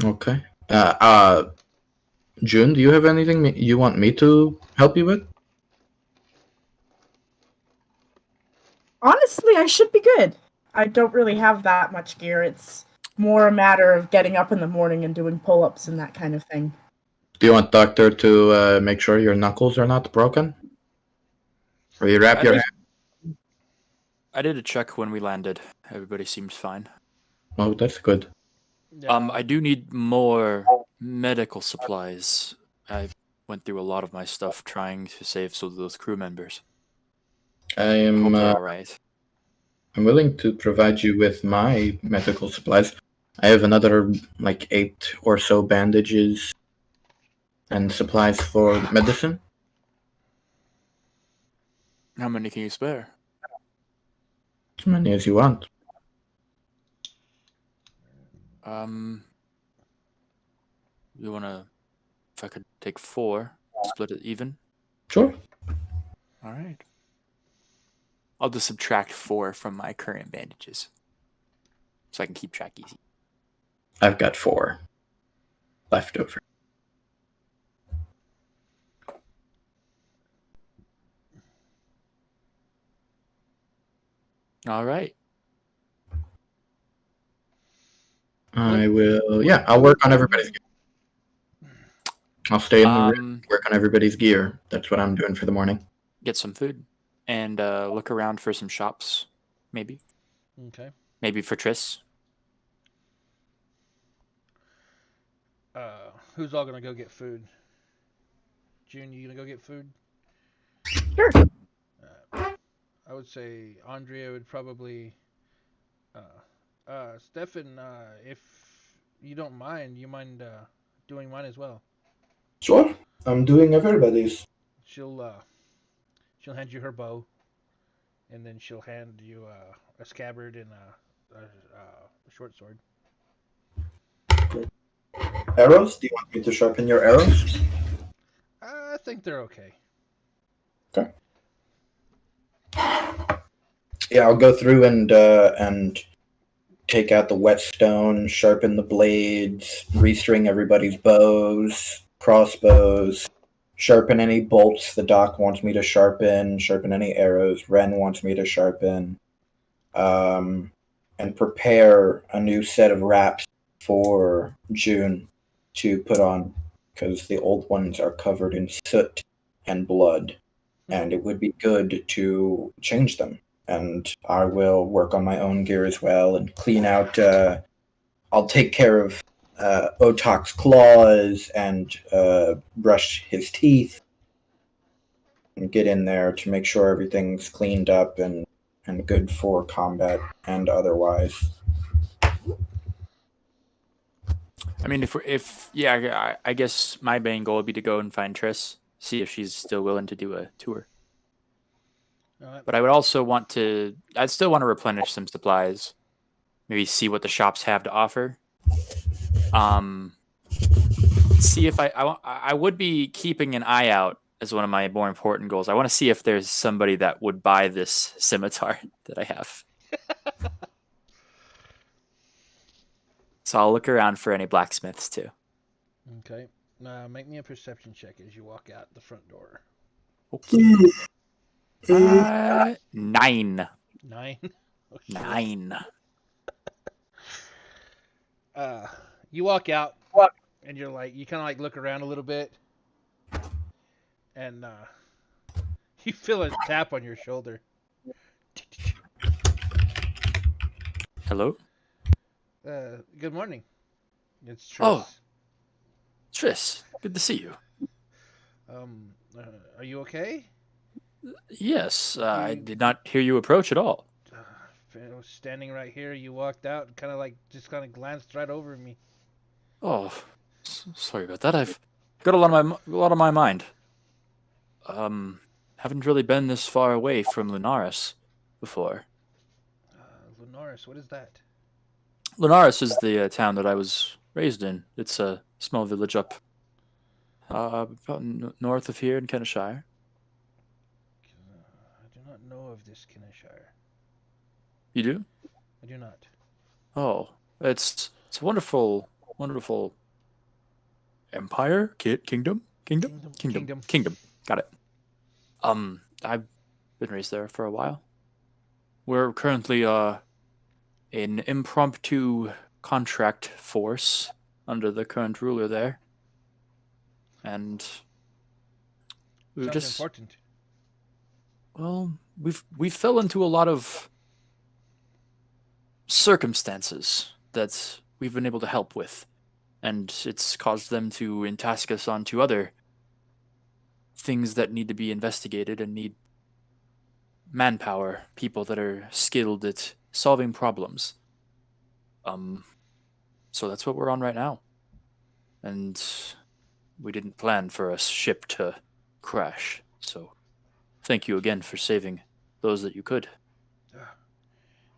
Okay. June, do you have anything you want me to help you with? Honestly, I should be good. I don't really have that much gear. It's more a matter of getting up in the morning and doing pull-ups and that kind of thing. Do you want Doctor to make sure your knuckles are not broken? Or you wrap your hand? I did a check when we landed. Everybody seemed fine. Oh, that's good. Yeah. I do need more medical supplies. I went through a lot of my stuff trying to save some of those crew members. I Hope am they're all right. I'm willing to provide you with my medical supplies. I have another 8 or so bandages and supplies for medicine. How many can you spare? As many as you want. You wanna? If I could take 4, split it even. Sure. All right. I'll just subtract 4 from my current bandages, so I can keep track easy. I've got 4 left over. All right. I will. Yeah, I'll work on everybody's gear. I'll stay in the room, work on everybody's gear. That's what I'm doing for the morning. Get some food and look around for some shops, maybe. Okay. Maybe for Triss. Who's all gonna go get food? June, you gonna go get food? Sure. I would say Andrea would probably. Stefan, if you don't mind, you mind doing mine as well? Sure. I'm doing everybody's. She'll hand you her bow, and then she'll hand you a scabbard and a short sword. Arrows? Do you want me to sharpen your arrows? I think they're okay. Okay. Yeah, I'll go through and take out the whetstone, sharpen the blades, restring everybody's bows, crossbows, sharpen any bolts the doc wants me to sharpen any arrows Ren wants me to sharpen, and prepare a new set of wraps for June to put on, because the old ones are covered in soot and blood, and it would be good to change them. And I will work on my own gear as well and clean out. I'll take care of Otok's claws and brush his teeth and get in there to make sure everything's cleaned up and good for combat and otherwise. I mean, I guess my main goal would be to go and find Triss, see if she's still willing to do a tour. But I would also I'd still want to replenish some supplies, maybe see what the shops have to offer. See if I would be keeping an eye out as one of my more important goals. I want to see if there's somebody that would buy this scimitar that I have. So I'll look around for any blacksmiths too. Okay. Make me a perception check as you walk out the front door. Okay. 9. 9. Oh, shit. 9. You walk out, and you're like, you kind of like look around a little bit, and you feel a tap on your shoulder. Hello? Good morning. It's Triss. Oh. Triss, good to see you. Are you okay? Yes, I did not hear you approach at all. I was standing right here. You walked out, kind of glanced right over me. Oh, sorry about that. I've got a lot on my mind. Haven't really been this far away from Lunaris before. Lunaris, what is that? Lunaris is the town that I was raised in. It's a small village up about north of here in Kenishire. I do not know of this Kenishire. You do? I do not. Oh, it's a wonderful empire, kingdom. Got it. I've been raised there for a while. We're currently an impromptu contract force under the current ruler there, and Sounds important. Well, we fell into a lot of circumstances that we've been able to help with, and it's caused them to entask us onto other things that need to be investigated and need manpower, people that are skilled at solving problems. So that's what we're on right now. And we didn't plan for a ship to crash, so thank you again for saving those that you could.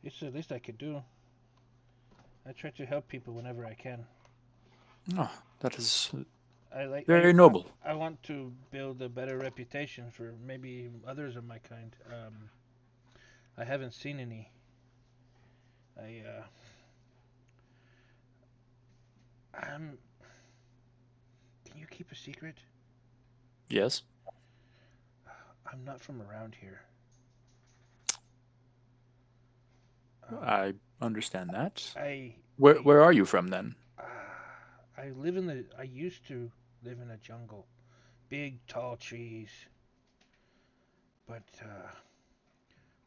It's the least I could do. I try to help people whenever I can. Oh, that is very very noble. I want to build a better reputation for maybe others of my kind. I haven't seen any. Can you keep a secret? Yes. I'm not from around here. I understand that. I Where are you from then? I used to live in a jungle, big tall trees. But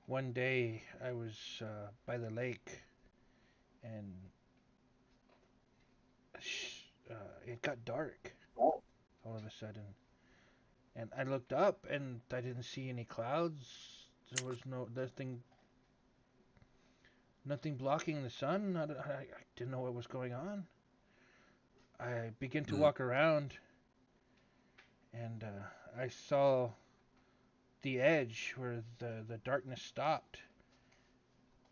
one day I was by the lake, and it got dark all of a sudden. And I looked up, and I didn't see any clouds. There was nothing blocking the sun. I didn't know what was going on. I began to walk around, and I saw the edge where the darkness stopped.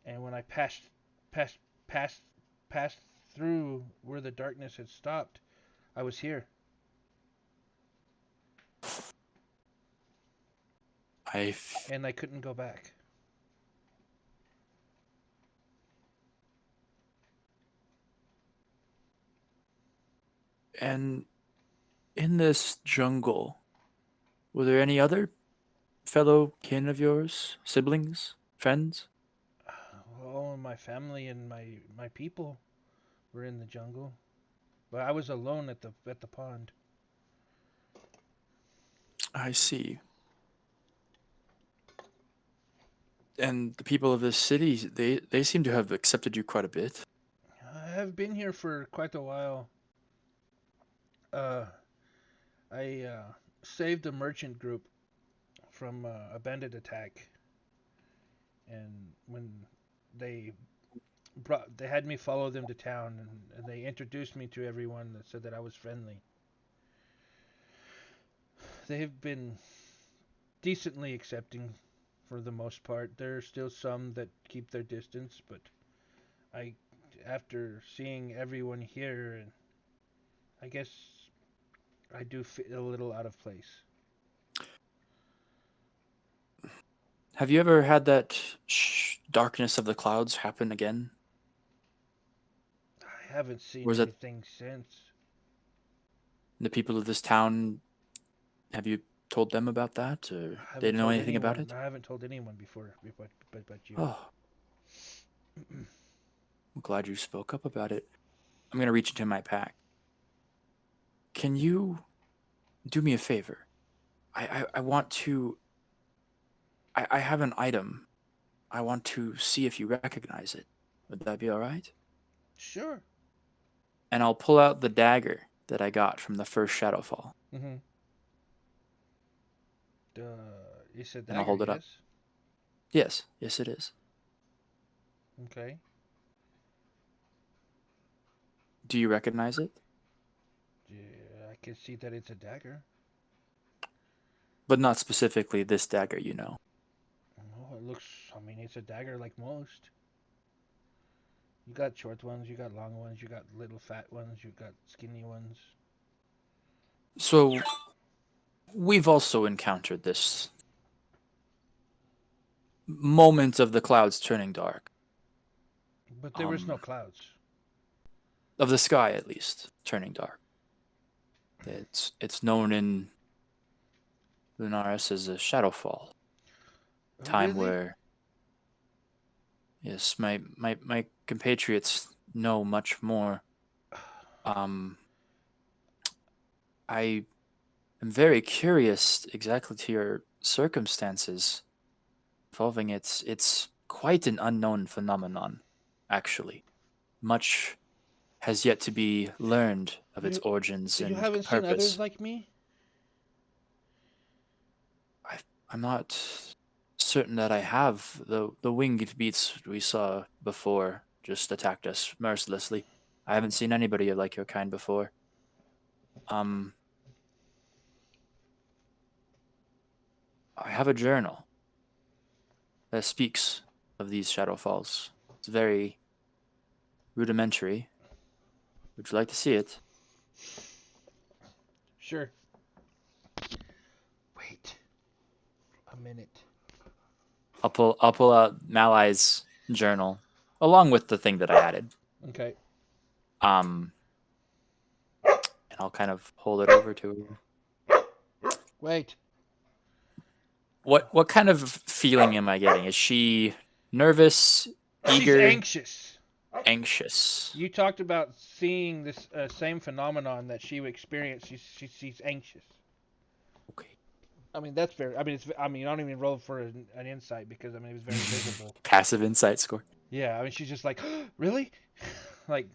And when I passed, passed, passed through where the darkness had stopped, I was here. And I couldn't go back. And in this jungle, were there any other fellow kin of yours, siblings, friends? All of my family and my people were in the jungle, but I was alone at the pond. I see. And the people of this city, they seem to have accepted you quite a bit. I have been here for quite a while. I saved a merchant group from a bandit attack, and when they they had me follow them to town, and they introduced me to everyone that said that I was friendly. They have been decently accepting for the most part. There are still some that keep their distance, but I, after seeing everyone here, and I guess I do feel a little out of place. Have you ever had that darkness of the clouds happen again? I haven't seen Was it anything since. the people of this town? Have you told them about that, or they didn't know anything about it? I haven't told anyone before, but you. Oh, I'm glad you spoke up about it. I'm gonna reach into my pack. Can you do me a favor? I want to. I have an item. I want to see if you recognize it. Would that be all right? Sure. And I'll pull out the dagger that I got from the first Shadowfall. Mm-hmm. You said And I'll hold it up. Yes, it is. Okay. Do you recognize it? Yeah, I can see that it's a dagger. But not specifically this dagger, you know. Oh, it looks. I mean, it's a dagger like most. You got short ones, you got long ones, you got little fat ones, you got skinny ones. So, we've also encountered this moment of the clouds turning dark. But there was no clouds. Of the sky, at least, turning dark. It's known in Lunaris as a shadowfall. Time really? where, yes, my compatriots know much more. I am very curious exactly to your circumstances involving it. It's quite an unknown phenomenon, actually. Much has yet to be learned of its origins and You haven't purpose. seen others like me? I'm not certain that I have. The winged beasts we saw before just attacked us mercilessly. I haven't seen anybody like your kind before. I have a journal that speaks of these shadow falls. It's very rudimentary. Would you like to see it? Sure. Wait a minute. I'll pull out Malai's journal along with the thing that I added. Okay. And I'll kind of hold it over to her. Wait. What kind of feeling am I getting? Is she nervous? She's Eager, anxious. anxious. You talked about seeing this same phenomenon that she experienced. She's anxious. Okay. I mean, that's very. I mean, it's. I mean, I don't even roll for an insight because I mean it was very visible. Passive insight score. Yeah, I mean, she's just like, really, like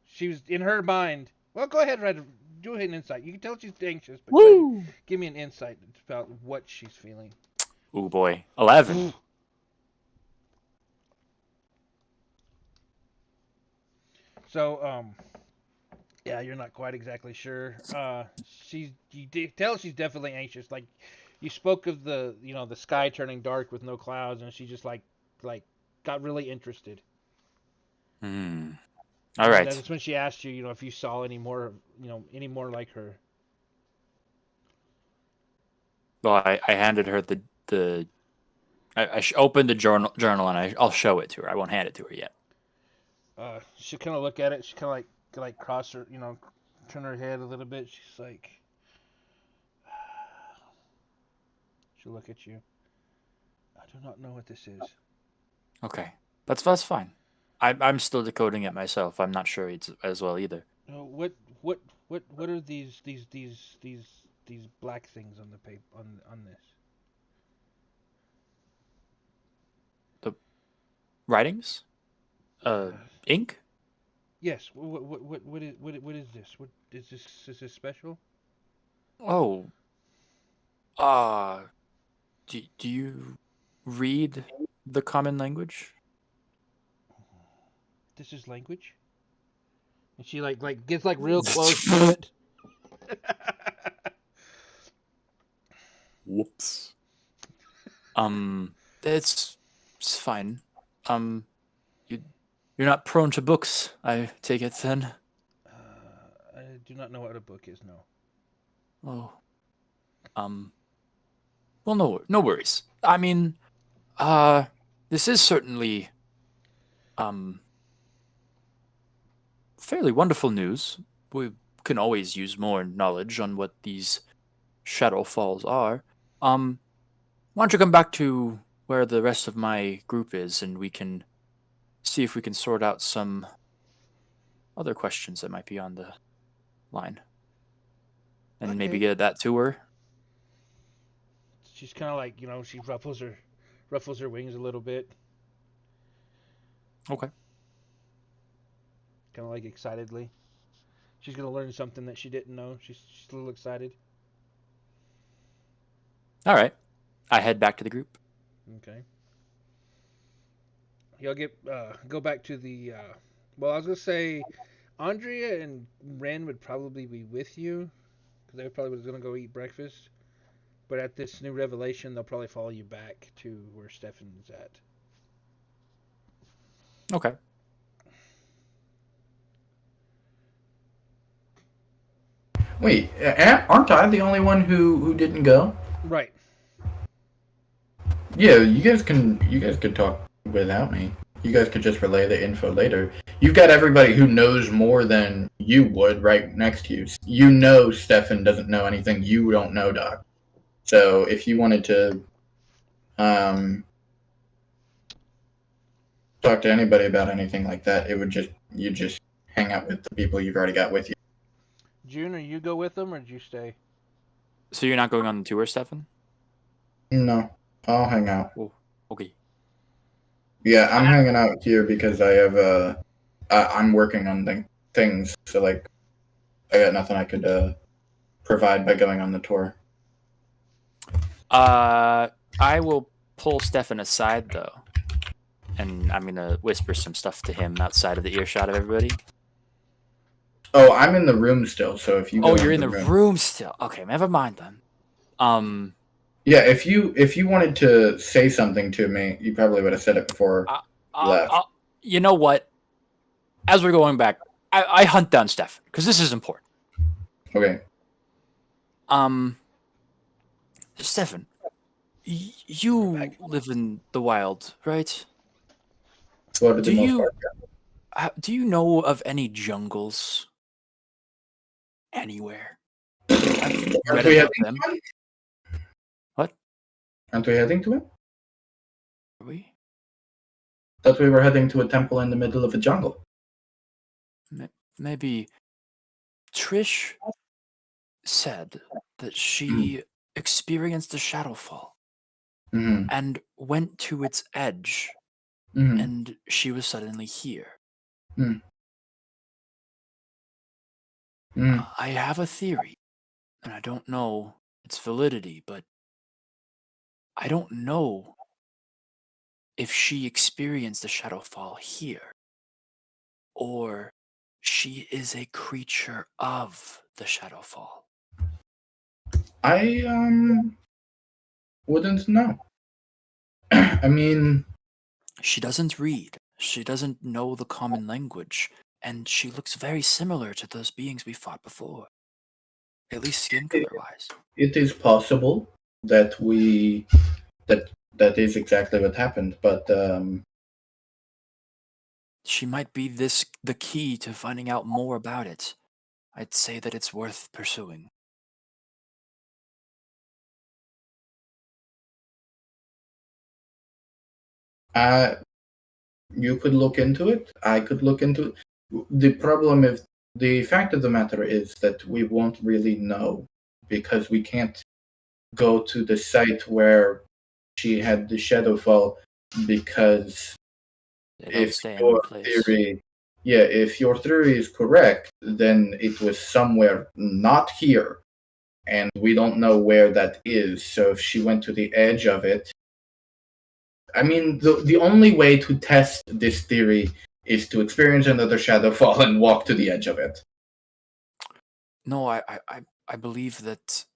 she was in her mind. Well, go ahead, Red. Do an insight. You can tell she's anxious, but go ahead, give me an insight about what she's feeling. Oh boy, 11. So, yeah, you're not quite exactly sure. You tell she's definitely anxious. Like, you spoke of the sky turning dark with no clouds, and she just like got really interested. All right. That's when she asked you, if you saw any more like her. Well, I handed her I opened the journal and I'll show it to her. I won't hand it to her yet. She'll kind of look at it. She kind of like cross her, turn her head a little bit. She's like, she'll look at you. I do not know what this is. Okay, that's fine. I'm still decoding it myself. I'm not sure it's as well either. What are these black things on the paper on this? The writings? Ink? Yes. What is this? What is this? Is this special? Oh. Do you read the common language? This is language. And she like gets like real close to it. Whoops. It's fine. You're not prone to books, I take it then. I do not know what a book is. No. Oh. Well, no worries. I mean, this is certainly, fairly wonderful news. We can always use more knowledge on what these shadow falls are. Why don't you come back to where the rest of my group is, and we can see if we can sort out some other questions that might be on the line, and maybe get that to her. She's kind of like she ruffles her wings a little bit. Okay. Kind of like excitedly. She's gonna learn something that she didn't know. She's a little excited. All right. I head back to the group. Okay. Y'all go back to the. Well, I was gonna say, Andrea and Ren would probably be with you, because they probably was gonna go eat breakfast. But at this new revelation, they'll probably follow you back to where Stefan's at. Okay. Wait, aren't I the only one who didn't go? Right. Yeah, you guys could talk without me. You guys could just relay the info later. You've got everybody who knows more than you would right next to you. You know Stefan doesn't know anything you don't know, Doc. So if you wanted to talk to anybody about anything like that, you just hang out with the people you've already got with you. June, you go with them or did you stay? So you're not going on the tour, Stefan? No, I'll hang out. Oh, okay. Yeah, I'm hanging out here because I have I'm working on things, so like I got nothing I could provide by going on the tour. I will pull Stefan aside though, and I'm gonna whisper some stuff to him outside of the earshot of everybody. Oh, I'm in the room still, so if you go you're in the room still. Okay, never mind then. Yeah, if you wanted to say something to me, you probably would have said it before you left. You know what? As we're going back, I hunt down Stefan because this is important. Okay. Stefan, you live in the wild, right? Well, do you know of any jungles anywhere? Aren't we heading to him? What? Aren't we heading to him? Are we? Thought we were heading to a temple in the middle of a jungle. Maybe Trish said that she experienced a shadowfall Mm-hmm. and went to its edge, Mm-hmm. and she was suddenly here. Mm. Mm. I have a theory, and I don't know its validity, but I don't know if she experienced the shadowfall here, or she is a creature of the shadowfall. I wouldn't know. I mean, She doesn't read. She doesn't know the common language, and she looks very similar to those beings we fought before. At least skin color-wise. it is possible that that is exactly what happened, but She might be the key to finding out more about it. I'd say that it's worth pursuing. you could look into it. I could look into it. The fact of the matter is that we won't really know because we can't go to the site where she had the shadow fall because They don't if stay in your one place. if your theory is correct, then it was somewhere not here, and we don't know where that is. So if she went to the edge of it, I mean, the only way to test this theory is to experience another shadow fall and walk to the edge of it. No, I believe that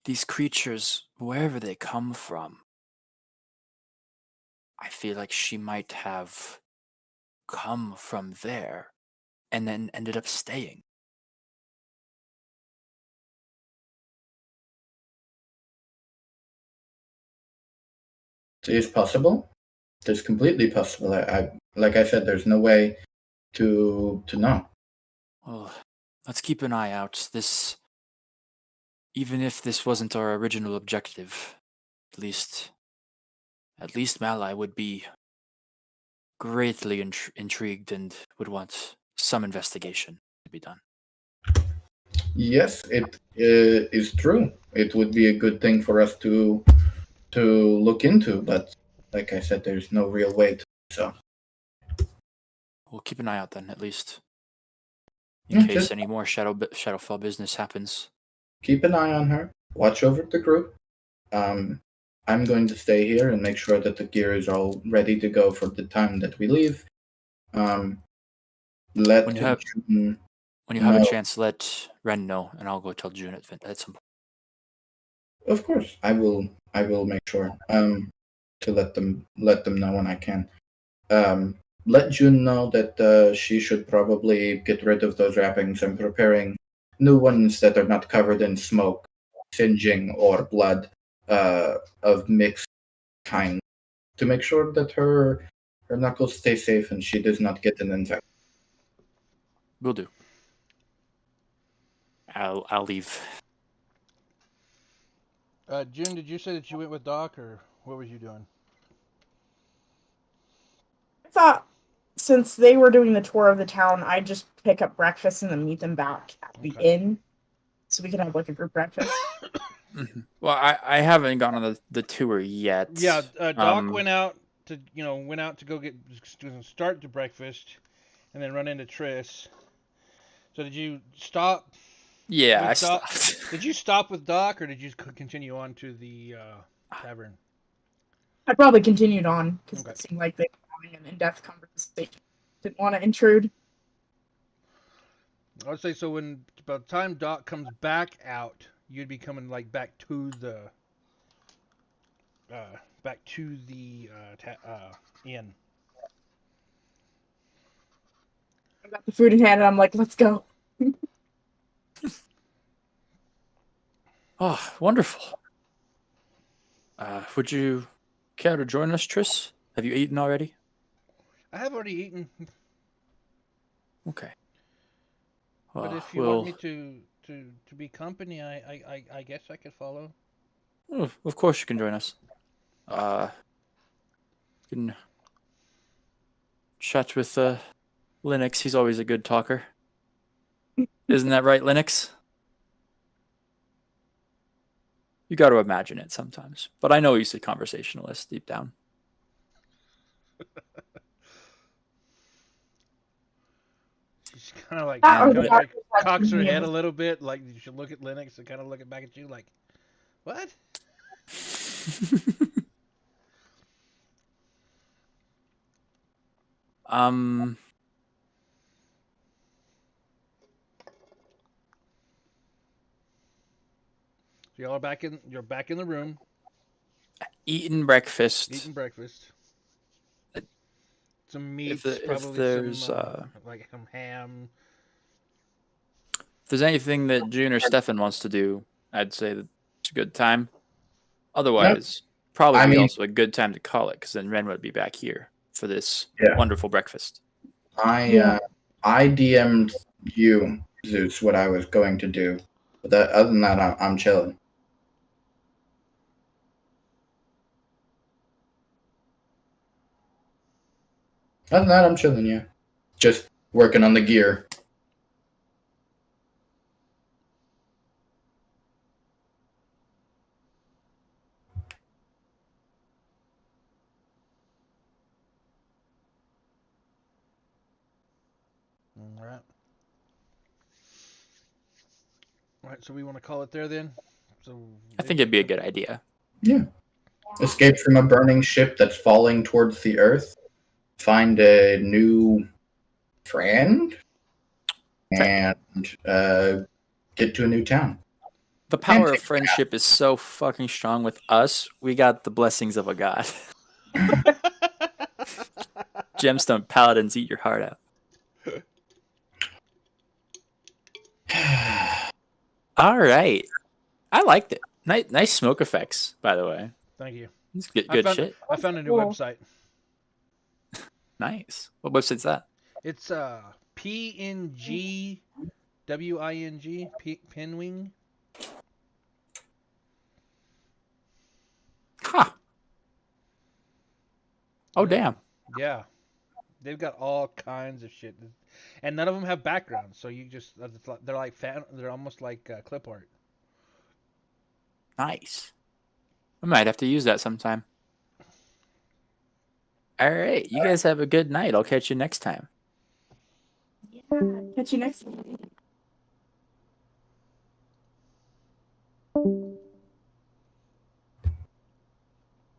these creatures, wherever they come from, I feel like she might have come from there and then ended up staying. It is possible. It's completely possible. I like I said, there's no way to know. Well, let's keep an eye out. Even if this wasn't our original objective, at least Malai would be greatly intrigued and would want some investigation to be done. Yes, it is true. It would be a good thing for us to look into, but like I said, there's no real way to. So We'll keep an eye out then, at least, in case just any more Shadowfall business happens. keep an eye on her. Watch over the group. I'm going to stay here and make sure that the gear is all ready to go for the time that we leave. Let When you have June a know. chance, let Ren know, and I'll go tell June at some point. Of course, I will. I will make sure to let them know when I can. Let June know that she should probably get rid of those wrappings and preparing new ones that are not covered in smoke, singeing, or blood of mixed kind to make sure that her knuckles stay safe and she does not get an infection. Will do. I'll leave. June, did you say that you went with Doc, or what was you doing? I thought since they were doing the tour of the town, I'd just pick up breakfast and then meet them back at the inn, so we could have like a group breakfast. Well, I haven't gone on the tour yet. Yeah, Doc went out to go get start the breakfast, and then run into Triss. So did you stop? Yeah, I Doc? stopped. Did you stop with Doc, or did you continue on to the tavern? I probably continued on because Okay. it seemed like they were having an in-depth conversation. Didn't want to intrude. I would say so. When by the time Doc comes back out, you'd be coming like back to the inn. I got the food in hand, and I'm like, "Let's go." Oh, wonderful. Would you care to join us, Triss? Have you eaten already? I have already eaten, Okay. but Well, if you want me to be company, I guess I could follow. Of course you can join us. You can chat with Linux. He's always a good talker. Isn't that right, Linux? You got to imagine it sometimes. But I know he's a conversationalist deep down. She's kind of like, That or the like doctor's cocks her opinion. head a little bit, like you should look at Linux and kind of look it back at you, like, what? um, So y'all are back in. You're back in the room eating breakfast. eating breakfast. Some If, meats, the, if probably there's some like some ham. if there's anything that June or Stefan wants to do, I'd say that it's a good time. Otherwise, probably I be mean- also a good time to call it, because then Ren would be back here for this Yeah. wonderful breakfast. I DM'd you, Zeus, what I was going to do. But other than that, I'm chilling. Other than that, I'm chilling, yeah. Just working on the gear. All right. All right. So we want to call it there then. So I think it'd be a good idea. Yeah. Escape from a burning ship that's falling towards the Earth. Find a new friend. And get to a new town. The power of friendship is so fucking strong with us. We got the blessings of a god. Gemstone paladins eat your heart out. All right. I liked it. Nice smoke effects, by the way. Thank you. It's good shit. I found a new Cool. website. Nice. What website's that? It's PNG WING Pinwing. Huh. Oh, damn. Yeah, they've got all kinds of shit, and none of them have backgrounds. So you just they're like they're almost like clip art. Nice. I might have to use that sometime. All right. You guys have a good night. I'll catch you next time. Yeah. Catch you next time.